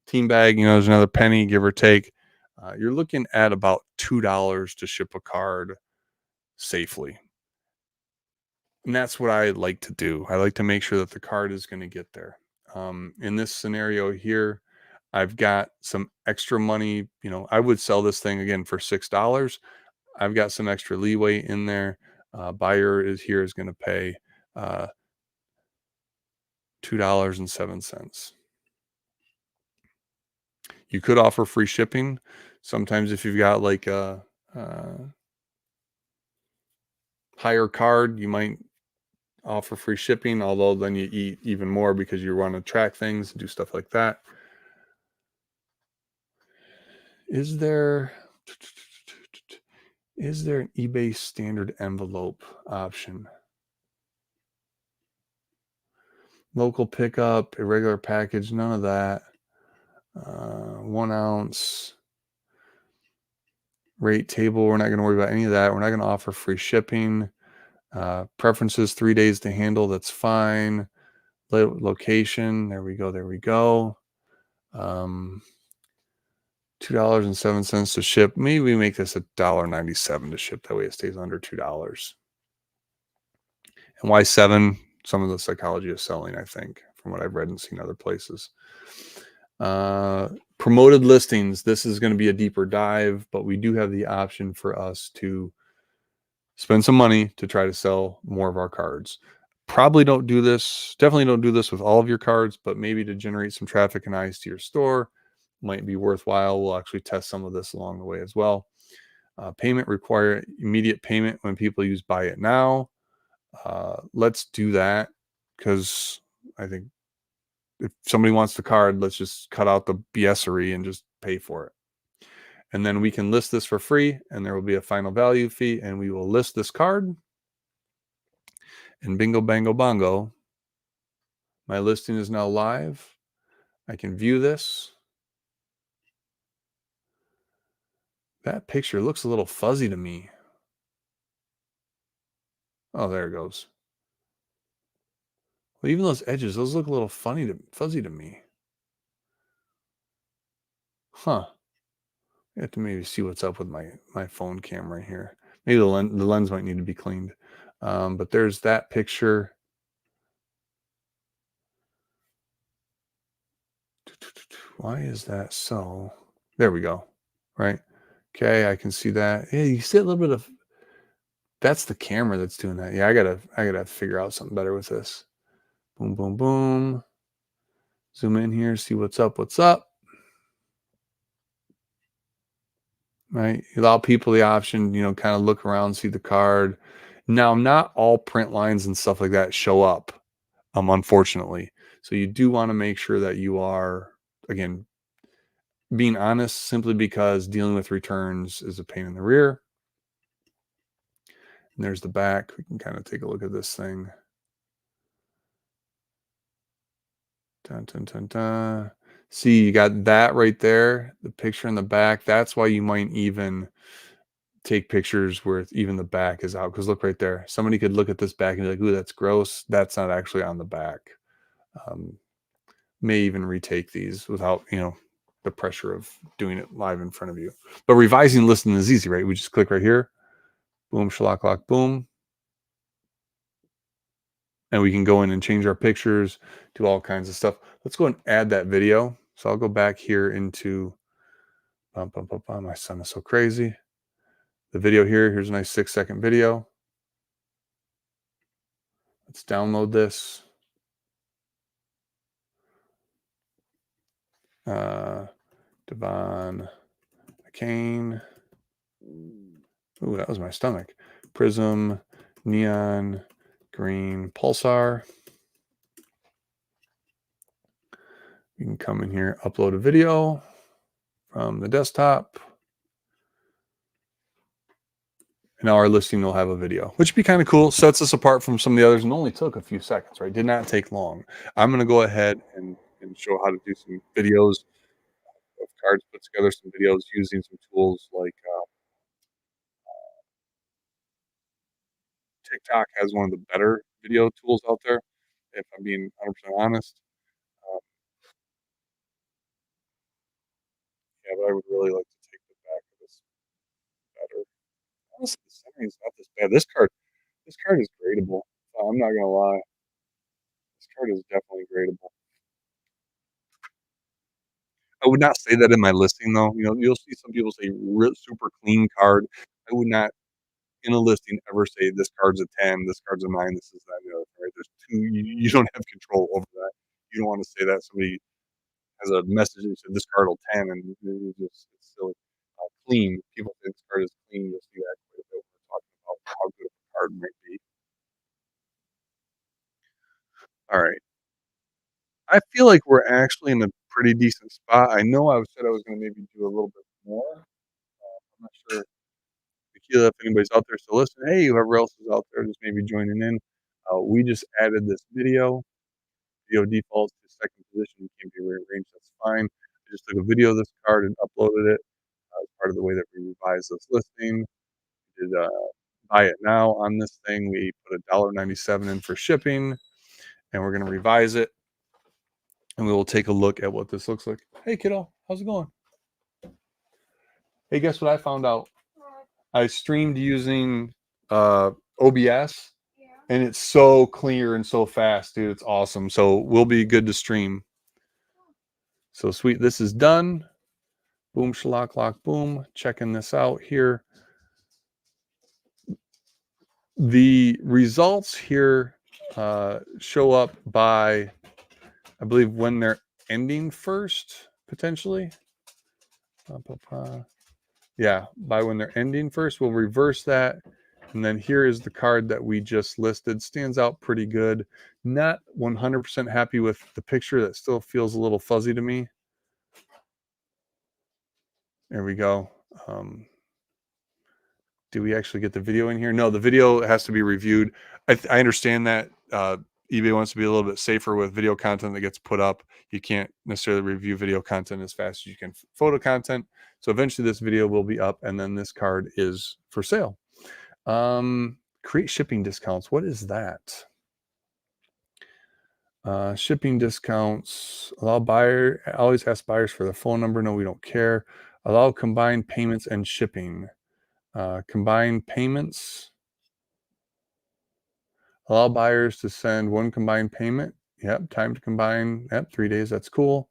Speaker 1: team bag, there's another penny, give or take. You're looking at about $2 to ship a card safely. And that's what I like to do. I like to make sure that the card is going to get there. In this scenario here, I've got some extra money. I would sell this thing again for $6. I've got some extra leeway in there. Buyer is going to pay $2.07. You could offer free shipping. Sometimes if you've got like a higher card, you might offer free shipping, although then you eat even more because you want to track things and do stuff like that. Is there an eBay standard envelope option? Local pickup, irregular package, none of that. 1 ounce rate table. We're not going to worry about any of that. We're not going to offer free shipping. Preferences 3 days to handle. That's fine. Location. There we go. There we go. Um, $2.07 to ship. Maybe we make this $1.97 to ship. That way it stays under $2. And why seven? Some of the psychology of selling, I think, from what I've read and seen other places. Promoted listings. This is going to be a deeper dive, but we do have the option for us to spend some money to try to sell more of our cards. Probably don't do this. Definitely don't do this with all of your cards, but maybe to generate some traffic and eyes to your store might be worthwhile. We'll actually test some of this along the way as well. Payment require immediate payment when people use buy it now. Let's do that because I think if somebody wants the card, let's just cut out the BSery and just pay for it. And then we can list this for free and there will be a final value fee and we will list this card. And bingo, bango, bongo. My listing is now live. I can view this. That picture looks a little fuzzy to me. Oh, there it goes. Well, even those edges, those look a little fuzzy to me. Huh. I have to maybe see what's up with my phone camera here. Maybe the lens might need to be cleaned. But there's that picture. Why is that so? There we go. Right. Okay, I can see that. Yeah, you see a little bit of that's the camera that's doing that. Yeah, I gotta figure out something better with this. Boom, boom, boom. Zoom in here, see what's up, what's up. Right. You allow people the option, kind of look around, see the card. Now, not all print lines and stuff like that show up, unfortunately. So you do want to make sure that you are, again, being honest simply because dealing with returns is a pain in the rear. And there's the back. We can kind of take a look at this thing. Dun, dun, dun, dun. See, you got that right there, the picture in the back. That's why you might even take pictures where even the back is out. Because look right there. Somebody could look at this back and be like, ooh, that's gross. That's not actually on the back. Um, may even retake these without, the pressure of doing it live in front of you. But revising listing is easy, right? We just click right here. Boom, shalock, lock, boom. And we can go in and change our pictures, do all kinds of stuff. Let's go and add that video. So I'll go back here into, my son is so crazy. The video here, here's a nice 6-second video. Let's download this. Devon McCain. Ooh, that was my stomach. Prism, neon, green, pulsar. You can come in here, upload a video from the desktop. And now our listing will have a video, which would be kind of cool. Sets us apart from some of the others and only took a few seconds, right? Did not take long. I'm going to go ahead and show how to do some videos of cards, put together some videos using some tools like TikTok has one of the better video tools out there, if I'm being 100% honest. Um, yeah, but I would really like to take the back of this better. Honestly, the centering is not this bad. This card is gradable. I'm not gonna lie. This card is definitely gradable. I would not say that in my listing though. You'll see some people say super clean card. I would not in a listing ever say this card's a 10, this card's a 9, this is that, and the other thing, right? There's two. You don't have control over that. You don't want to say that somebody has a message that said this card will 10, and it's silly. Clean. People think this card is clean. You'll see that quite a bit when we're talking about how good a card might be. All right. I feel like we're actually in a pretty decent spot. I know I said I was going to maybe do a little bit more. I'm not sure, Tequila, if anybody's out there still listening. Hey, whoever else is out there, just maybe joining in. We just added this video. Video defaults to second position. It can be rearranged. That's fine. I just took a video of this card and uploaded it as part of the way that we revised this listing. We did buy it now on this thing. We put $1.97 in for shipping. and we're going to revise it, and we will take a look at what this looks like. Hey, kiddo, how's it going? Hey, guess what I found out? I streamed using OBS, and it's so clear and so fast, dude. It's awesome. So we'll be good to stream. So sweet. This is done. Boom, shlock, lock, boom. Checking this out here. The results here show up by, I believe, when they're ending first, potentially. Yeah, by when they're ending first. We'll reverse that. And then here is the card that we just listed. Stands out pretty good. Not 100% happy with the picture. That still feels a little fuzzy to me. There we go. Do we actually get the video in here? No, the video has to be reviewed. I understand that eBay wants to be a little bit safer with video content that gets put up. You can't necessarily review video content as fast as you can photo content. So eventually this video will be up, and then this card is for sale. Create shipping discounts. What is that? Shipping discounts. Allow buyer. Always ask buyers for their phone number. No, we don't care. Allow combined payments and shipping. Combined payments. Allow buyers to send one combined payment. Yep. Time to combine. Yep. 3 days. That's cool.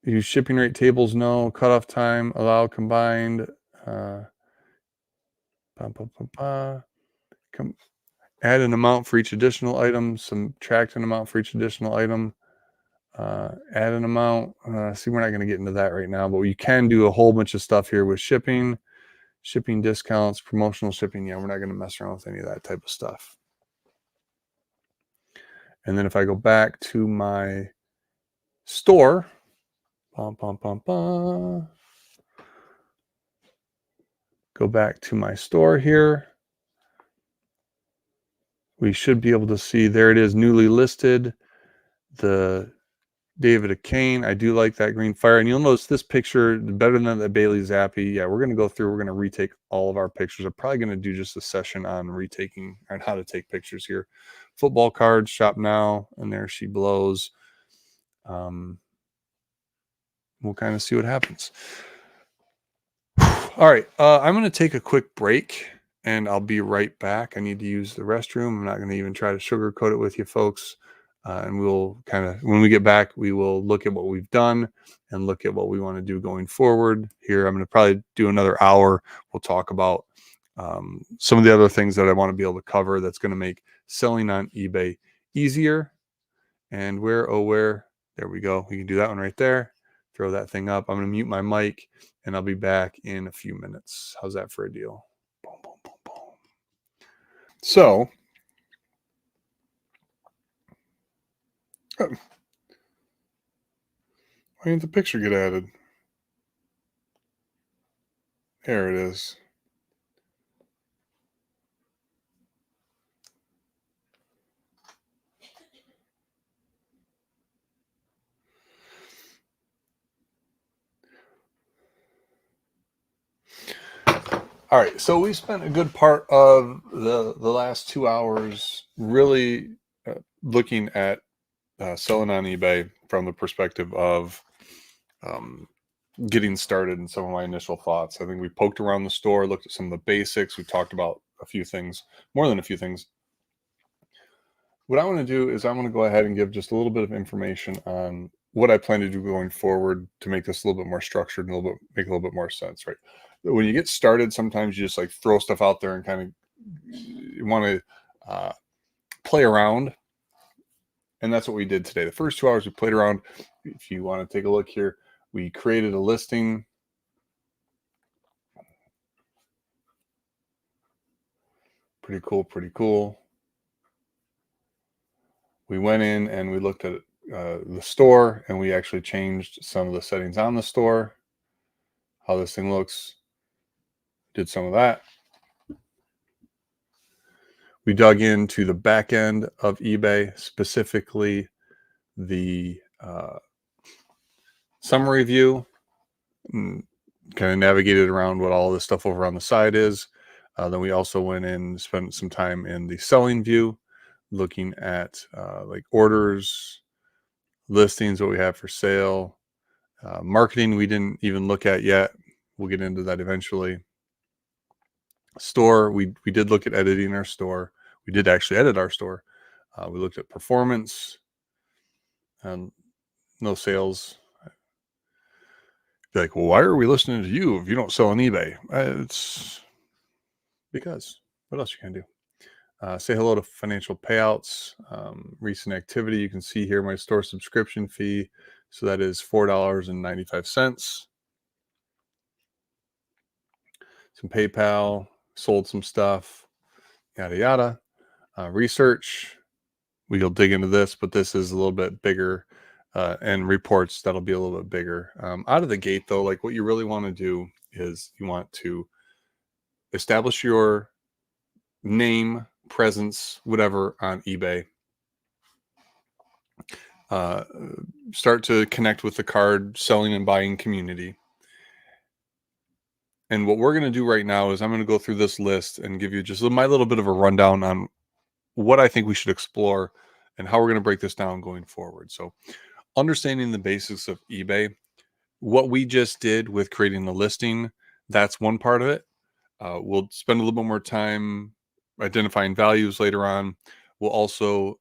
Speaker 1: Use shipping rate tables. No. Cutoff time. Allow combined. Add an amount for each additional item. Subtract an amount for each additional item. Add an amount. See, we're not going to get into that right now, but you can do a whole bunch of stuff here with shipping discounts, promotional shipping. Yeah, we're not going to mess around with any of that type of stuff. And then if I go back to my store, go back to my store here. We should be able to see, there it is, newly listed, the David Kane. I do like that green fire. And you'll notice this picture better than the Bailey Zappi. Yeah, we're going to go through. We're going to retake all of our pictures. I'm probably going to do just a session on retaking and how to take pictures here. Football cards, shop now. And there she blows. We'll kind of see what happens. All right. I'm going to take a quick break, and I'll be right back. I need to use the restroom. I'm not going to even try to sugarcoat it with you folks. And we'll kind of, when we get back, we will look at what we've done and look at what we want to do going forward here. I'm going to probably do another hour. We'll talk about some of the other things that I want to be able to cover that's going to make selling on eBay easier. And where, there we go. We can do that one right there. Throw that thing up. I'm going to mute my mic, and I'll be back in a few minutes. How's that for a deal? Boom, boom, boom, boom. So, why didn't the picture get added? There it is. All right, so we spent a good part of the last 2 hours really looking at selling on eBay from the perspective of getting started and some of my initial thoughts. I think we poked around the store, looked at some of the basics. We talked about a few things, more than a few things. What I want to do is I want to go ahead and give just a little bit of information on what I plan to do going forward to make this a little bit more structured and make a little bit more sense, right? When you get started, sometimes you just like throw stuff out there and kind of you want to play around. And that's what we did today. The first 2 hours we played around. If you want to take a look here, we created a listing. Pretty cool, pretty cool. We went in and we looked at the store, and we actually changed some of the settings on the store, how this thing looks. Did some of that. We dug into the back end of eBay, specifically the summary view, and kind of navigated around what all this stuff over on the side is. Then we also went in and spent some time in the selling view, looking at like orders, listings, what we have for sale. Marketing, we didn't even look at yet. We'll get into that eventually. Store, we did look at editing our store. We did actually edit our store. We looked at performance, no sales. Be like, well, why are we listening to you if you don't sell on eBay? It's because what else you can do? Say hello to financial payouts, recent activity. You can see here my store subscription fee. So that is $4.95. Some PayPal, sold some stuff, yada, yada. Research, we'll dig into this, but this is a little bit bigger. And reports, that'll be a little bit bigger. Out of the gate, though, like what you really want to do is you want to establish your name, presence, whatever on eBay. Start to connect with the card selling and buying community. And what we're going to do right now is I'm going to go through this list and give you just my little bit of a rundown on what I think we should explore and how we're going to break this down going forward. So understanding the basics of eBay, what we just did with creating the listing, that's one part of it. We'll spend a little bit more time identifying values later on. We'll also,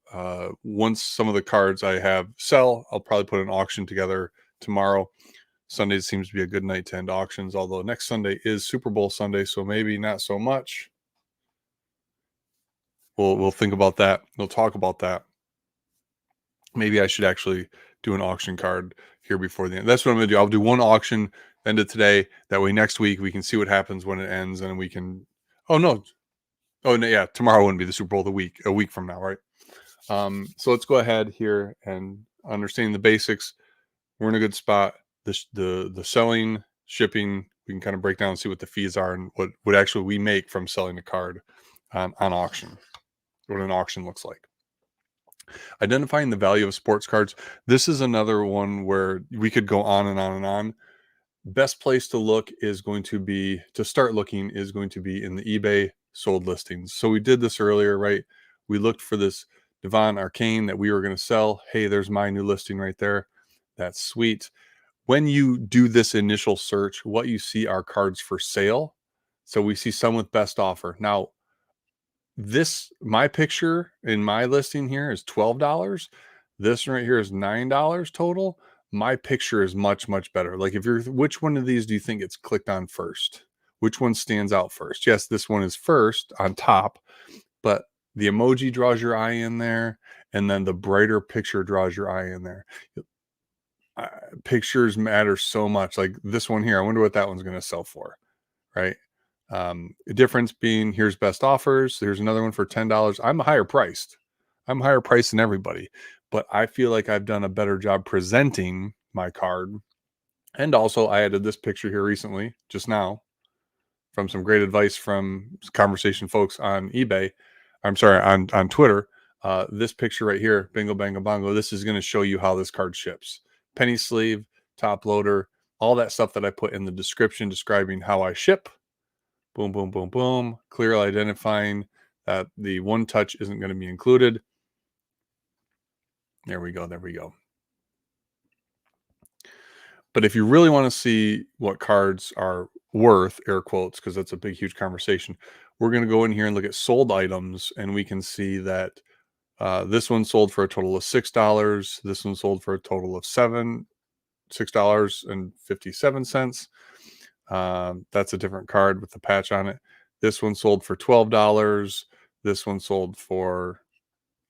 Speaker 1: once some of the cards I have sell, I'll probably put an auction together tomorrow. Sunday seems to be a good night to end auctions, although next Sunday is Super Bowl Sunday, so maybe not so much. We'll think about that. We'll talk about that. Maybe I should actually do an auction card here before the end. That's what I'm going to do. I'll do one auction end of today. That way next week we can see what happens when it ends, and we can. Oh no, yeah, tomorrow wouldn't be the Super Bowl. A week from now, right? So let's go ahead here and understanding the basics. We're in a good spot. The selling, shipping, we can kind of break down and see what the fees are and what actually we make from selling a card on auction. What an auction looks like. Identifying the value of sports cards. This is another one where we could go on and on and on. Best place to look is going to be to start looking is going to be in the eBay sold listings. So we did this earlier, right? We looked for this Devon Arcane that we were going to sell. Hey, there's my new listing right there. That's sweet. When you do this initial search, what you see are cards for sale. So we see some with best offer. Now, my picture in my listing here is $12. This one right here is $9 total. My picture is much, much better. Like which one of these do you think gets clicked on first? Which one stands out first? Yes, this one is first on top, but the emoji draws your eye in there, and then the brighter picture draws your eye in there. Pictures matter so much. Like this one here, I wonder what that one's going to sell for, right? The difference being here's best offers. There's another one for $10. I'm higher priced than everybody, but I feel like I've done a better job presenting my card. And also I added this picture here recently, just now, from some great advice from conversation folks on eBay. I'm sorry, on Twitter. This picture right here, bingo, bango, bongo. This is going to show you how this card ships. Penny sleeve, top loader, all that stuff that I put in the description describing how I ship. Boom, boom, boom, boom. Clearly identifying that the one touch isn't going to be included. There we go. There we go. But if you really want to see what cards are worth, air quotes, because that's a big, huge conversation, we're going to go in here and look at sold items, and we can see that this one sold for a total of $6. This one sold for a total of $6.57. That's a different card with the patch on it. This one sold for $12. This one sold for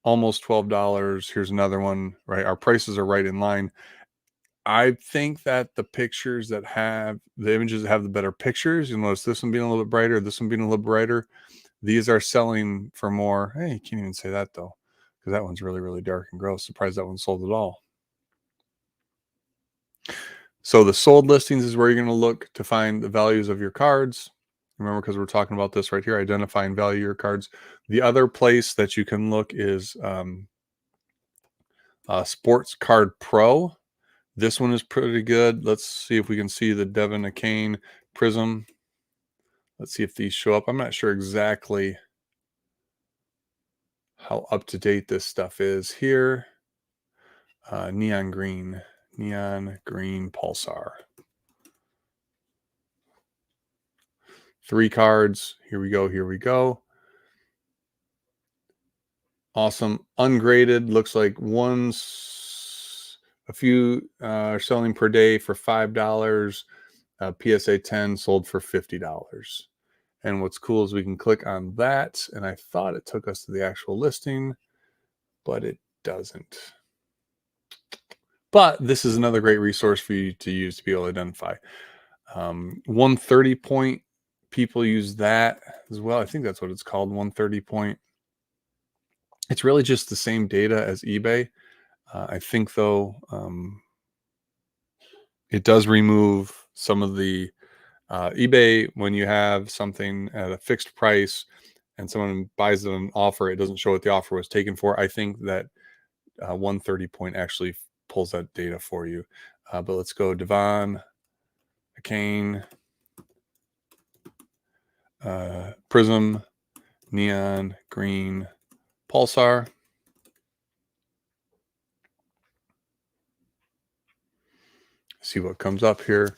Speaker 1: almost $12. Here's another one, right? Our prices are right in line. I think that the pictures that have the images that have the better pictures, you notice this one being a little bit brighter, this one being a little brighter. These are selling for more. Hey, you can't even say that though, because that one's really, really dark and gross. Surprised that one sold at all. So the sold listings is where you're going to look to find the values of your cards. Remember, because we're talking about this right here, identifying value of your cards. The other place that you can look is Sports Card Pro. This one is pretty good. Let's see if we can see the Devon Arcane Prism. Let's see if these show up. I'm not sure exactly how up to date this stuff is here. Neon green pulsar. 3 cards. Here we go. Awesome. Ungraded. Looks like a few are selling per day for $5. PSA 10 sold for $50. And what's cool is we can click on that. And I thought it took us to the actual listing, but it doesn't. But this is another great resource for you to use to be able to identify. 130 point, people use that as well. I think that's what it's called, 130 point. It's really just the same data as eBay. I think, though, it does remove some of the eBay. When you have something at a fixed price and someone buys an offer, it doesn't show what the offer was taken for. I think that 130 point actually pulls that data for you. But let's go Devon, McCain, Prism, Neon Green, Pulsar. See what comes up here.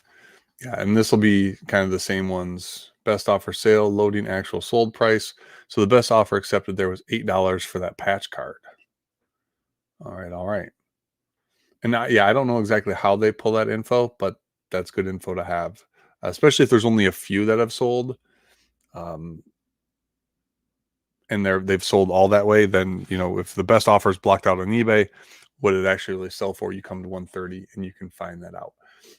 Speaker 1: Yeah, and this will be kind of the same ones. Best offer sale, loading actual sold price. So the best offer accepted there was $8 for that patch card. All right. And now, yeah, I don't know exactly how they pull that info, but that's good info to have, especially if there's only a few that have sold. And they've sold all that way, then, if the best offer is blocked out on eBay, what it actually really sell for, you come to 130 and you can find that out.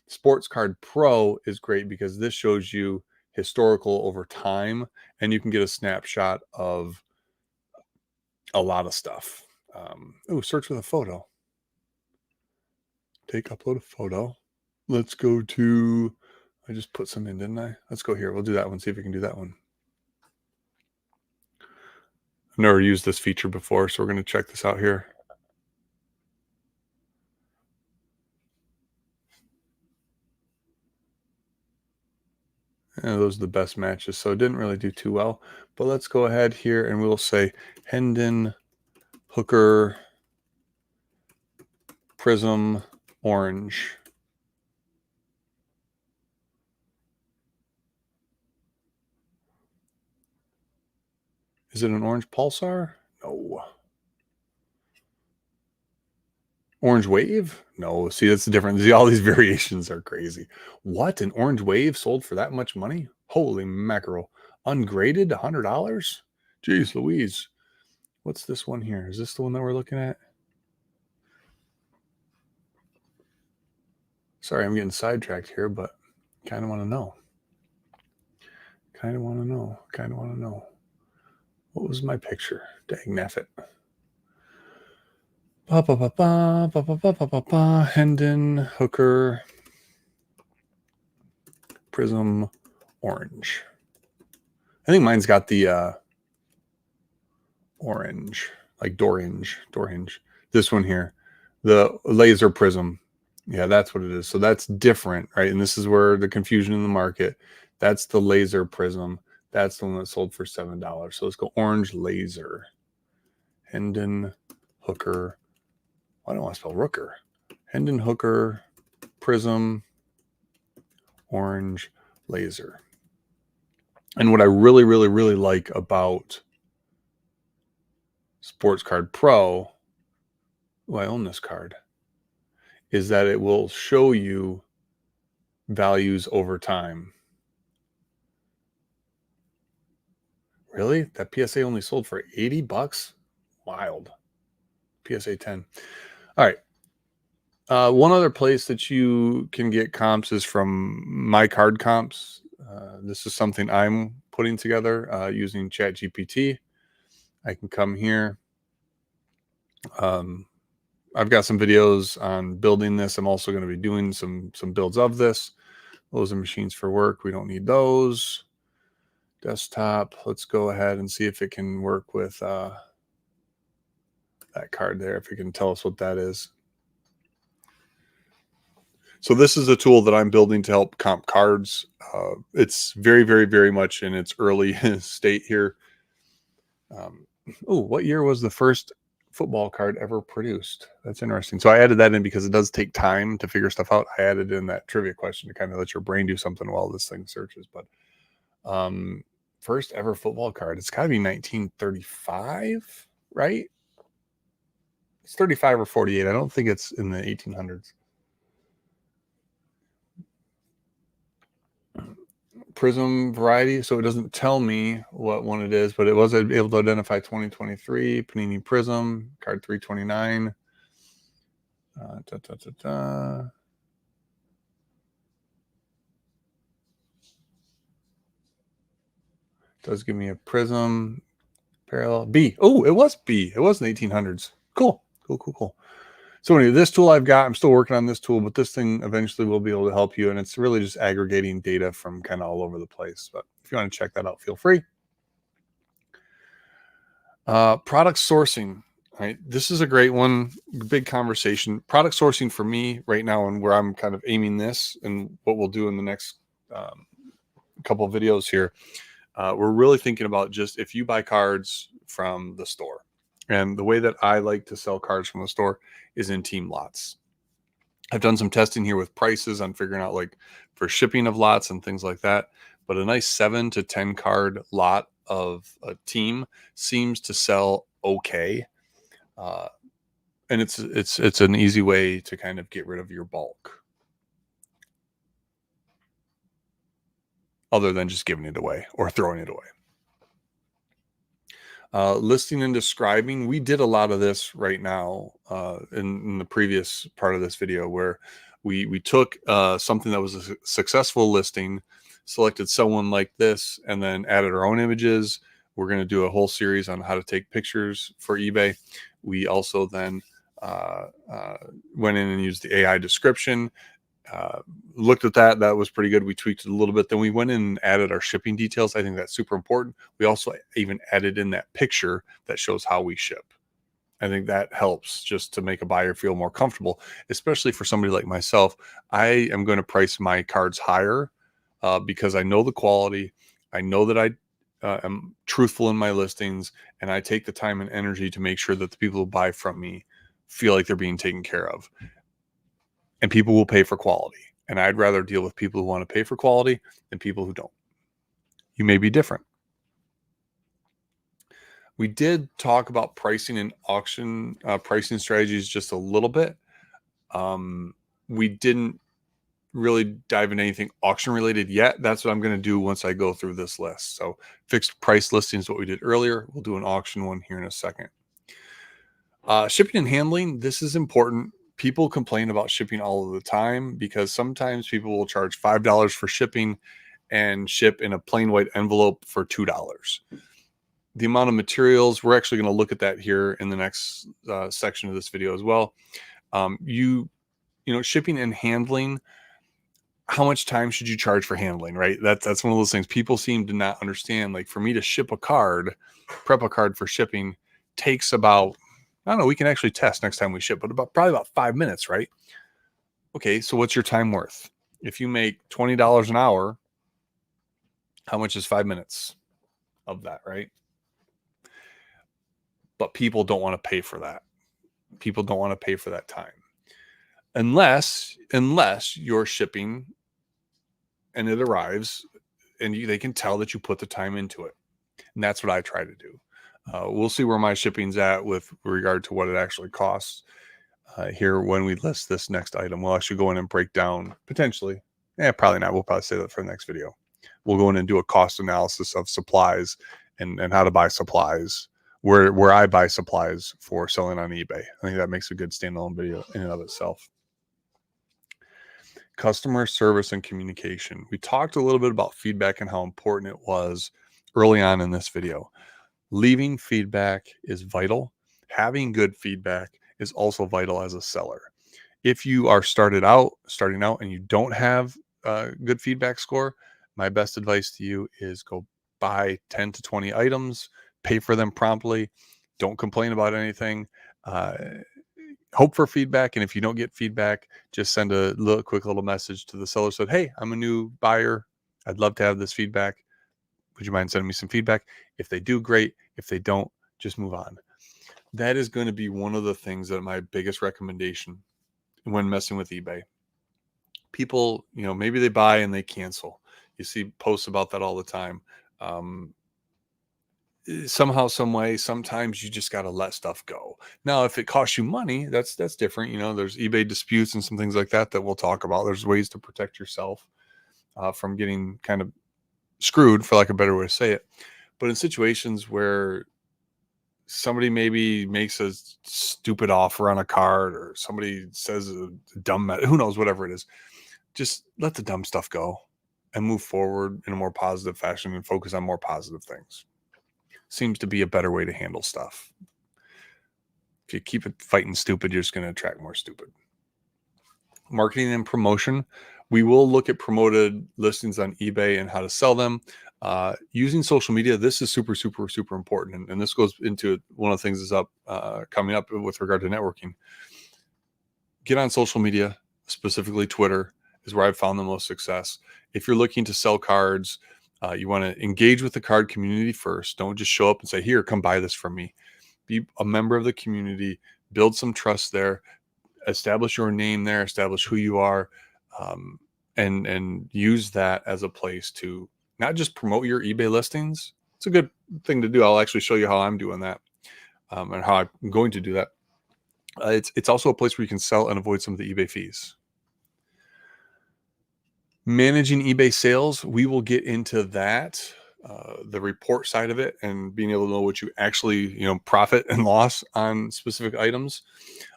Speaker 1: Sports Card Pro is great because this shows you historical over time, and you can get a snapshot of a lot of stuff. Search with a photo. Upload a photo. Let's go to, I just put some in, didn't I? Let's go here. We'll do that one. See if we can do that one. I've never used this feature before, so we're going to check this out here. And those are the best matches, so it didn't really do too well. But let's go ahead here and we'll say Hendon, Hooker, Prism, Orange. Is it an orange pulsar? No. Orange wave? No. See, that's the difference. See, all these variations are crazy. What? An orange wave sold for that much money? Holy mackerel. Ungraded? $100? Jeez Louise. What's this one here? Is this the one that we're looking at? Sorry, I'm getting sidetracked here, but kind of want to know. What was my picture? Dang naffit. Hendon, Hooker, Prism, Orange. I think mine's got the orange, like Dorange. This one here, the laser prism. Yeah, that's what it is. So that's different, right? And this is where the confusion in the market. That's the laser prism. That's the one that sold for $7. So let's go orange laser. Hendon, Hooker. I don't want to spell Rooker. Hendon, Hooker, Prism, Orange, Laser. And what I really, really, really like about Sports Card Pro, I own this card, is that it will show you values over time. Really? That PSA only sold for $80? Wild. PSA 10. All right. One other place that you can get comps is from My Card Comps. This is something I'm putting together using ChatGPT. I can come here. I've got some videos on building this. I'm also going to be doing some builds of this. Those are machines for work. We don't need those. Desktop. Let's go ahead and see if it can work with that card there, if it can tell us what that is. So this is a tool that I'm building to help comp cards. It's very, very, very much in its early state here. Oh, what year was the first football card ever produced? That's interesting. So I added that in because it does take time to figure stuff out. I added in that trivia question to kind of let your brain do something while this thing searches. But first ever football card, it's got to be 1935, right? It's 35 or 48. I don't think it's in the 1800s. Prism variety, so it doesn't tell me what one it is, but it was able to identify 2023 Panini Prism card 329. Does give me a Prism parallel B. Oh, it was B. It was in the 1800s. Cool. So anyway, this tool I've got, I'm still working on this tool, but this thing eventually will be able to help you. And it's really just aggregating data from kind of all over the place. But if you want to check that out, feel free. Product sourcing, right? This is a great one, big conversation. Product sourcing for me right now, and where I'm kind of aiming this and what we'll do in the next couple of videos here. We're really thinking about just if you buy cards from the store. And the way that I like to sell cards from the store is in team lots. I've done some testing here with prices on figuring out like for shipping of lots and things like that. But a nice 7 to 10 card lot of a team seems to sell okay. And it's an easy way to kind of get rid of your bulk, other than just giving it away or throwing it away. Listing and describing, we did a lot of this right now in the previous part of this video, where we took something that was a successful listing, selected someone like this, and then added our own images. We're going to do a whole series on how to take pictures for eBay. We also then went in and used the AI description, looked at that. That was pretty good. We tweaked it a little bit. Then we went in and added our shipping details. I think that's super important. We also even added in that picture that shows how we ship. I think that helps just to make a buyer feel more comfortable, especially for somebody like myself. I am going to price my cards higher because I know the quality. I know that I am truthful in my listings, and I take the time and energy to make sure that the people who buy from me feel like they're being taken care of. And people will pay for quality. And I'd rather deal with people who want to pay for quality than people who don't. You may be different. We did talk about pricing and auction pricing strategies just a little bit. We didn't really dive into anything auction related yet. That's what I'm going to do once I go through this list. So fixed price listings, what we did earlier. We'll do an auction one here in a second. Shipping and handling, this is important. People complain about shipping all of the time because sometimes people will charge $5 for shipping and ship in a plain white envelope for $2. The amount of materials, we're actually going to look at that here in the next section of this video as well. You know, shipping and handling, how much time should you charge for handling, right? That's one of those things people seem to not understand. Like for me to ship a card, prep a card for shipping takes about, I don't know, we can actually test next time we ship, but probably about 5 minutes, right? Okay, so what's your time worth? If you make $20 an hour, how much is 5 minutes of that, right? But people don't want to pay for that. People don't want to pay for that time. Unless you're shipping and it arrives and they can tell that you put the time into it. And that's what I try to do. We'll see where my shipping's at with regard to what it actually costs here when we list this next item. We'll actually go in and break down potentially. Probably not. We'll probably say that for the next video. We'll go in and do a cost analysis of supplies and how to buy supplies, where I buy supplies for selling on eBay. I think that makes a good standalone video in and of itself. Customer service and communication. We talked a little bit about feedback and how important it was early on in this video. Leaving feedback is vital. Having good feedback is also vital as a seller. If you are starting out and you don't have a good feedback score, my best advice to you is go buy 10 to 20 items, pay for them promptly. Don't complain about anything. hope for feedback. And if you don't get feedback, just send a quick little message to the seller. Said, hey, I'm a new buyer. I'd love to have this feedback. Would you mind sending me some feedback? If they do, great. If they don't, just move on. That is going to be one of the things that my biggest recommendation when messing with eBay. People, maybe they buy and they cancel. You see posts about that all the time. Somehow, some way, sometimes you just got to let stuff go. Now, if it costs you money, that's different. There's eBay disputes and some things like that we'll talk about. There's ways to protect yourself from getting kind of screwed, for lack of a better way to say it. But in situations where somebody maybe makes a stupid offer on a card, or somebody says a dumb, who knows, whatever it is, just let the dumb stuff go and move forward in a more positive fashion and focus on more positive things. Seems to be a better way to handle stuff. If you keep it fighting stupid, you're just going to attract more stupid. Marketing and promotion. We will look at promoted listings on eBay and how to sell them. Using social media, this is super, super, super important. And this goes into one of the things that's coming up with regard to networking. Get on social media, specifically Twitter is where I've found the most success. If you're looking to sell cards, you want to engage with the card community first. Don't just show up and say, here, come buy this from me. Be a member of the community, build some trust there, establish your name there, establish who you are, and use that as a place to not just promote your eBay listings. It's a good thing to do. I'll actually show you how I'm doing that and how I'm going to do that. It's also a place where you can sell and avoid some of the eBay fees. Managing eBay sales, we will get into that, the report side of it, and being able to know what you actually, profit and loss on specific items.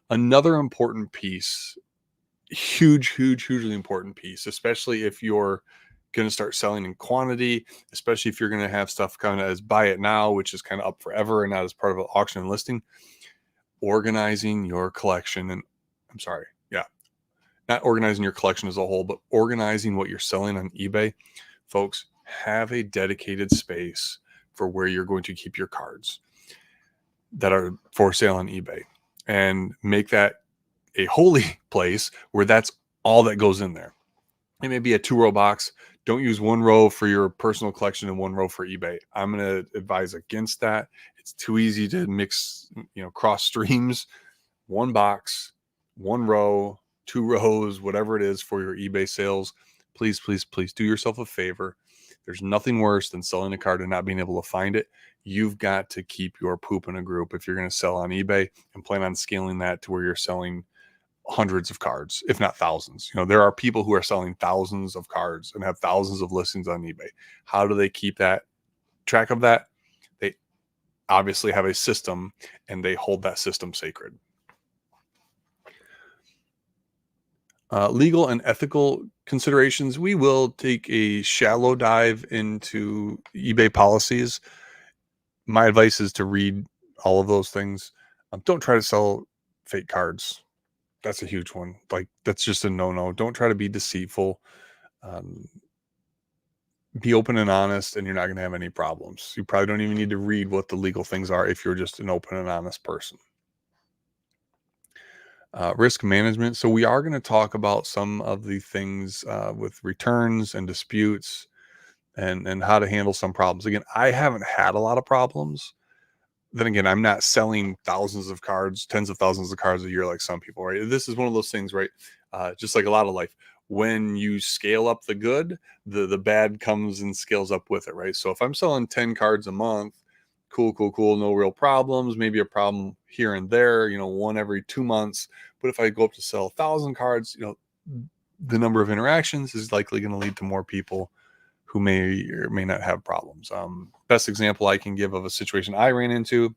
Speaker 1: Another important piece, hugely important piece, especially if you're going to start selling in quantity, especially if you're going to have stuff kind of as buy it now, which is kind of up forever and not as part of an auction and listing. Organizing your collection, and not organizing your collection as a whole, but organizing what you're selling on eBay. Folks, have a dedicated space for where you're going to keep your cards that are for sale on eBay, and make that a holy place where that's all that goes in there. It may be a 2-row box. Don't use 1 row for your personal collection and 1 row for eBay. I'm going to advise against that. It's too easy to mix, cross streams. 1 box, 1 row, 2 rows, whatever it is for your eBay sales. Please, please, please do yourself a favor. There's nothing worse than selling a card and not being able to find it. You've got to keep your poop in a group if you're going to sell on eBay, and plan on scaling that to where you're selling hundreds of cards, if not thousands. There are people who are selling thousands of cards and have thousands of listings on eBay. How do they keep that track of that? They obviously have a system, and they hold that system sacred. Legal and ethical considerations. We will take a shallow dive into eBay policies. My advice is to read all of those things. Don't try to sell fake cards. That's a huge one. That's just a no-no. Don't try to be deceitful. Be open and honest, and you're not going to have any problems. You probably don't even need to read what the legal things are if you're just an open and honest person. Risk management. So we are going to talk about some of the things with returns and disputes, and how to handle some problems. Again, I haven't had a lot of problems. Then again, I'm not selling thousands of cards, tens of thousands of cards a year like some people, right? This is one of those things, right? Just like a lot of life. When you scale up the good, the bad comes and scales up with it, right? So if I'm selling 10 cards a month, cool, no real problems, maybe a problem here and there, 1 every 2 months. But if I go up to sell 1,000 cards, the number of interactions is likely going to lead to more people who may or may not have problems. Best example I can give of a situation I ran into: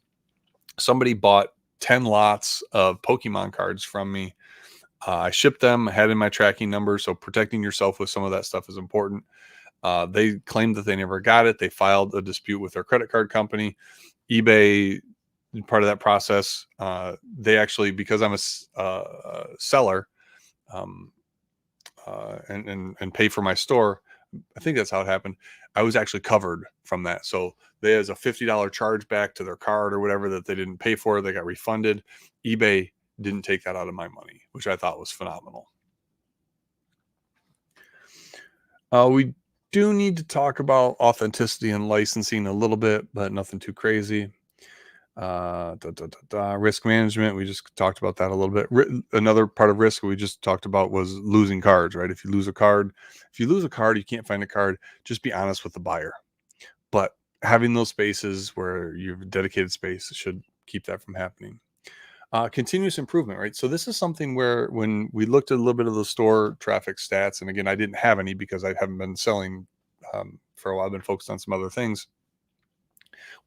Speaker 1: somebody bought 10 lots of Pokemon cards from me. I shipped them, had in my tracking number. So protecting yourself with some of that stuff is important. They claimed that they never got it. They filed a dispute with their credit card company. eBay, part of that process, they actually, because I'm a seller and pay for my store, I think that's how it happened, I was actually covered from that. So there's a $50 charge back to their card or whatever that they didn't pay for. They got refunded. eBay didn't take that out of my money, which I thought was phenomenal. We do need to talk about authenticity and licensing a little bit, but nothing too crazy. Risk management, we just talked about that a little bit. Another part of risk we just talked about was losing cards, right? If you lose a card, you can't find a card, just be honest with the buyer. But having those spaces where you have a dedicated space should keep that from happening. Continuous improvement, right? So this is something where when we looked at a little bit of the store traffic stats, and again, I didn't have any because I haven't been selling for a while. I've been focused on some other things.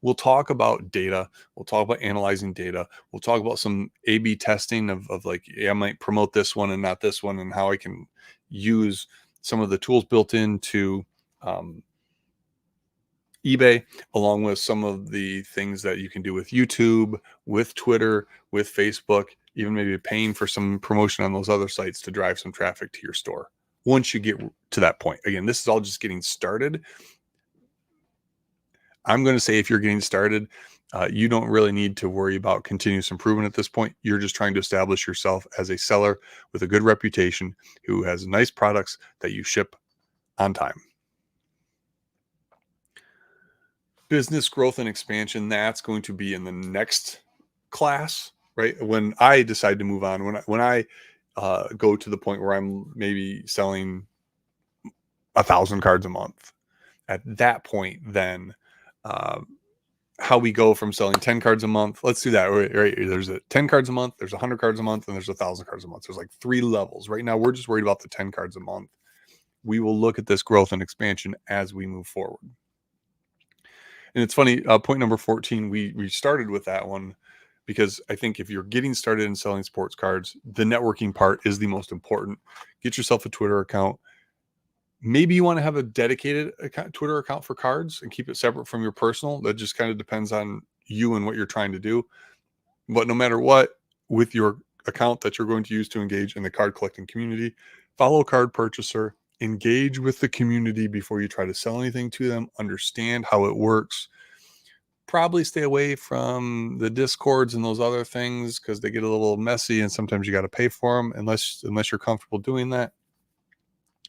Speaker 1: We'll talk about data. We'll talk about analyzing data. We'll talk about some A/B testing of like, I might promote this one and not this one, and how I can use some of the tools built into eBay, along with some of the things that you can do with YouTube, with Twitter, with Facebook, even maybe paying for some promotion on those other sites to drive some traffic to your store. Once you get to that point, again, this is all just getting started. I'm going to say if you're getting started, you don't really need to worry about continuous improvement at this point. You're just trying to establish yourself as a seller with a good reputation who has nice products that you ship on time. Business growth and expansion, that's going to be in the next class, right? When I decide to move on, when I go to the point where I'm maybe selling 1,000 cards a month, at that point, then how we go from selling 10 cards a month. Let's do that. Right. There's 10 cards a month, there's 100 cards a month, and there's 1,000 cards a month. There's like 3 levels. Right now, we're just worried about the 10 cards a month. We will look at this growth and expansion as we move forward. And it's funny, point number 14, we started with that one because I think if you're getting started in selling sports cards, the networking part is the most important. Get yourself a Twitter account. Maybe you want to have a dedicated Twitter account for cards and keep it separate from your personal. That just kind of depends on you and what you're trying to do. But no matter what, with your account that you're going to use to engage in the card collecting community, follow Card Purchaser, engage with the community before you try to sell anything to them, understand how it works. Probably stay away from the Discords and those other things because they get a little messy and sometimes you got to pay for them unless you're comfortable doing that.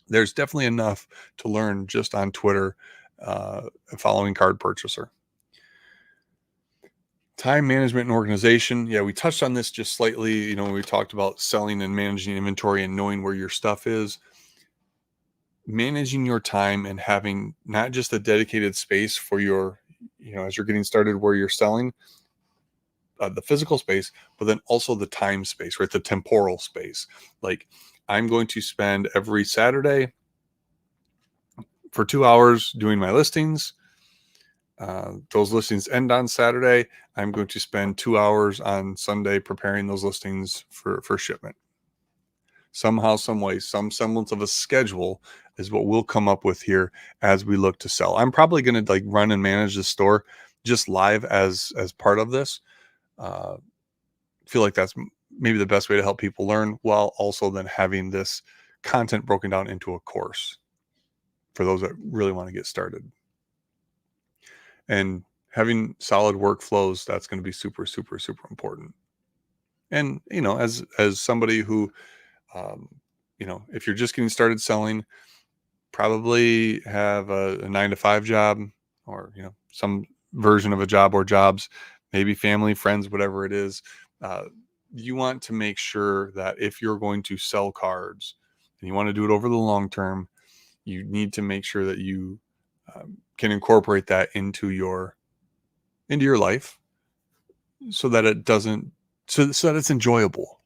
Speaker 1: There's definitely enough to learn just on Twitter, following Card Purchaser. Time management and organization. Yeah, we touched on this just slightly, when we talked about selling and managing inventory and knowing where your stuff is. Managing your time and having not just a dedicated space for your, as you're getting started where you're selling, the physical space, but then also the time space, right? The temporal space. Like, I'm going to spend every Saturday for 2 hours doing my listings. Those listings end on Saturday. I'm going to spend 2 hours on Sunday preparing those listings for shipment. Somehow, some way, some semblance of a schedule is what we'll come up with here as we look to sell. I'm probably going to run and manage the store just live as part of this. Feel like that's maybe the best way to help people learn, while also then having this content broken down into a course for those that really want to get started. And having solid workflows, that's going to be super, super, super important. And, as somebody who, if you're just getting started selling, probably have a 9-to-5 job, or, some version of a job or jobs, maybe family, friends, whatever it is. You want to make sure that if you're going to sell cards and you want to do it over the long term, you need to make sure that you can incorporate that into your life so that it doesn't, so that it's enjoyable,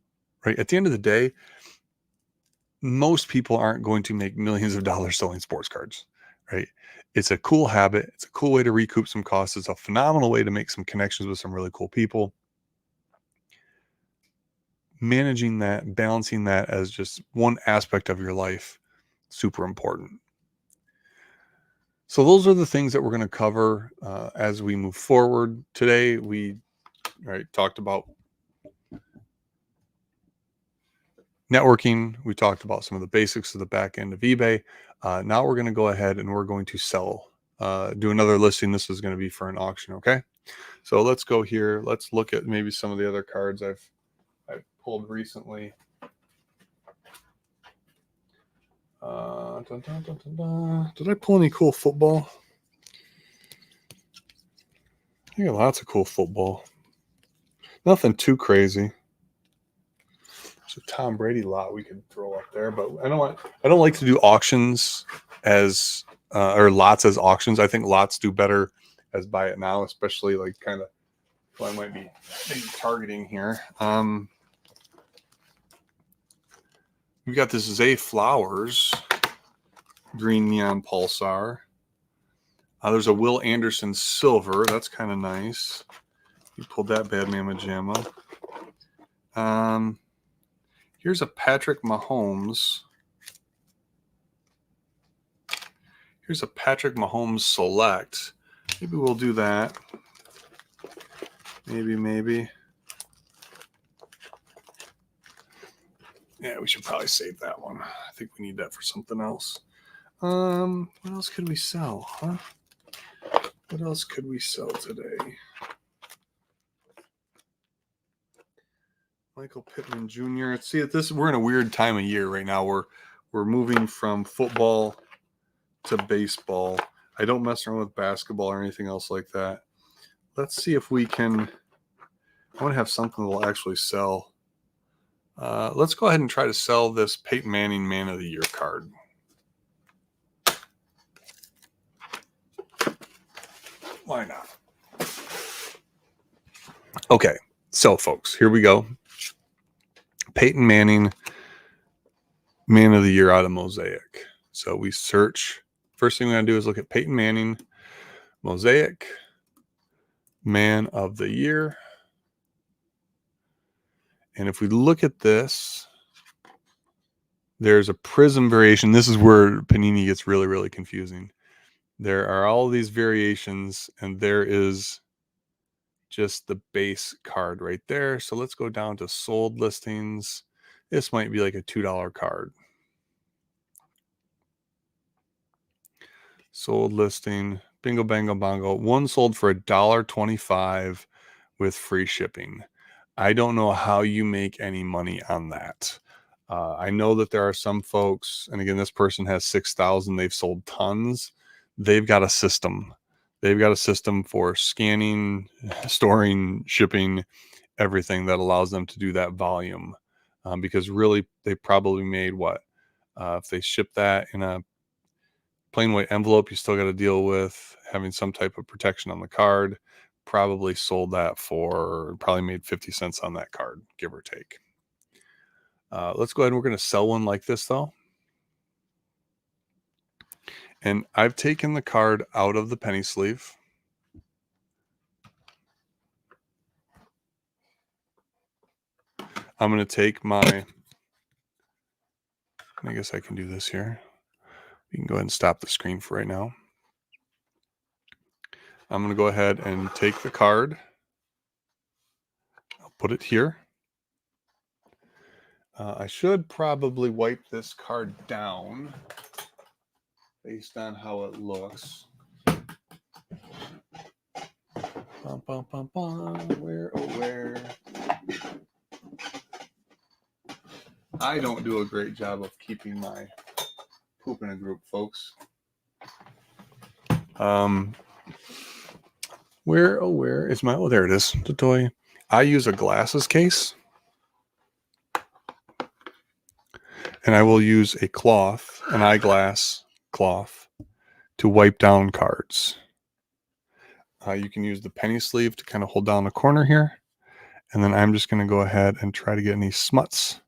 Speaker 1: right? At the end of the day, most people aren't going to make millions of dollars selling sports cards, right? It's a cool habit. It's a cool way to recoup some costs. It's a phenomenal way to make some connections with some really cool people. Managing that, balancing that as just one aspect of your life, super important. So those are the things that we're going to cover as we move forward. Today, we talked about networking. We talked about some of the basics of the back end of eBay. Now we're going to go ahead and we're going to sell, do another listing. This is going to be for an auction. Okay. So let's go here. Let's look at maybe some of the other cards I've I pulled recently. Dun, dun, dun, dun, dun. Did I pull any cool football? I got lots of cool football. Nothing too crazy. There's a Tom Brady lot we could throw up there, but I don't like to do auctions as or lots as auctions. I think lots do better as buy it now, especially like kind of what I might be targeting here. We've got this Zay Flowers green neon pulsar. There's a Will Anderson silver. That's kind of nice. You pulled that bad mamma jamma. Here's a Patrick Mahomes. Here's a Patrick Mahomes select. Maybe we'll do that. Maybe. Yeah, we should probably save that one. I think we need that for something else. What else could we sell, huh? What else could we sell today? Michael Pittman Jr. See, we're in a weird time of year right now. We're moving from football to baseball. I don't mess around with basketball or anything else like that. Let's see if we can. I want to have something that will actually sell. Let's go ahead and try to sell this Peyton Manning Man of the Year card. Why not? Okay, so folks, here we go. Peyton Manning Man of the Year out of Mosaic. So we search. First thing we're going to do is look at Peyton Manning Mosaic Man of the Year. And if we look at this, there's a prism variation. This is where Panini gets really, really confusing. There are all these variations, and there is just the base card right there. So let's go down to sold listings. This might be like a $2 card. Sold listing, bingo, bango, bongo. One sold for $1.25 with free shipping. I don't know how you make any money on that. I know that there are some folks, and again, this person has 6,000. They've sold tons. They've got a system. They've got a system for scanning, storing, shipping, everything that allows them to do that volume. Because really, they probably made what? If they ship that in a plain white envelope, you still got to deal with having some type of protection on the card. Probably sold that for, probably made 50 cents on that card, give or take. Let's go ahead and we're going to sell one like this, though. And I've taken the card out of the penny sleeve. I'm going to take my, I guess I can do this here. You can go ahead and stop the screen for right now. I'm going to go ahead and take the card. I'll put it here. I should probably wipe this card down based on how it looks. Bum, bum, bum, bum. Where, oh, where? I don't do a great job of keeping my poop in a group, folks. Where is my, oh, there it is, the toy. I use a glasses case. And I will use a cloth, an eyeglass cloth, to wipe down cards. You can use the penny sleeve to kind of hold down the corner here. And then I'm just going to go ahead and try to get any smuts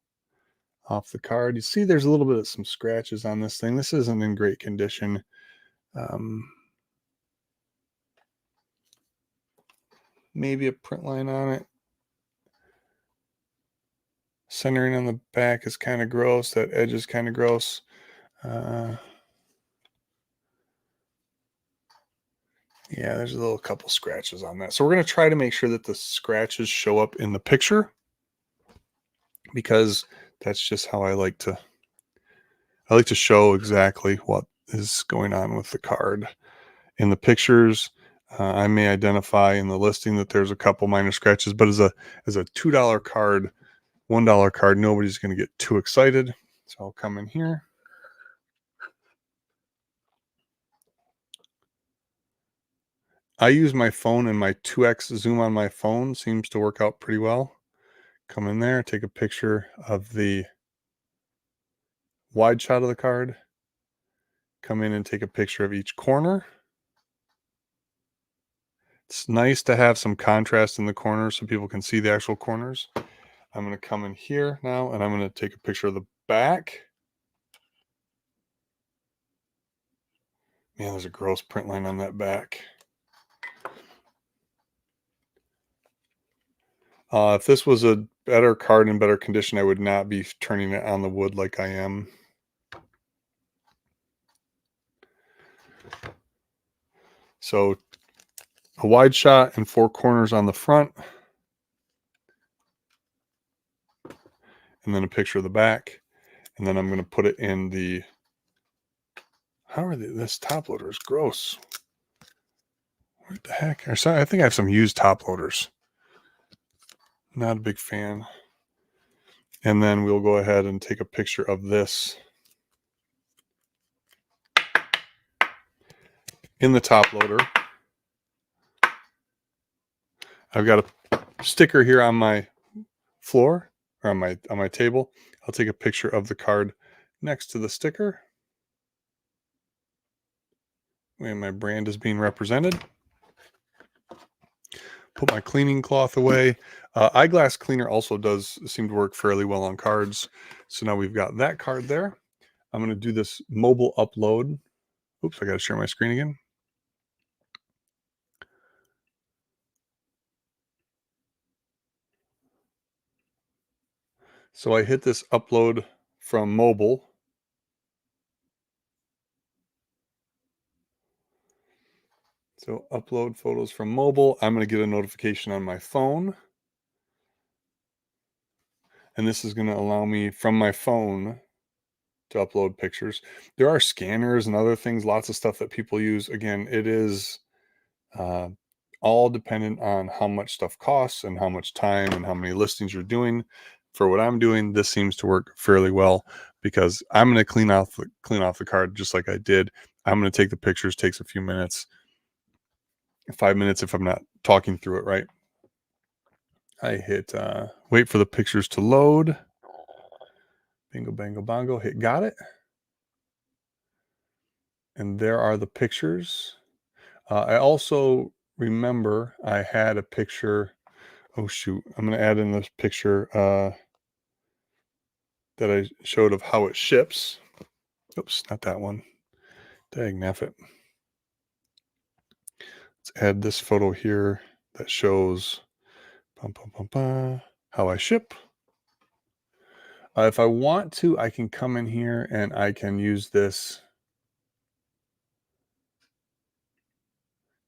Speaker 1: off the card. You see there's a little bit of some scratches on this thing. This isn't in great condition. Maybe a print line on it. Centering on the back is kind of gross. That edge is kind of gross. Yeah, there's a little couple scratches on that. So we're going to try to make sure that the scratches show up in the picture, because that's just how I like to show exactly what is going on with the card. In the pictures, I may identify in the listing that there's a couple minor scratches, but as a $2 card, $1 card. Nobody's going to get too excited. So I'll come in here. I use my phone, and my 2x zoom on my phone seems to work out pretty well. Come in there, take a picture of the wide shot of the card. Come in and take a picture of each corner. It's nice to have some contrast in the corners so people can see the actual corners. I'm going to come in here now, and I'm going to take a picture of the back. Man, there's a gross print line on that back. If this was a better card in better condition, I would not be turning it on the wood like I am. So a wide shot and 4 corners on the front, and then a picture of the back. And then I'm going to put it in the, how are they? This top loader is gross. What the heck? I think I have some used top loaders. Not a big fan. And then we'll go ahead and take a picture of this in the top loader. I've got a sticker here on my floor, or on my table. I'll take a picture of the card next to the sticker. And my brand is being represented. Put my cleaning cloth away. Eyeglass cleaner also does seem to work fairly well on cards. So now we've got that card there. I'm going to do this mobile upload. Oops, I got to share my screen again. So I hit this upload from mobile. So upload photos from mobile. I'm going to get a notification on my phone. And this is going to allow me from my phone to upload pictures. There are scanners and other things, lots of stuff that people use. Again, it is all dependent on how much stuff costs and how much time and how many listings you're doing. For what I'm doing, this seems to work fairly well because I'm going to clean off the card just like I did. I'm going to take the pictures, takes a few minutes, 5 minutes if I'm not talking through it, right? I hit wait for the pictures to load. Bingo, bango, bongo. Hit got it. And there are the pictures. I also remember I had a picture. Oh, shoot. I'm going to add in this picture that I showed of how it ships. Oops, not that one. Dang naffit. Let's add this photo here that shows how I ship. If I want to, I can come in here and I can use this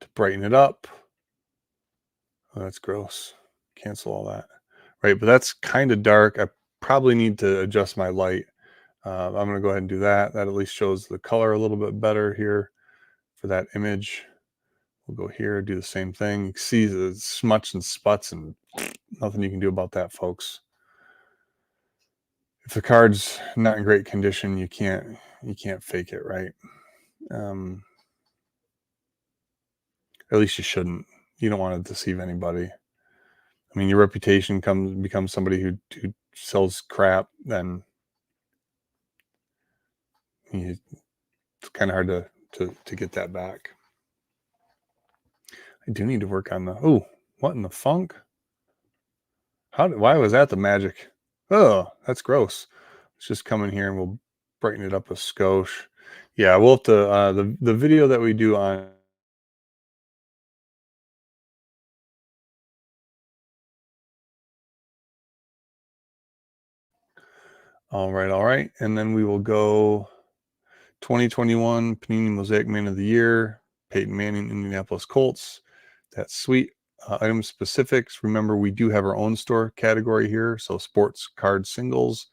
Speaker 1: to brighten it up. Oh, that's gross. Cancel all that. Right, but that's kind of dark. I probably need to adjust my light. I'm going to go ahead and do that. That at least shows the color a little bit better here for that image. We'll go here, do the same thing. You can see the smutch and sputs, and nothing you can do about that, folks. If the card's not in great condition, you can't fake it, right? At least you shouldn't. You don't want to deceive anybody. I mean, your reputation becomes somebody who sells crap, then it's kind of hard to get that back. I do need to work on the, oh, what in the funk? Why was that the magic? Oh, that's gross. Let's just come in here and we'll brighten it up a skosh. Yeah, we'll have to, the video that we do on all right. And then we will go 2021 Panini Mosaic Man of the Year, Peyton Manning, Indianapolis Colts. That's sweet. Item specifics. Remember, we do have our own store category here. So sports card singles.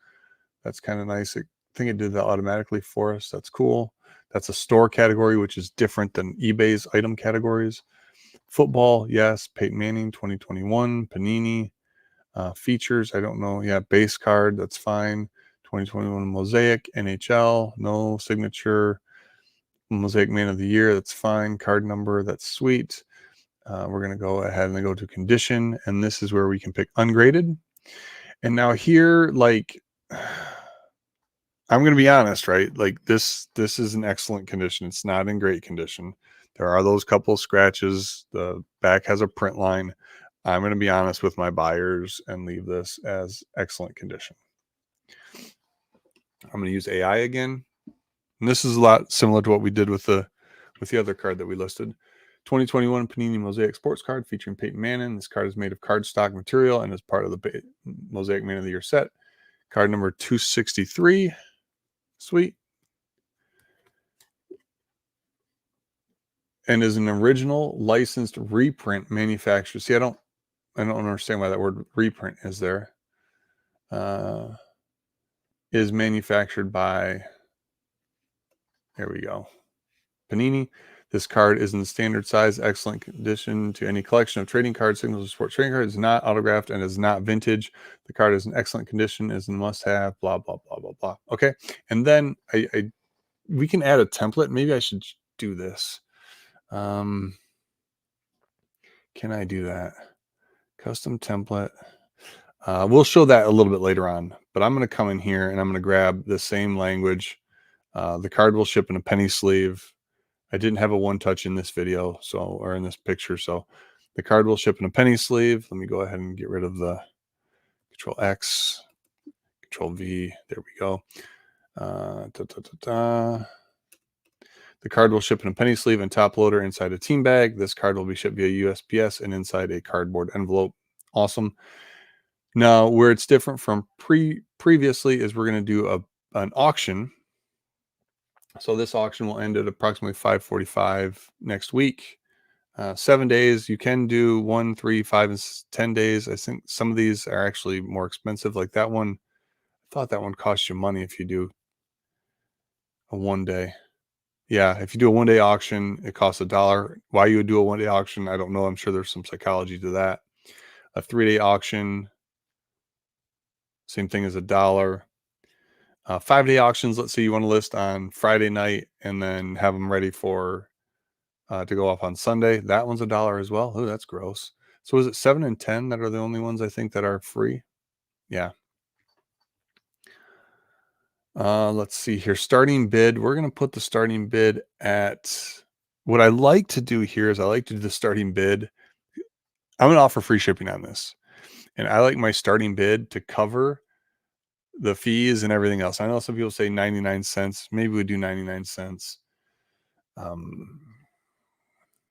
Speaker 1: That's kind of nice. I think it did that automatically for us. That's cool. That's a store category, which is different than eBay's item categories. Football, yes. Peyton Manning, 2021. Panini. Features, I don't know. Yeah, base card, that's fine. 2021 Mosaic, NHL, no signature. Mosaic Man of the Year, that's fine. Card number, that's sweet. We're going to go ahead and go to condition, and this is where we can pick ungraded. And now here, like, I'm going to be honest, right? Like this is in excellent condition. It's not in great condition. There are those couple of scratches. The back has a print line. I'm going to be honest with my buyers and leave this as excellent condition. I'm going to use AI again. And this is a lot similar to what we did with the other card that we listed. 2021 Panini Mosaic Sports Card featuring Peyton Manning. This card is made of cardstock material and is part of the Mosaic Man of the Year set. Card number 263. Sweet. And is an original licensed reprint manufacturer. See, I don't understand why that word reprint is there. Is manufactured by, there we go, Panini. This card is in standard size, excellent condition to any collection of trading cards, signals, or sports trading cards. Is not autographed and is not vintage. The card is in excellent condition, is a must-have, blah, blah, blah, blah, blah. Okay. And then we can add a template. Maybe I should do this. Can I do that? Custom template. We'll show that a little bit later on, but I'm going to come in here and I'm going to grab the same language. The card will ship in a penny sleeve. I didn't have a one touch in this video, or in this picture. So the card will ship in a penny sleeve. Let me go ahead and get rid of the Control X, Control V. There we go. The card will ship in a penny sleeve and top loader inside a team bag. This card will be shipped via USPS and inside a cardboard envelope. Awesome. Now, where it's different from previously is we're going to do an auction. So this auction will end at approximately 5:45 next week. 7 days. You can do 1, 3, 5, and 10 days. I think some of these are actually more expensive. Like that one, I thought that one cost you money if you do a 1 day. Yeah, if you do a 1 day auction, it costs $1. Why you would do a 1 day auction, I don't know. I'm sure there's some psychology to that. A 3-day auction, same thing as $1. 5-day auctions, let's say you want to list on Friday night and then have them ready for to go off on Sunday. That one's $1 as well. Oh, that's gross. So is it 7 and 10 that are the only ones I think that are free? Yeah. Let's see here. Starting bid. We're going to put the starting bid at, what I like to do here is I like to do the starting bid. I'm going to offer free shipping on this. And I like my starting bid to cover the fees and everything else. I know some people say 99 cents. Maybe we do 99 cents.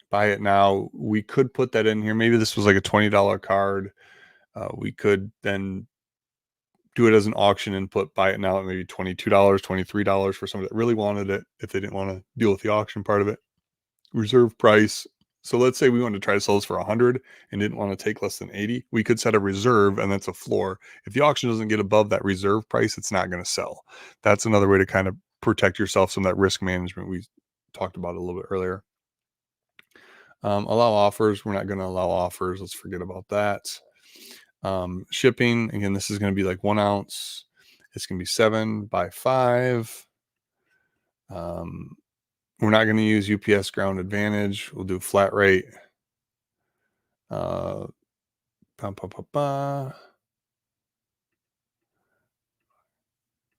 Speaker 1: Buy it now. We could put that in here. Maybe this was like a $20 card. We could then do it as an auction and buy it now at maybe $22, $23 for somebody that really wanted it, if they didn't want to deal with the auction part of it. Reserve price. So let's say we wanted to try to sell this for 100 and didn't want to take less than 80. We could set a reserve, and that's a floor. If the auction doesn't get above that reserve price, it's not going to sell. That's another way to kind of protect yourself from that risk management we talked about a little bit earlier. Allow offers. We're not going to allow offers. Let's forget about that. Shipping, again, this is going to be like 1 ounce. It's going to be 7 by 5. We're not going to use UPS ground advantage. We'll do flat rate.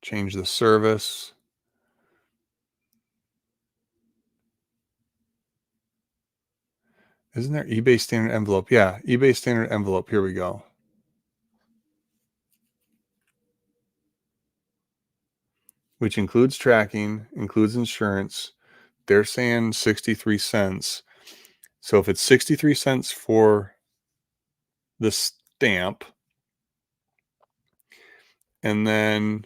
Speaker 1: Change the service. Isn't there eBay standard envelope? Yeah, eBay standard envelope. Here we go. Which includes tracking, includes insurance. They're saying 63 cents. So if it's 63 cents for the stamp, and then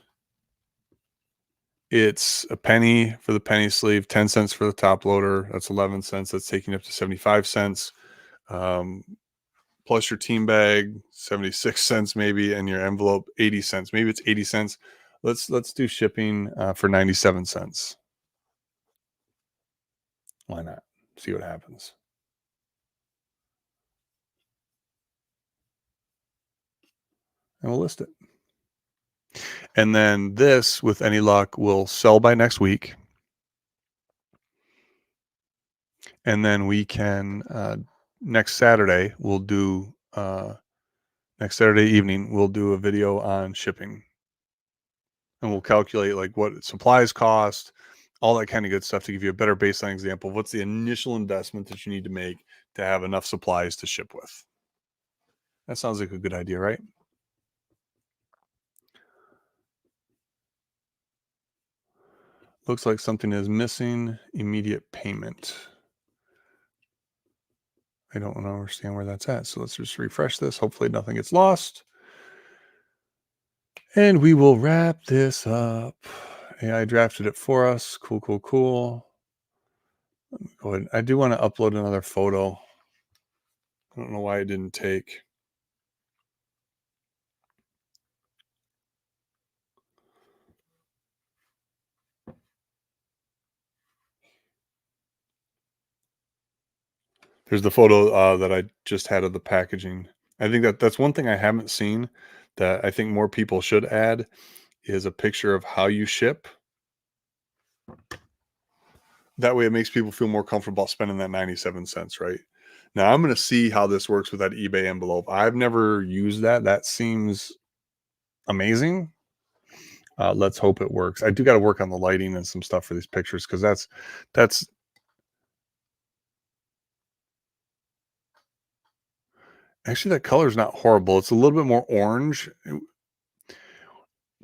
Speaker 1: it's a penny for the penny sleeve, 10 cents for the top loader. That's 11 cents. That's taking up to 75 cents. Plus your team bag, 76 cents maybe, and your envelope, 80 cents. Maybe it's 80 cents. Let's do shipping for 97 cents. Why not? See what happens. and we'll list it. And then this, with any luck, will sell by next week. And then we can, next Saturday, next Saturday evening, we'll do a video on shipping. And we'll calculate like what supplies cost, all that kind of good stuff to give you a better baseline example of what's the initial investment that you need to make to have enough supplies to ship with. That sounds like a good idea, right? Looks like something is missing. Immediate payment. I don't understand where that's at. So let's just refresh this. Hopefully nothing gets lost. And we will wrap this up. AI drafted it for us. Cool, cool, cool. Let me go ahead. I do want to upload another photo. I don't know why it didn't take. There's the photo that I just had of the packaging. I think that's one thing I haven't seen that I think more people should add is a picture of how you ship. That way it makes people feel more comfortable about spending that 97 cents, right? Now I'm going to see how this works with that eBay envelope. I've never used that. That seems amazing. Let's hope it works. I do got to work on the lighting and some stuff for these pictures because that's actually, that color is not horrible. It's a little bit more orange.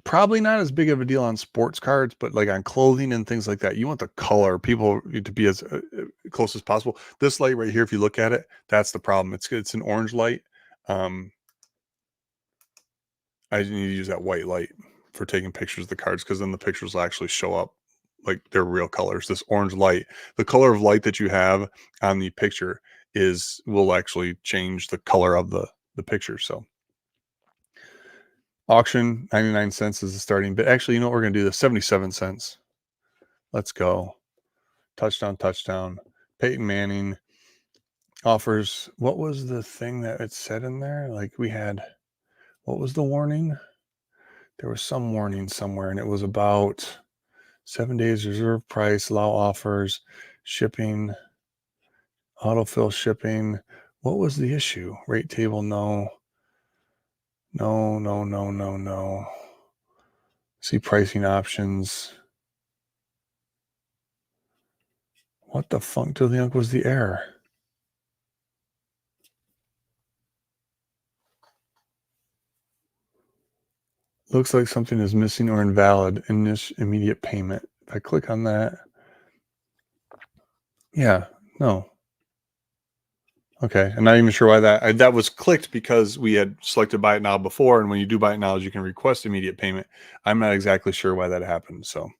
Speaker 1: Probably not as big of a deal on sports cards, but like on clothing and things like that, you want the color, people to be as close as possible. This light right here, if you look at it, that's the problem. It's an orange light. I need to use that white light for taking pictures of the cards because then the pictures will actually show up like they're real colors. This orange light, the color of light that you have on the picture will actually change the color of the picture. So auction 99 cents is the starting bid. Actually, you know what, we're gonna do? This 77 cents. Let's go. Touchdown. Peyton Manning offers. What was the thing that it said in there? Like we had, what was the warning? There was some warning somewhere, and it was about 7 days reserve price, allow offers, shipping, autofill shipping. What was the issue? Rate table, no. No. See pricing options. What the funk do you think was the error? Looks like something is missing or invalid in this immediate payment. If I click on that, yeah, no. Okay, I'm not even sure why that was clicked because we had selected buy it now before, and when you do buy it now, you can request immediate payment. I'm not exactly sure why that happened. So, all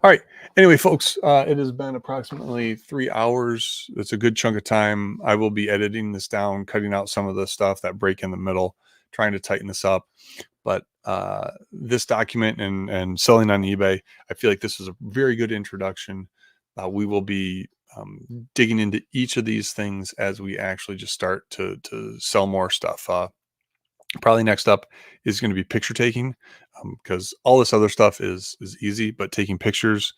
Speaker 1: right. Anyway, folks, it has been approximately 3 hours. It's a good chunk of time. I will be editing this down, cutting out some of the stuff that break in the middle, trying to tighten this up. But this document and selling on eBay, I feel like this is a very good introduction. We will be digging into each of these things as we actually just start to sell more stuff. Probably next up is going to be picture taking, because all this other stuff is easy, but taking pictures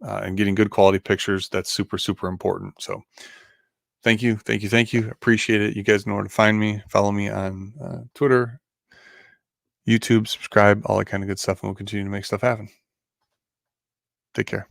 Speaker 1: and getting good quality pictures, that's super important. So thank you. Appreciate it. You guys know where to find me. Follow me on Twitter, YouTube, subscribe, all that kind of good stuff, and we'll continue to make stuff happen. Take care.